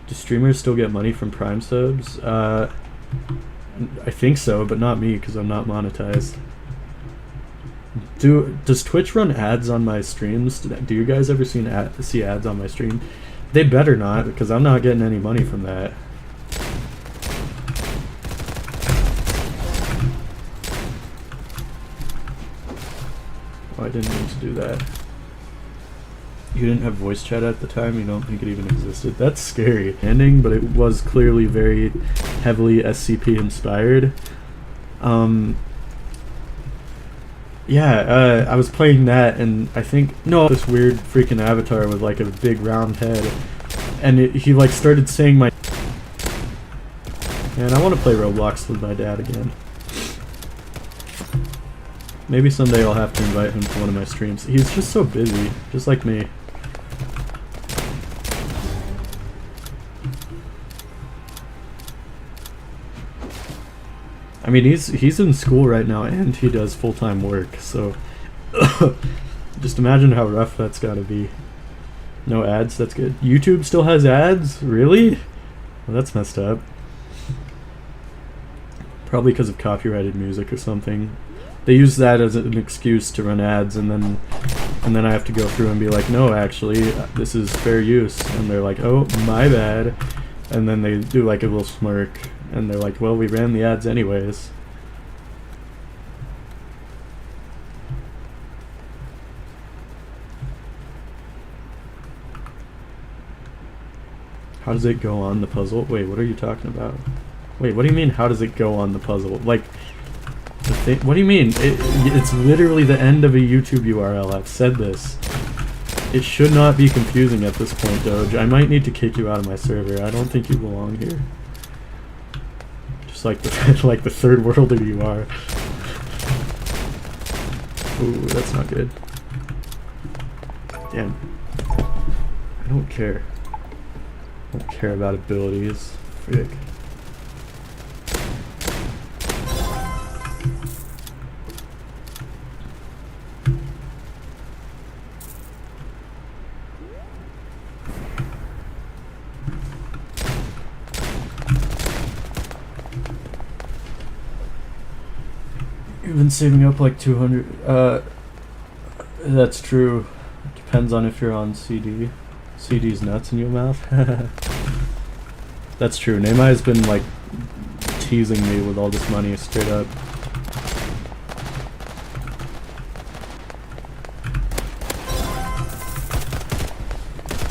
Do streamers still get money from Prime subs? I think so, but not me because I'm not monetized. Does Twitch run ads on my streams? Do you guys ever see ads on my stream? They better not, because I'm not getting any money from that. Oh, I didn't mean to do that. You didn't have voice chat at the time? You don't think it even existed? That's scary. Ending, but it was clearly very heavily SCP inspired. Yeah, I was playing that, and I think this weird freaking avatar with like a big round head, and he like started saying my. Man, I want to play Roblox with my dad again. Maybe someday I'll have to invite him to one of my streams. He's just so busy, just like me. I mean, he's in school right now and he does full-time work, so just imagine how rough that's gotta be. No ads, that's good. YouTube still has ads? Really? Well, that's messed up. Probably because of copyrighted music or something. They use that as an excuse to run ads, and then I have to go through and be like, no, actually, this is fair use. And they're like, oh, my bad. And then they do like a little smirk, and they're like, well, we ran the ads anyways. How does it go on the puzzle? Wait, what are you talking about? Wait, what do you mean, how does it go on the puzzle? Like, what do you mean? It's literally the end of a YouTube URL. I've said this. It should not be confusing at this point, Doge. I might need to kick you out of my server. I don't think you belong here. Just like the third worlder you are. Ooh, that's not good. Damn. I don't care. I don't care about abilities. Frick. You've been saving up like 200. That's true. Depends on if you're on CD. CD's nuts in your mouth. That's true. Neymar has been like teasing me with all this money straight up.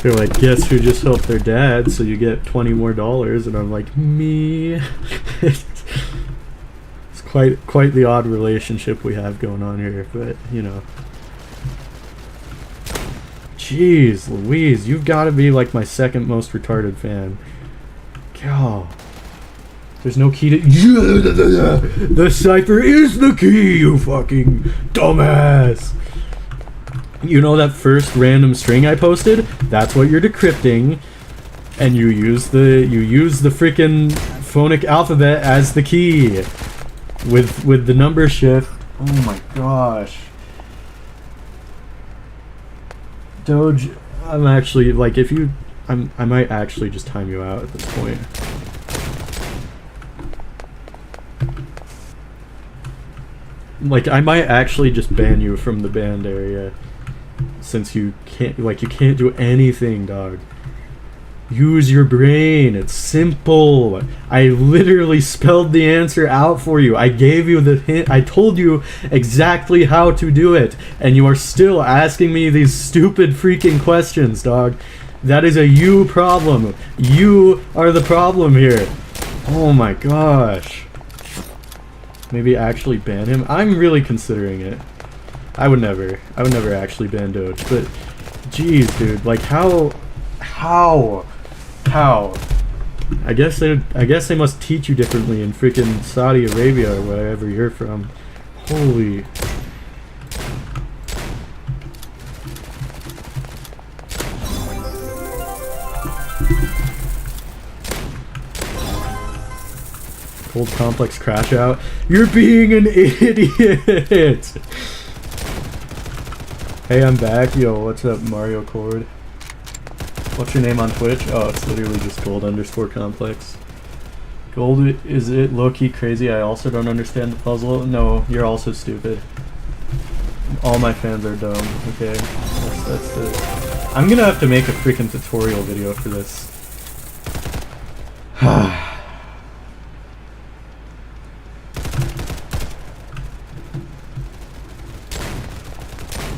They're like, guess who just helped their dad, so you get $20 more, and I'm like, me. It's quite the odd relationship we have going on here, but you know. Jeez Louise, you've got to be like my second most retarded fan. God. There's no key to... The cipher is the key, you fucking dumbass. You know that first random string I posted? That's what you're decrypting. And you use the freaking phonic alphabet as the key. With the number shift. Oh my gosh. Doge, I'm actually, like, if you... I might actually just time you out at this point. Like, I might actually just ban you from the banned area. Since you can't do anything, dog. Use your brain. It's simple. I literally spelled the answer out for you. I gave you the hint. I told you exactly how to do it. And you are still asking me these stupid freaking questions, dog. That is a you problem. You are the problem here. Oh my gosh. Maybe actually ban him? I'm really considering it. I would never actually ban Doge, but jeez, dude, like how? I guess they must teach you differently in freaking Saudi Arabia or wherever you're from. Holy. Cold complex crash out. You're being an idiot. Hey, I'm back. Yo, what's up, Mario Cord? What's your name on Twitch? Oh, it's literally just gold_complex. Gold, is it low-key crazy? I also don't understand the puzzle. No, you're also stupid. All my fans are dumb. Okay, that's it. I'm gonna have to make a freaking tutorial video for this.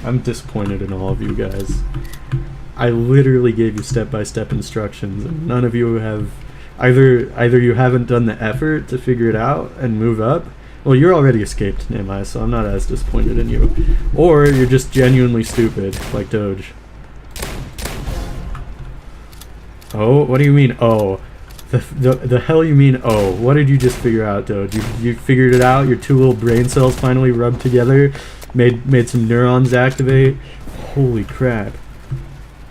I'm disappointed in all of you guys. I literally gave you step-by-step instructions, and none of you have... Either you haven't done the effort to figure it out and move up. Well, you're already escaped, Namai, so I'm not as disappointed in you. Or you're just genuinely stupid, like Doge. Oh, what do you mean, oh? The hell you mean, oh? What did you just figure out, Doge? You figured it out? Your two little brain cells finally rubbed together? Made some neurons activate? Holy crap.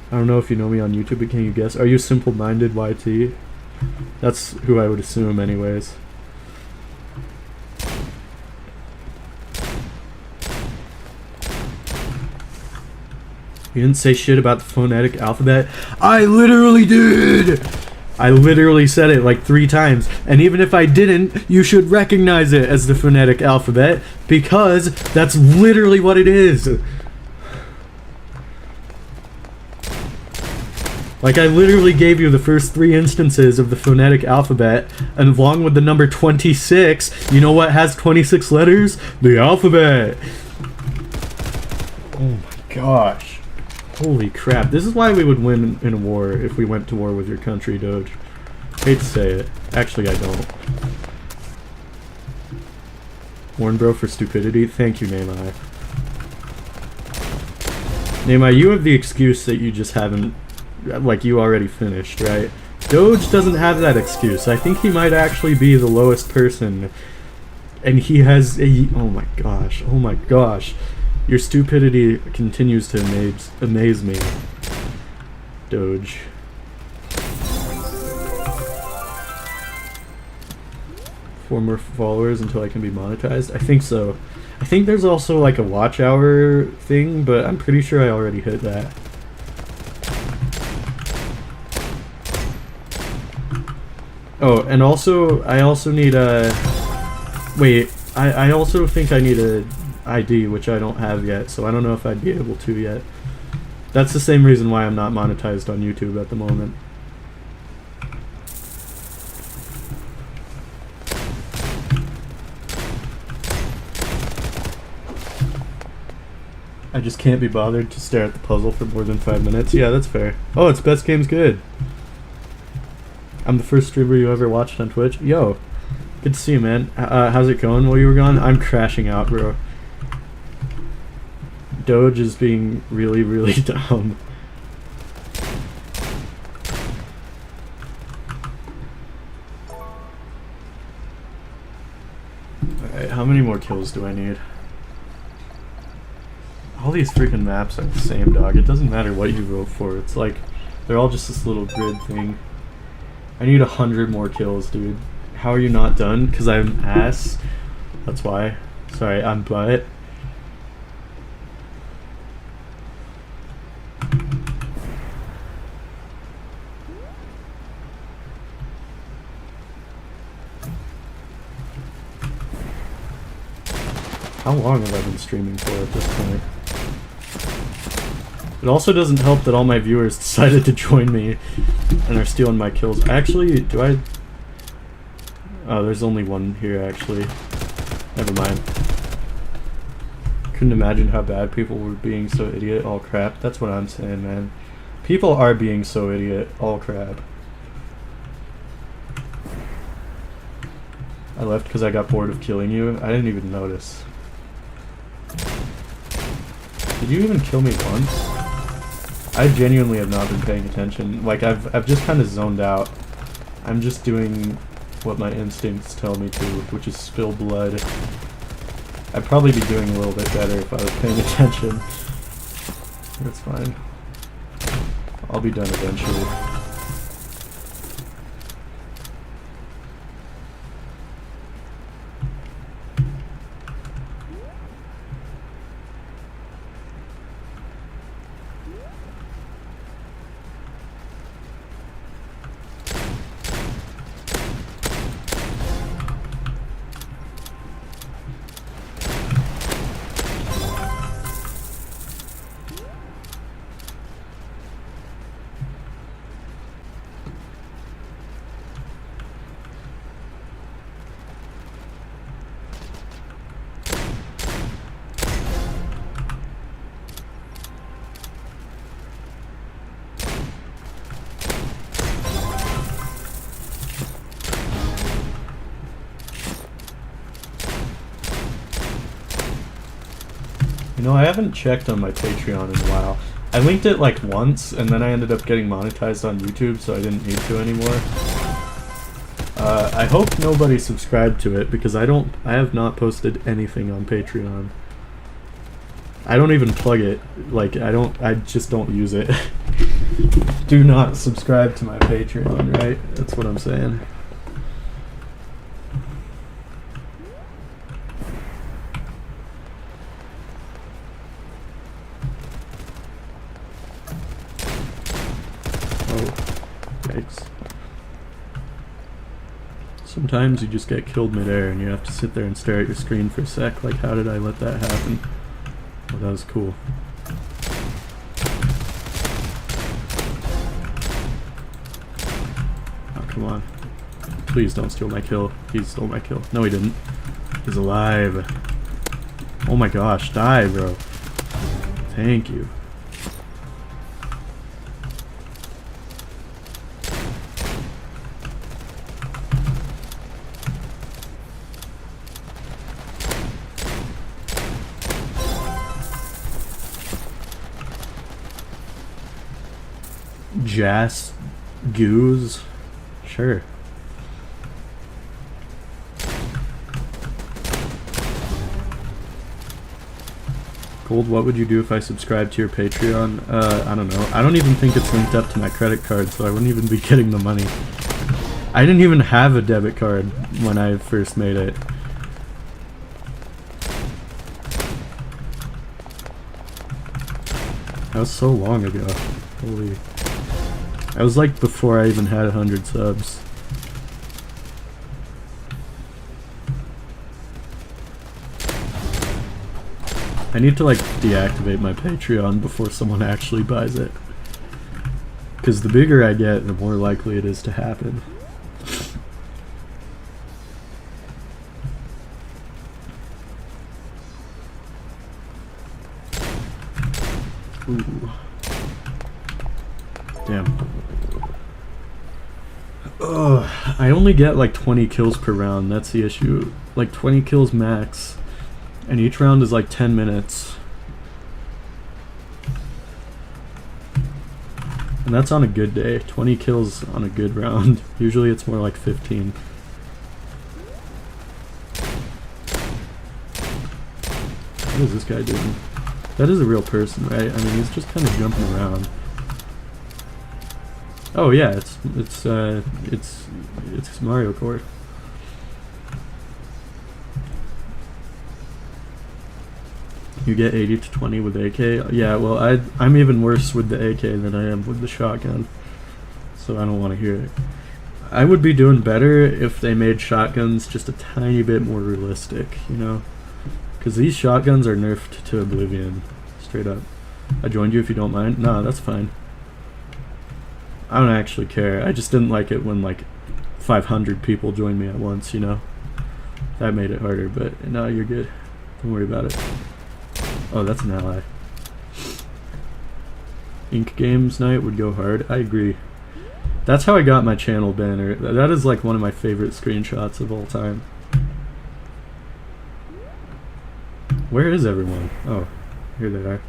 I don't know if you know me on YouTube, but can you guess? Are you simple-minded YT? That's who I would assume anyways. You didn't say shit about the phonetic alphabet? I literally did! I literally said it like 3 times, and even if I didn't, you should recognize it as the phonetic alphabet, because that's literally what it is. Like, I literally gave you the first 3 instances of the phonetic alphabet, and along with the number 26, you know what has 26 letters? The alphabet! Oh my gosh. Holy crap. This is why we would win in a war if we went to war with your country, Doge. Hate to say it. Actually, I don't. Warn bro for stupidity. Thank you, Namai. Namai, you have the excuse that you just haven't... Like, you already finished, right? Doge doesn't have that excuse. I think he might actually be the lowest person. And he has a... Oh my gosh. Oh my gosh. Your stupidity continues to amaze me, Doge. Four more followers until I can be monetized? I think so. I think there's also like a watch hour thing, but I'm pretty sure I already hit that. Oh, and also, I also need a... Wait, I also think I need a ID, which I don't have yet, so I don't know if I'd be able to yet. That's the same reason why I'm not monetized on YouTube at the moment. I just can't be bothered to stare at the puzzle for more than 5 minutes. Yeah, that's fair. Oh, it's Best Games Good. I'm the first streamer you ever watched on Twitch. Yo, Good to see you, man. How's it going while you were gone? I'm crashing out, bro. Doge is being really, really dumb. Alright, how many more kills do I need? All these freaking maps are the same, dog. It doesn't matter what you vote for. It's like, they're all just this little grid thing. I need 100 more kills, dude. How are you not done? Because I'm ass. That's why. Sorry, I'm butt. How long have I been streaming for at this point? It also doesn't help that all my viewers decided to join me and are stealing my kills. Actually, do I... Oh, there's only one here, actually. Never mind. Couldn't imagine how bad people were being so idiot. All crap. That's what I'm saying, man. People are being so idiot. All crap. I left because I got bored of killing you. I didn't even notice. Did you even kill me once? I genuinely have not been paying attention. Like, I've just kind of zoned out. I'm just doing what my instincts tell me to, which is spill blood. I'd probably be doing a little bit better if I was paying attention. That's fine. I'll be done eventually. You know, I haven't checked on my Patreon in a while. I linked it like once, and then I ended up getting monetized on YouTube, so I didn't need to anymore. I hope nobody subscribed to it, because I have not posted anything on Patreon. I don't even plug it. Like, I just don't use it. Do not subscribe to my Patreon, right? That's what I'm saying. Sometimes you just get killed midair and you have to sit there and stare at your screen for a sec, like, how did I let that happen? Well, that was cool. Oh, come on. Please don't steal my kill. He stole my kill. No, he didn't. He's alive. Oh my gosh, die, bro. Thank you. Jas Goose? Sure. Gold, what would you do if I subscribed to your Patreon? I don't know. I don't even think it's linked up to my credit card, so I wouldn't even be getting the money. I didn't even have a debit card when I first made it. That was so long ago. Holy... I was like before I even had 100 subs. I need to like deactivate my Patreon before someone actually buys it. Because the bigger I get, the more likely it is to happen. Ooh. Damn. Ugh, I only get like 20 kills per round. That's the issue. Like 20 kills max. And each round is like 10 minutes. And that's on a good day. 20 kills on a good round. Usually it's more like 15. What is this guy doing? That is a real person, right? I mean, he's just kind of jumping around. Oh yeah, it's Mario Kart. You get 80 to 20 with AK. Yeah, well, I'm even worse with the AK than I am with the shotgun. So I don't want to hear it. I would be doing better if they made shotguns just a tiny bit more realistic, you know? Because these shotguns are nerfed to oblivion. Straight up. I joined you if you don't mind. Nah, that's fine. I don't actually care. I just didn't like it when like 500 people joined me at once, you know? That made it harder, but no, you're good. Don't worry about it. Oh, that's an ally. Ink Games night would go hard. I agree. That's how I got my channel banner. That is like one of my favorite screenshots of all time. Where is everyone? Oh, here they are.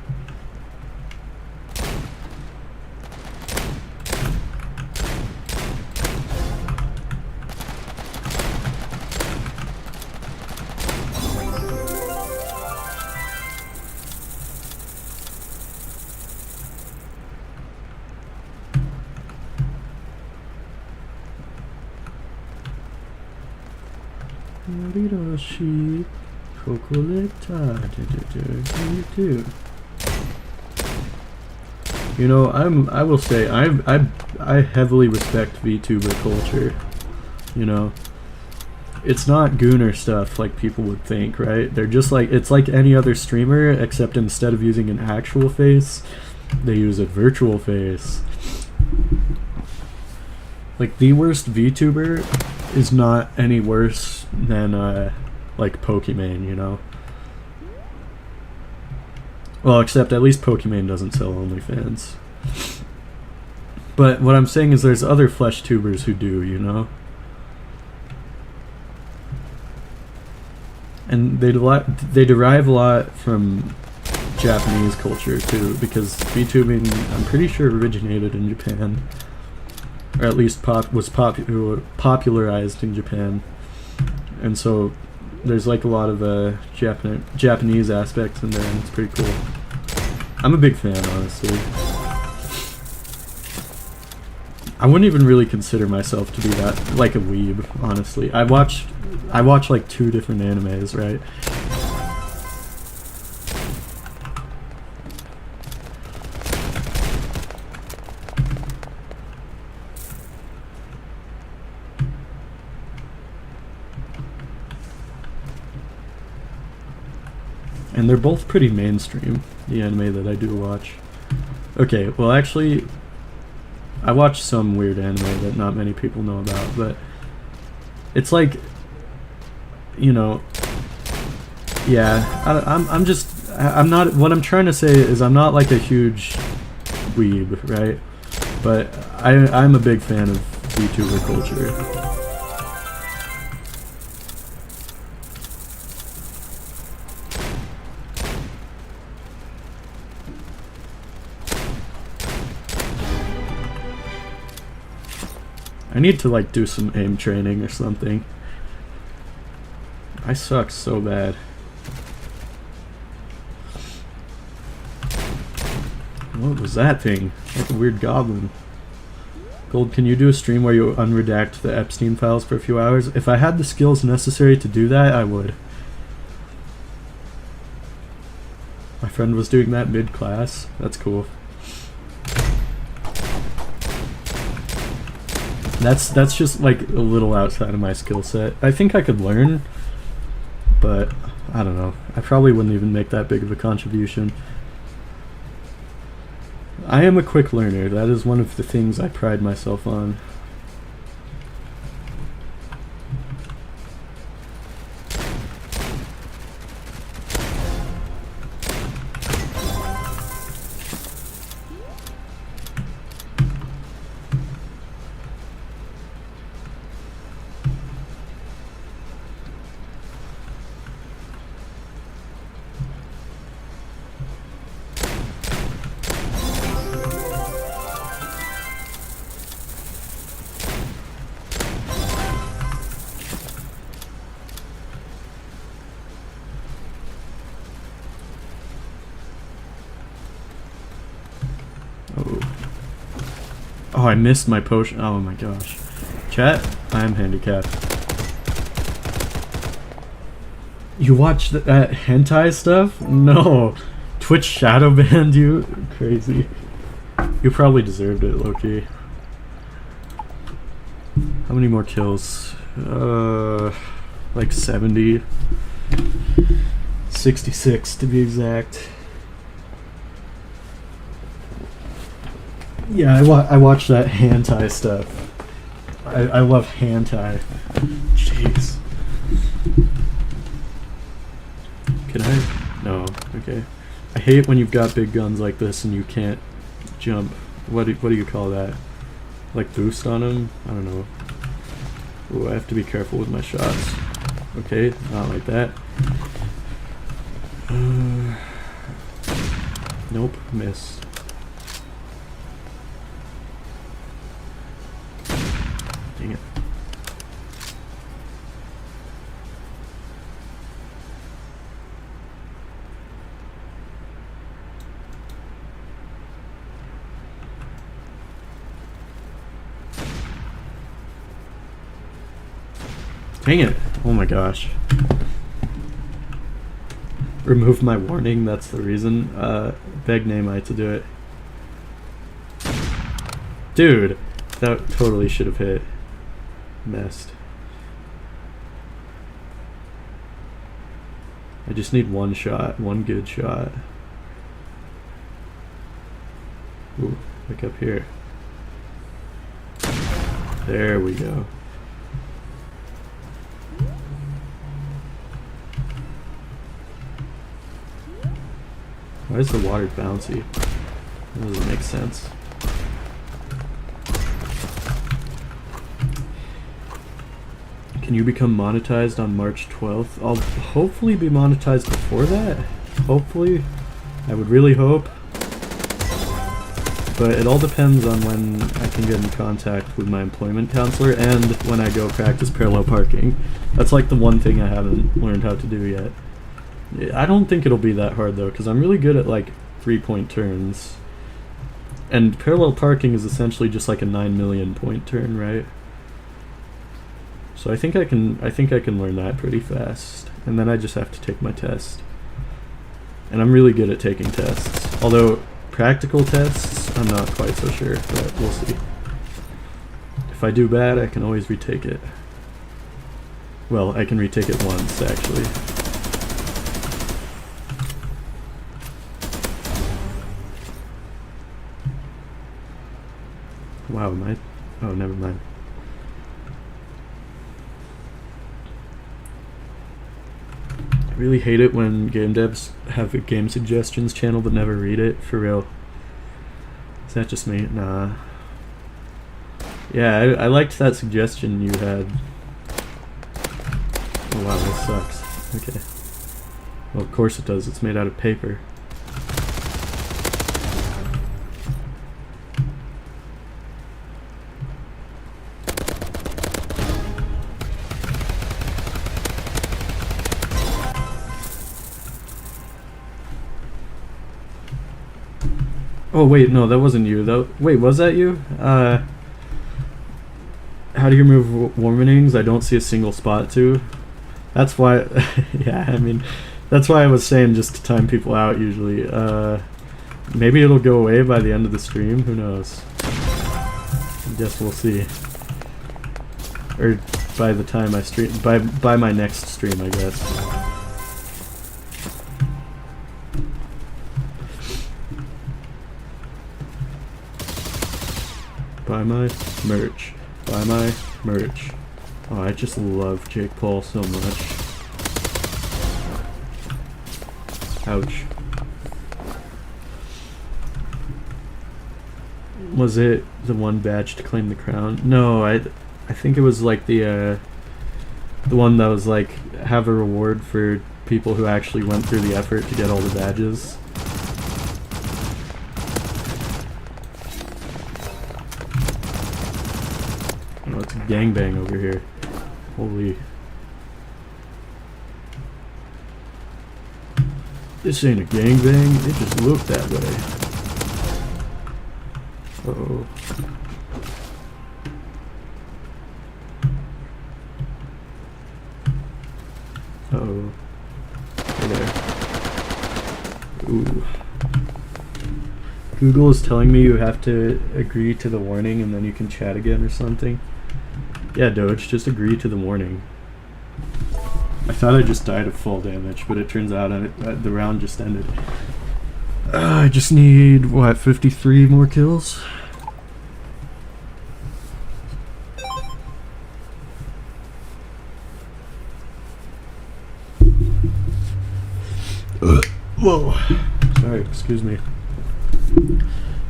Maridoshi, Cocoleta, you know, I will say I heavily respect VTuber culture. You know, it's not gooner stuff like people would think, right? They're just like, it's like any other streamer, except instead of using an actual face, they use a virtual face. Like, the worst VTuber is not any worse than like Pokimane, you know? Well, except at least Pokimane doesn't sell OnlyFans. But what I'm saying is there's other flesh tubers who do, you know? And they derive a lot from Japanese culture too, because VTubing, I'm pretty sure, originated in Japan. Or at least was popularized in Japan, and so there's like a lot of Japanese aspects in there, and it's pretty cool. I'm a big fan, honestly. I wouldn't even really consider myself to be that like a weeb, honestly. I watch like 2 different animes, right? And they're both pretty mainstream, the anime that I do watch. Okay, well actually, I watch some weird anime that not many people know about, but it's like, you know, yeah, I'm not, what I'm trying to say is I'm not like a huge weeb, right? But I'm a big fan of VTuber culture. I need to like do some aim training or something. I suck so bad. What was that thing? Like a weird goblin. Gold, can you do a stream where you unredact the Epstein files for a few hours? If I had the skills necessary to do that, I would. My friend was doing that mid-class. That's cool. That's just like a little outside of my skill set. I think I could learn, but I don't know. I probably wouldn't even make that big of a contribution. I am a quick learner. That is one of the things I pride myself on. Oh, I missed my potion. Oh my gosh. Chat, I am handicapped. You watch that hentai stuff? No. Twitch shadow banned you? Crazy. You probably deserved it, Loki. How many more kills? Like 70. 66 to be exact. Yeah, I watch that hentai stuff. I love hentai. Jeez. Can I? No. Okay. I hate when you've got big guns like this and you can't jump. What do you call that? Like boost on them? I don't know. Ooh, I have to be careful with my shots. Okay, not like that. Nope, missed. Dang it. Dang it. Oh my gosh. Remove my warning, that's the reason. Beg Namite to do it. Dude, that totally should have hit. Missed. I just need one shot, one good shot. Ooh, look up here. There we go. Why is the water bouncy? That doesn't make sense. Can you become monetized on March 12th? I'll hopefully be monetized before that. Hopefully. I would really hope. But it all depends on when I can get in contact with my employment counselor and when I go practice parallel parking. That's like the one thing I haven't learned how to do yet. I don't think it'll be that hard though, because I'm really good at like 3-point turns. And parallel parking is essentially just like a 9 million point turn, right? So I think I can learn that pretty fast. And then I just have to take my test. And I'm really good at taking tests. Although practical tests, I'm not quite so sure, but we'll see. If I do bad, I can always retake it. Well, I can retake it once actually. Wow, oh, never mind. I really hate it when game devs have a game suggestions channel but never read it, for real. Is that just me? Nah. Yeah, I liked that suggestion you had. Oh wow, that sucks. Okay. Well, of course it does, it's made out of paper. Oh wait, no, that wasn't you. Wait, was that you? How do you remove warnings? I don't see a single spot to. That's why. Yeah, I mean, that's why I was saying just to time people out. Usually, maybe it'll go away by the end of the stream. Who knows? I guess we'll see. Or by the time I stream, by my next stream, I guess. Buy my merch. Buy my merch. Oh, I just love Jake Paul so much. Ouch. Was it the one badge to claim the crown? No, I think it was like the one that was like have a reward for people who actually went through the effort to get all the badges. Oh, it's a gangbang over here. Holy. This ain't a gangbang, it just looked that way. Uh-oh. Uh-oh. Hey there. Ooh. Google is telling me you have to agree to the warning and then you can chat again or something. Yeah, Doge, just agree to the warning. I thought I just died of fall damage, but it turns out the round just ended. I just need, what, 53 more kills? Whoa. Sorry, excuse me.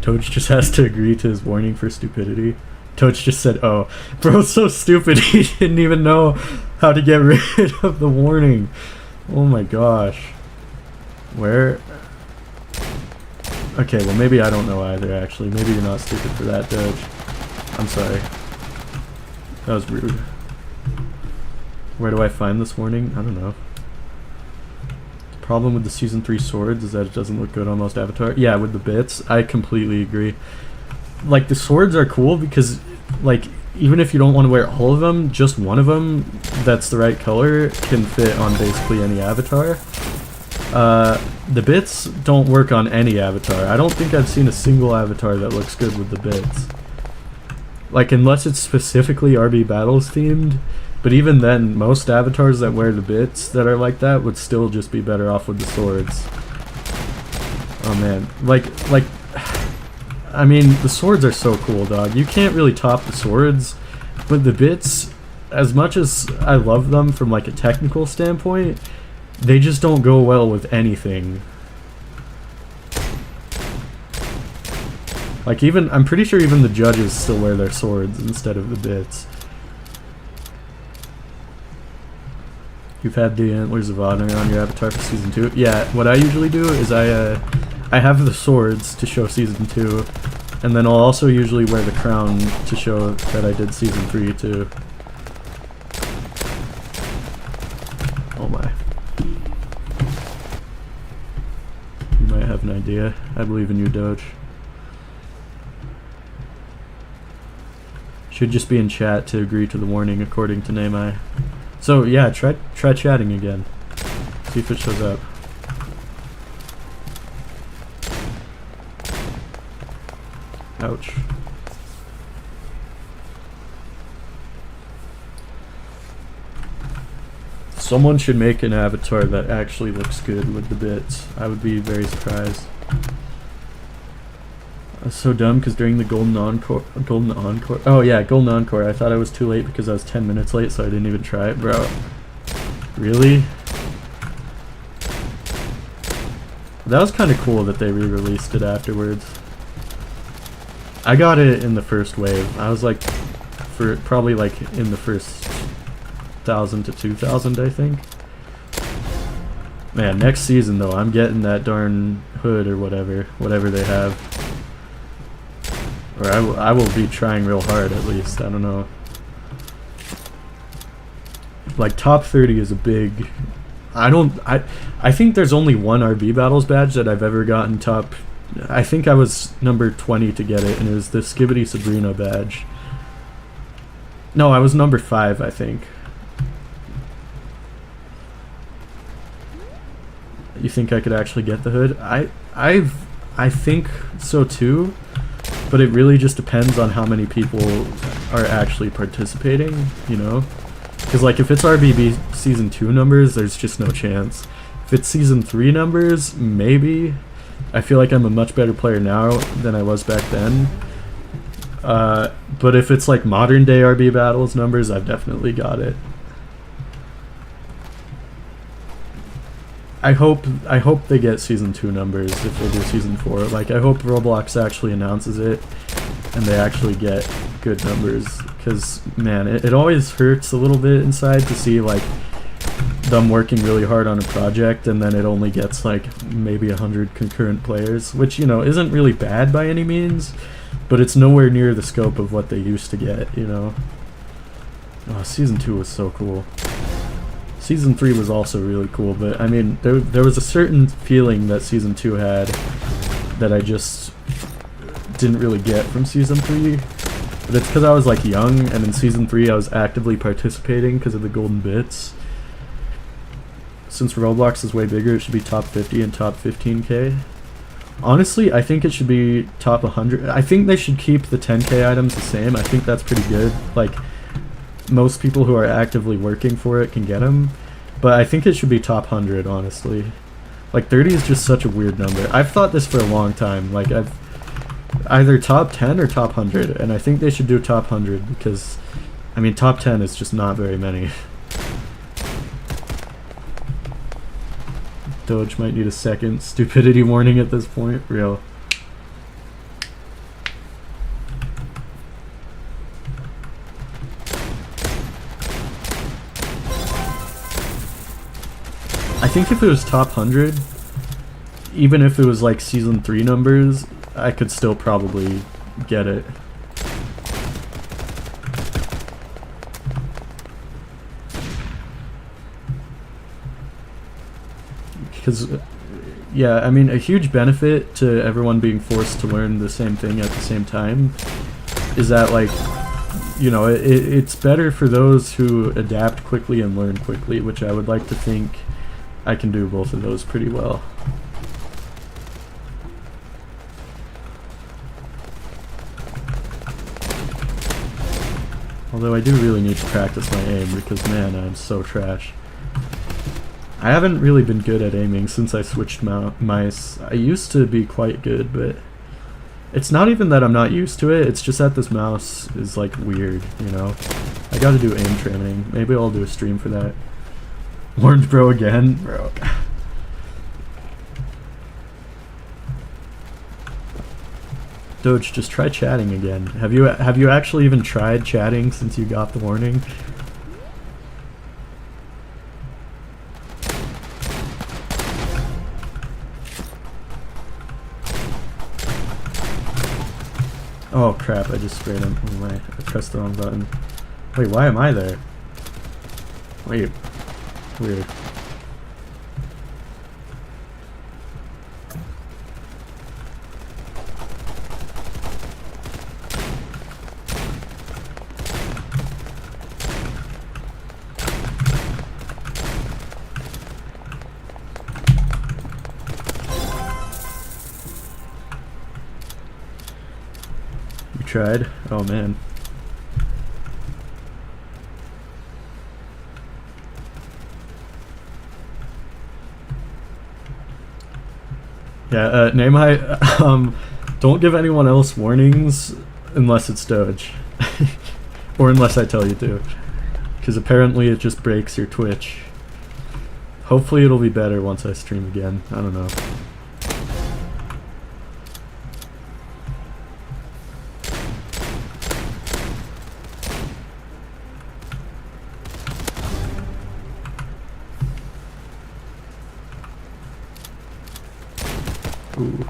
Toach just has to agree to his warning for stupidity. Toach just said, oh. Bro's so stupid he didn't even know how to get rid of the warning. Oh my gosh. Where? Okay, well maybe I don't know either actually. Maybe you're not stupid for that, Doge. I'm sorry. That was rude. Where do I find this warning? I don't know. The problem with the Season 3 swords is that it doesn't look good on most avatar. Yeah, with the bits, I completely agree. Like, the swords are cool because, like, even if you don't want to wear all of them, just one of them that's the right color can fit on basically any avatar. The bits don't work on any avatar. I don't think I've seen a single avatar that looks good with the bits. Like, unless it's specifically RB Battles themed. But even then, most avatars that wear the bits that are like that would still just be better off with the swords. Oh man. Like, I mean, the swords are so cool, dog. You can't really top the swords, but the bits, as much as I love them from like a technical standpoint, they just don't go well with anything. Like even, I'm pretty sure even the judges still wear their swords instead of the bits. You've had the Antlers of Honor on your avatar for Season 2? Yeah, what I usually do is I have the swords to show Season 2, and then I'll also usually wear the crown to show that I did Season 3 too. Oh my. You might have an idea. I believe in you, Doge. Should just be in chat to agree to the warning according to Namai. So yeah, try chatting again. See if it shows up. Ouch. Someone should make an avatar that actually looks good with the bits. I would be very surprised. That's so dumb because during the Golden Encore, oh yeah, Golden Encore, I thought I was too late because I was 10 minutes late, so I didn't even try it, bro. Really? That was kind of cool that they re-released it afterwards. I got it in the first wave. I was like, probably like in the first 1,000 to 2,000, I think. Man, next season though, I'm getting that darn hood or whatever they have. Or I will be trying real hard at least, I don't know. Like top 30 is a big... I think there's only one RB Battles badge that I've ever gotten top... I think I was number 20 to get it, and it was the Skibidi Sabrina badge. No, I was number 5, I think. You think I could actually get the hood? I think so too. But it really just depends on how many people are actually participating, you know? Because, like, if it's RBB Season 2 numbers, there's just no chance. If it's Season 3 numbers, maybe. I feel like I'm a much better player now than I was back then. But if it's, like, modern-day RB Battles numbers, I've definitely got it. I hope they get Season 2 numbers if they do Season 4. Like, I hope Roblox actually announces it and they actually get good numbers. Because, man, it always hurts a little bit inside to see, like, them working really hard on a project and then it only gets, like, maybe 100 concurrent players. Which, you know, isn't really bad by any means, but it's nowhere near the scope of what they used to get, you know? Oh, Season 2 was so cool. Season 3 was also really cool, but I mean, there was a certain feeling that Season 2 had that I just didn't really get from Season 3. But it's because I was like young, and in Season 3 I was actively participating because of the golden bits. since Roblox is way bigger, it should be top 50 and top 15k. Honestly, I think it should be top 100. I think they should keep the 10k items the same. I think that's pretty good. Like, most people who are actively working for it can get them. But I think it should be top 100, honestly. Like, 30 is just such a weird number. I've thought this for a long time. Like, I've either top 10 or top 100. And I think they should do top 100 because, I mean, top 10 is just not very many. Doge might need a second stupidity warning at this point. Real. I think if it was top 100, even if it was like season 3 numbers, I could still probably get it. Because, yeah, I mean, a huge benefit to everyone being forced to learn the same thing at the same time is that, like, you know, it's better for those who adapt quickly and learn quickly, which I would like to think I can do both of those pretty well. Although I do really need to practice my aim because, man, I'm so trash. I haven't really been good at aiming since I switched mice. I used to be quite good, but it's not even that I'm not used to it, it's just that this mouse is like weird, you know? I gotta do aim training. Maybe I'll do a stream for that. Orange bro again? Bro. Doge, just try chatting again. Have you actually even tried chatting since you got the warning? Oh crap, I just sprayed him. Oh my, I pressed the wrong button. Wait, why am I there? Wait. Weird. You tried? Oh man. Yeah, Namehai, don't give anyone else warnings unless it's Doge. Or unless I tell you to. Because apparently it just breaks your Twitch. Hopefully it'll be better once I stream again. I don't know. Ooh.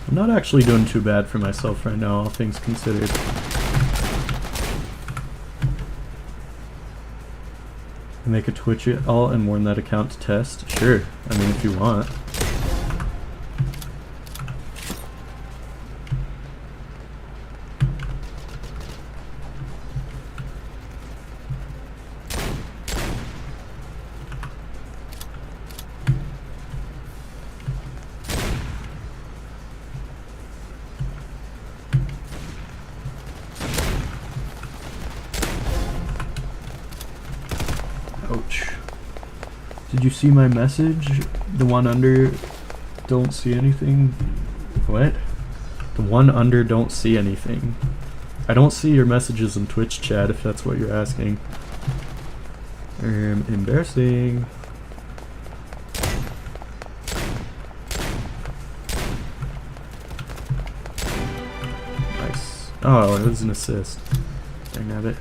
I'm not actually doing too bad for myself right now, all things considered. Make a Twitch all and warn that account to test? Sure. I mean, if you want. Ouch. Did you see my message? The one under don't see anything? What? The one under don't see anything. I don't see your messages in Twitch chat if that's what you're asking. Embarrassing. Nice. Oh, it was an assist. Dang at it.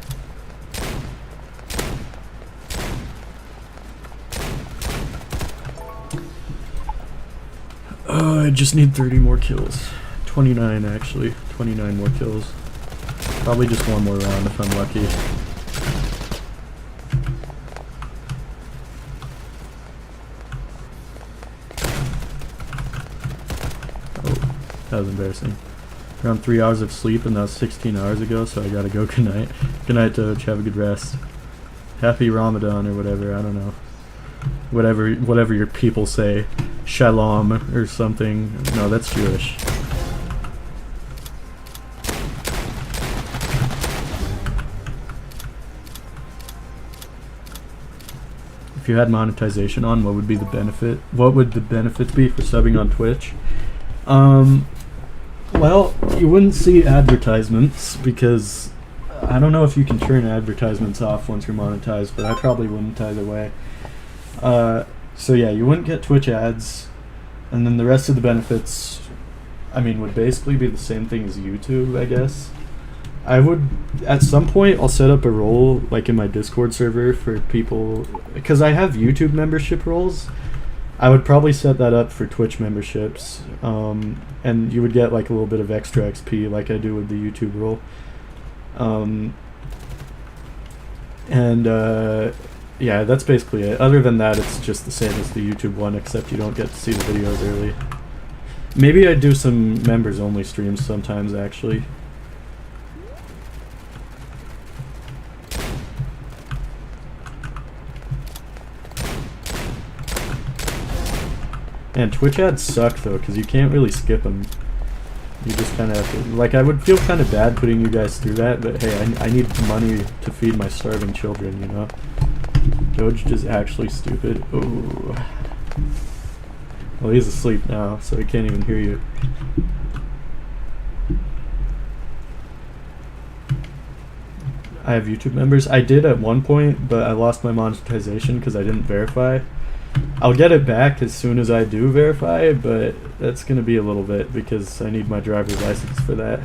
I just need 30 more kills. 29 actually. 29 more kills. Probably just one more round if I'm lucky. That was embarrassing. Around 3 hours of sleep, and that was 16 hours ago, so I gotta go. Good night. Good night, Doge. Have a good rest. Happy Ramadan or whatever, I don't know. Whatever your people say. Shalom or something. No, that's Jewish. If you had monetization on, what would be the benefit? What would the benefits be for subbing on Twitch? Well, you wouldn't see advertisements because I don't know if you can turn advertisements off once you're monetized, but I probably wouldn't either way. So yeah, you wouldn't get Twitch ads, and then the rest of the benefits, I mean, would basically be the same thing as YouTube, I guess. I would, at some point, I'll set up a role, like in my Discord server for people, because I have YouTube membership roles. I would probably set that up for Twitch memberships, and you would get like a little bit of extra XP like I do with the YouTube role. Yeah, that's basically it. Other than that, it's just the same as the YouTube one, except you don't get to see the videos early. Maybe I do some members only streams sometimes, actually. And Twitch ads suck though, because you can't really skip them. You just kind of have to, like, I would feel kind of bad putting you guys through that, but hey, I need money to feed my starving children, you know? Doge is actually stupid. Ooh. Well, he's asleep now, so he can't even hear you. I have YouTube members. I did at one point, but I lost my monetization because I didn't verify. I'll get it back as soon as I do verify, but that's going to be a little bit because I need my driver's license for that.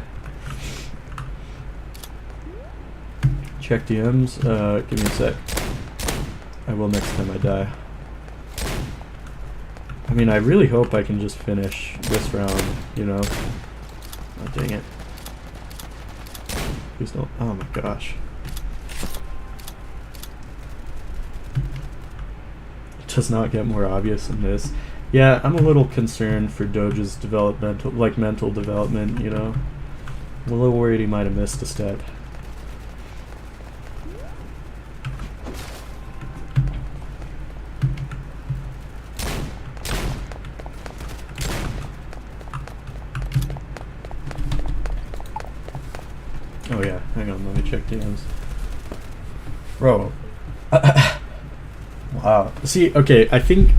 Check DMs. Give me a sec. I will next time I die. I mean, I really hope I can just finish this round, you know? Oh, dang it. Please don't. Oh my gosh. It does not get more obvious than this. Yeah, I'm a little concerned for Doge's developmental, like mental development, you know? I'm a little worried he might have missed a step. Oh yeah, hang on, let me check DMs. Bro. Wow. See, okay, I think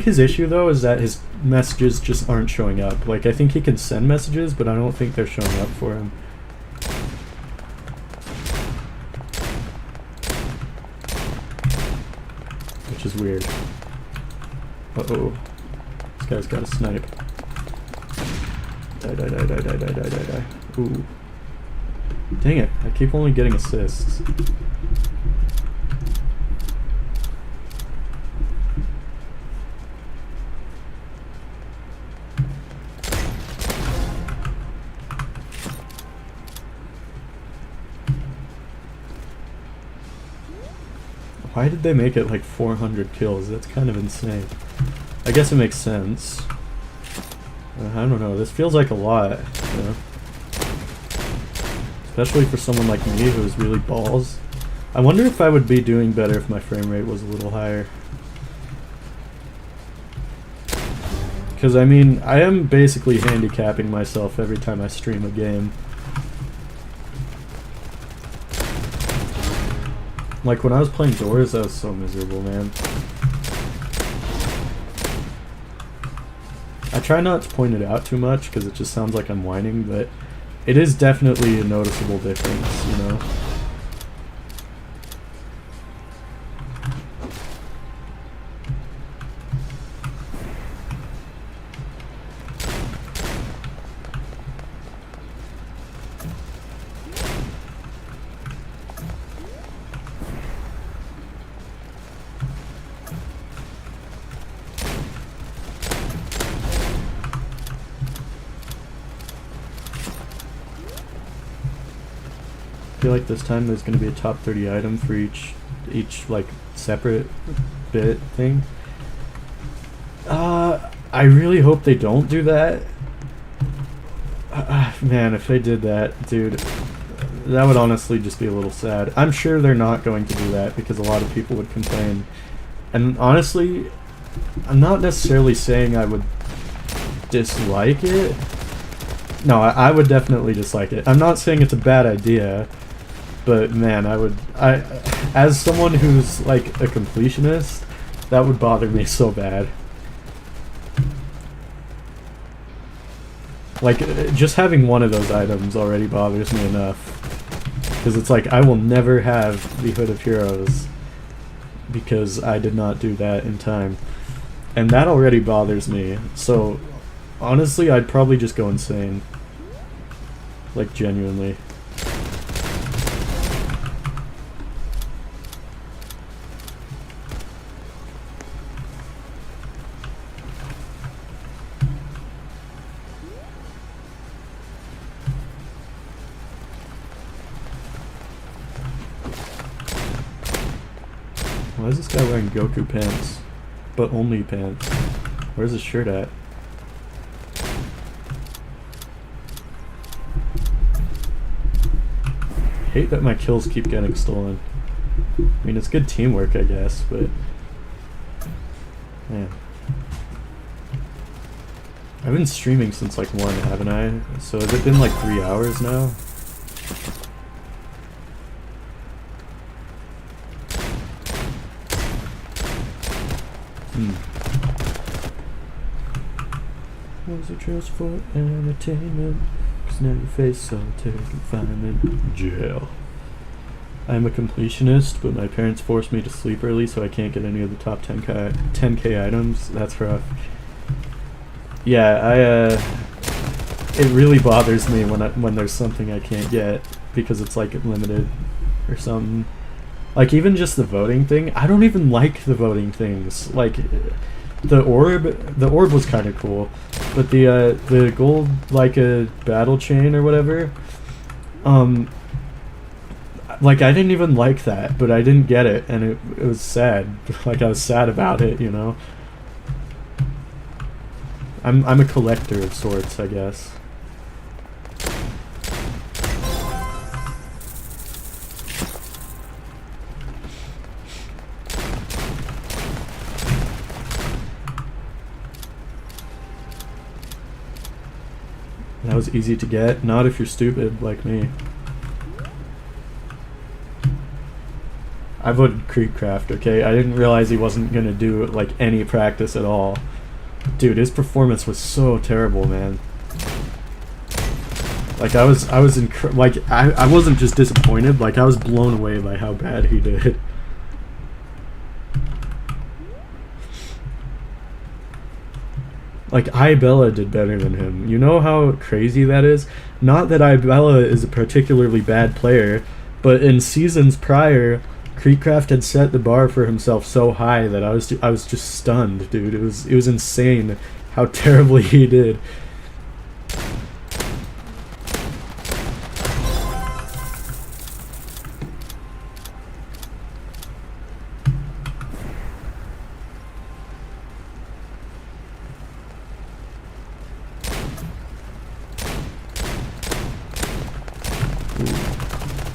his issue though is that his messages just aren't showing up. Like, I think he can send messages, but I don't think they're showing up for him. Which is weird. Uh-oh. This guy's got a snipe. Die, die, die, die, die, die, die, die, die. Ooh. Dang it, I keep only getting assists. Why did they make it like 400 kills? That's kind of insane. I guess it makes sense. I don't know, this feels like a lot, you know? Especially for someone like me who's really balls. I wonder if I would be doing better if my frame rate was a little higher. Because, I mean, I am basically handicapping myself every time I stream a game. Like, when I was playing Doors, that was so miserable, man. I try not to point it out too much because it just sounds like I'm whining, but it is definitely a noticeable difference, you know? I feel like this time there's going to be a top 30 item for each like separate bit thing. I really hope they don't do that. Man, if they did that, dude, that would honestly just be a little sad. I'm sure they're not going to do that because a lot of people would complain. And honestly, I'm not necessarily saying I would dislike it. No, I would definitely dislike it. I'm not saying it's a bad idea, but man, as someone who's like a completionist, that would bother me so bad. Like, just having one of those items already bothers me enough. Because it's like, I will never have the Hood of Heroes because I did not do that in time. And that already bothers me. So, honestly, I'd probably just go insane. Like, genuinely. Why is this guy wearing Goku pants? But only pants. Where's his shirt at? I hate that my kills keep getting stolen. I mean, it's good teamwork, I guess, but... Man. I've been streaming since like 1, haven't I? So has it been like 3 hours now? Was it just for entertainment? Cause now your face solitary confinement. Jail. I'm a completionist, but my parents forced me to sleep early so I can't get any of the top 10k items. That's rough. Yeah, it really bothers me when there's something I can't get because it's like limited or something. Like even just the voting thing, I don't even like the voting things. Like the orb was kind of cool, but the gold like a battle chain or whatever, like I didn't even like that, but I didn't get it, and it was sad. Like I was sad about it, you know. I'm a collector of sorts, I guess. That was easy to get, not if you're stupid like me. I voted Creekcraft, okay? I didn't realize he wasn't gonna do like any practice at all. Dude, his performance was so terrible, man. Like I wasn't just disappointed, like I was blown away by how bad he did. Like, Ibella did better than him. You know how crazy that is? Not that Ibella is a particularly bad player, but in seasons prior, Creekcraft had set the bar for himself so high that I was just stunned, dude. It was insane how terribly he did.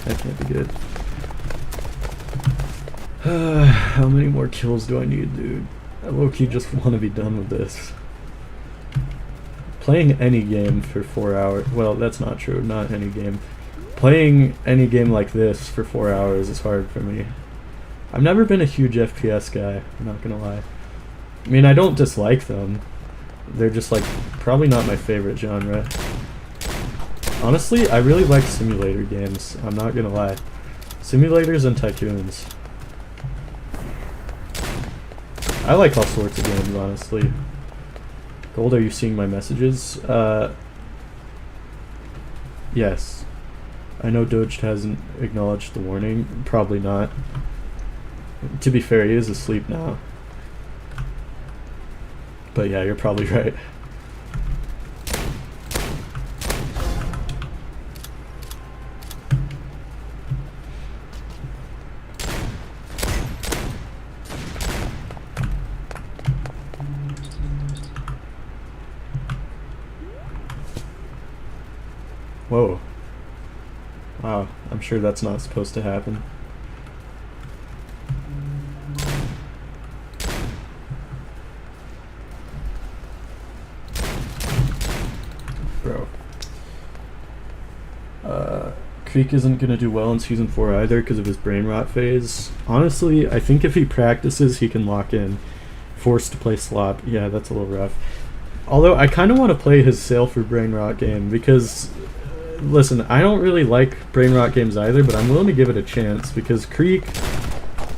That can't be good. How many more kills do I need, dude? I low-key just want to be done with this. Playing any game for 4 hours... Well, that's not true. Not any game. Playing any game like this for 4 hours is hard for me. I've never been a huge FPS guy, I'm not gonna lie. I mean, I don't dislike them. They're just, like, probably not my favorite genre. Honestly, I really like simulator games, I'm not gonna lie. Simulators and tycoons. I like all sorts of games, honestly. Gold, are you seeing my messages? Yes. I know Doge hasn't acknowledged the warning. Probably not. To be fair, he is asleep now. But yeah, you're probably right. Whoa. Wow, I'm sure that's not supposed to happen. Bro. Creek isn't going to do well in Season 4 either because of his brain rot phase. Honestly, I think if he practices, he can lock in. Forced to play slop. Yeah, that's a little rough. Although, I kind of want to play his Sail for Brain Rot game because, listen, I don't really like brain rot games either, but I'm willing to give it a chance because Creek...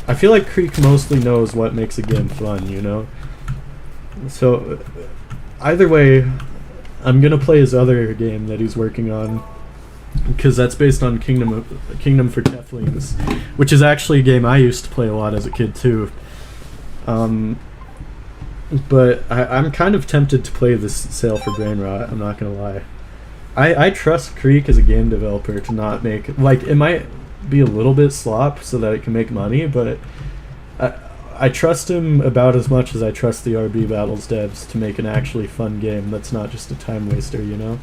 I feel like Creek mostly knows what makes a game fun, you know? So, either way, I'm going to play his other game that he's working on. Because that's based on Kingdom for Teflings, which is actually a game I used to play a lot as a kid too. But I'm kind of tempted to play this Sail for Brain Rot, I'm not gonna lie. I trust Creek as a game developer to not make... Like, it might be a little bit slop so that it can make money, but I trust him about as much as I trust the RB Battles devs to make an actually fun game that's not just a time waster, you know?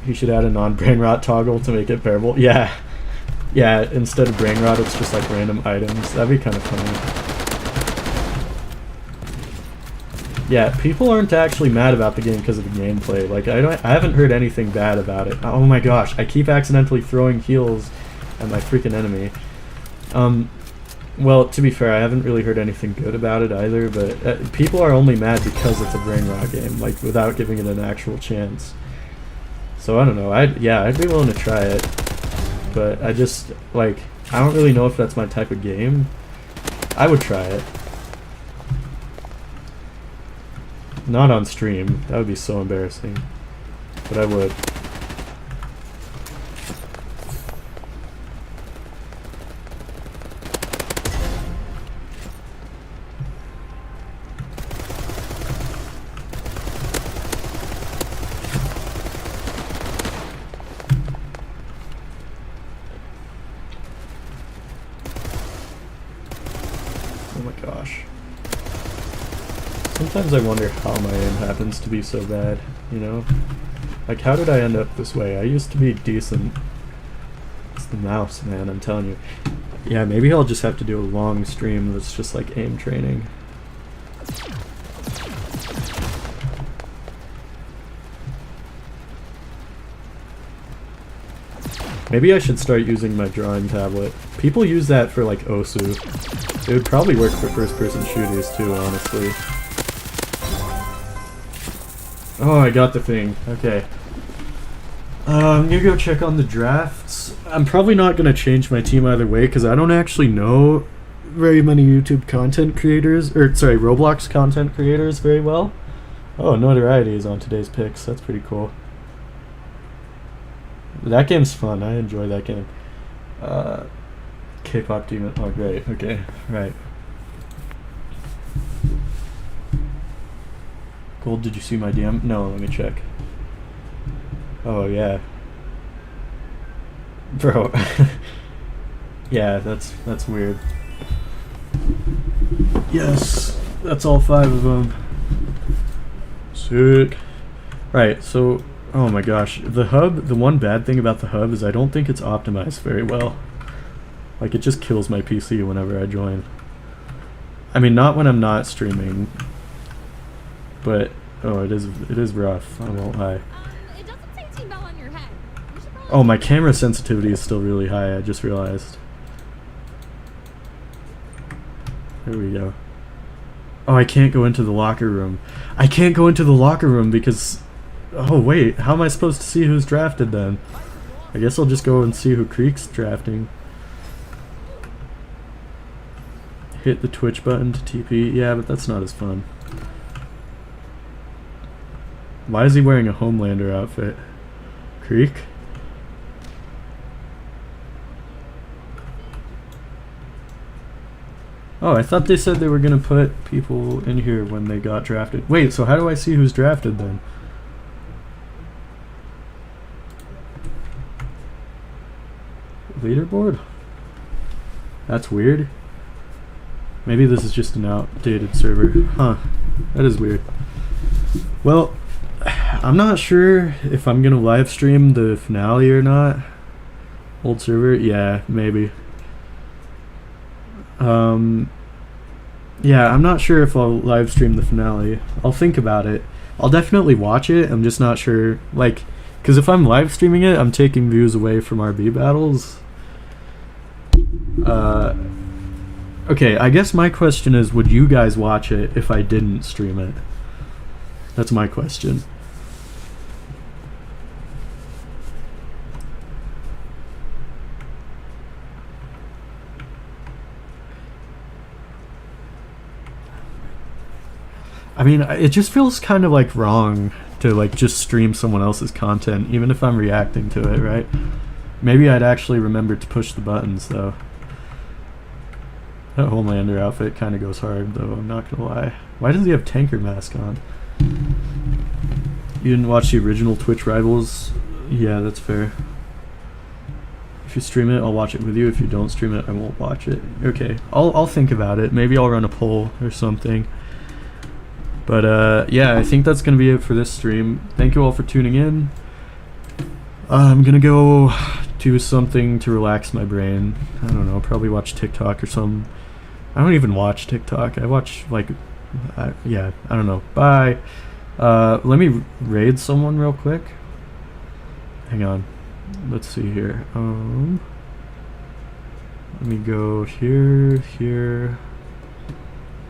He should add a non-brain rot toggle to make it bearable. Yeah, instead of brain rot, it's just like random items. That'd be kind of funny. Yeah, people aren't actually mad about the game because of the gameplay. Like, I haven't heard anything bad about it. Oh my gosh, I keep accidentally throwing heals at my freaking enemy. Well, to be fair, I haven't really heard anything good about it either, but people are only mad because it's a brain rot game, like, without giving it an actual chance. So I don't know, I'd be willing to try it, but I just, like, I don't really know if that's my type of game. I would try it. Not on stream, that would be so embarrassing, but I would. Sometimes I wonder how my aim happens to be so bad, you know? Like, how did I end up this way? I used to be decent. It's the mouse, man, I'm telling you. Yeah, maybe I'll just have to do a long stream that's just like aim training. Maybe I should start using my drawing tablet. People use that for like OSU. It would probably work for first-person shooters too, honestly. Oh, I got the thing. Okay. I'm gonna go check on the drafts. I'm probably not gonna change my team either way because I don't actually know very many YouTube content creators, or sorry, Roblox content creators very well. Oh, Notoriety is on today's picks. That's pretty cool. That game's fun. I enjoy that game. K-pop demon. Oh, great. Okay, right. Gold, did you see my DM? No, let me check. Oh, yeah. Bro. Yeah, that's weird. Yes, that's all 5 of them. Sick. Right, so, oh my gosh. The hub, the one bad thing about the hub is I don't think it's optimized very well. Like, it just kills my PC whenever I join. I mean, not when I'm not streaming. But, oh, it is rough, I won't lie. It doesn't say Team Bell on your head. Oh, my camera sensitivity is still really high, I just realized. There we go. Oh, I can't go into the locker room. I can't go into the locker room because... Oh, wait, how am I supposed to see who's drafted then? I guess I'll just go and see who Creek's drafting. Hit the Twitch button to TP. Yeah, but that's not as fun. Why is he wearing a Homelander outfit? Creek? Oh, I thought they said they were gonna put people in here when they got drafted. Wait, so how do I see who's drafted then? Leaderboard? That's weird. Maybe this is just an outdated server. Huh. That is weird. Well, I'm not sure if I'm gonna live stream the finale or not. Old server? Yeah, maybe. Yeah, I'm not sure if I'll live stream the finale. I'll think about it. I'll definitely watch it. I'm just not sure, like, because if I'm live streaming it, I'm taking views away from RB battles. Okay, I guess my question is, would you guys watch it if I didn't stream it? That's my question. I mean, it just feels kind of like wrong to like just stream someone else's content, even if I'm reacting to it, right? Maybe I'd actually remember to push the buttons, though. That Homelander outfit kind of goes hard, though, I'm not gonna lie. Why does he have tanker mask on? You didn't watch the original Twitch Rivals? Yeah, that's fair. If you stream it, I'll watch it with you. If you don't stream it, I won't watch it. Okay, I'll think about it. Maybe I'll run a poll or something. But yeah, I think that's gonna be it for this stream. Thank you all for tuning in. I'm gonna go do something to relax my brain. I don't know, probably watch TikTok or something. I don't even watch TikTok. I watch like, yeah, I don't know. Bye. Let me raid someone real quick. Hang on. Let's see here. Let me go here.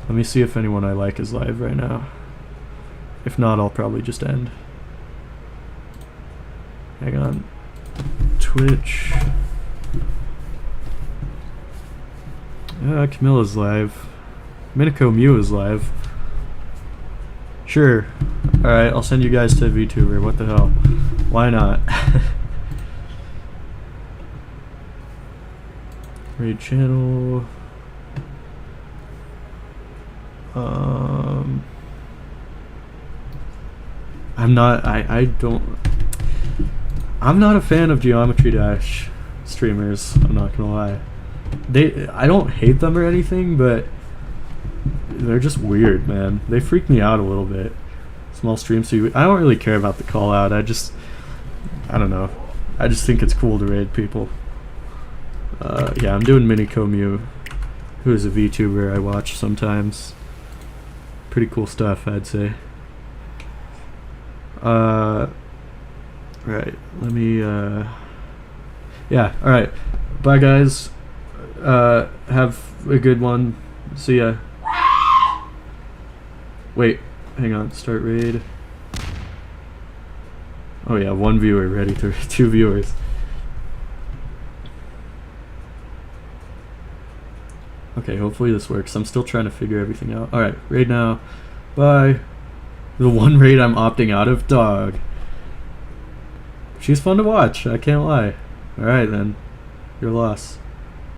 Let me see if anyone I like is live right now. If not, I'll probably just end. Hang on. Twitch. Camilla's live. Miniko Mew is live. Sure. Alright, I'll send you guys to VTuber. What the hell? Why not? Raid channel. I'm not a fan of Geometry Dash streamers, I'm not gonna lie. I don't hate them or anything, but they're just weird, man. They freak me out a little bit. Small stream, so I don't really care about the call out. I don't know. I just think it's cool to raid people. Yeah, I'm doing Miniko Mew, who is a VTuber I watch sometimes. Pretty cool stuff, I'd say. Right, let me, yeah, alright. Bye, guys. Have a good one. See ya. Wait, hang on, start raid. Oh yeah, 1 viewer, ready to 2 viewers. Okay, hopefully this works. I'm still trying to figure everything out. Alright, raid now. Bye. The one raid I'm opting out of? Dog. She's fun to watch, I can't lie. Alright then. Your loss.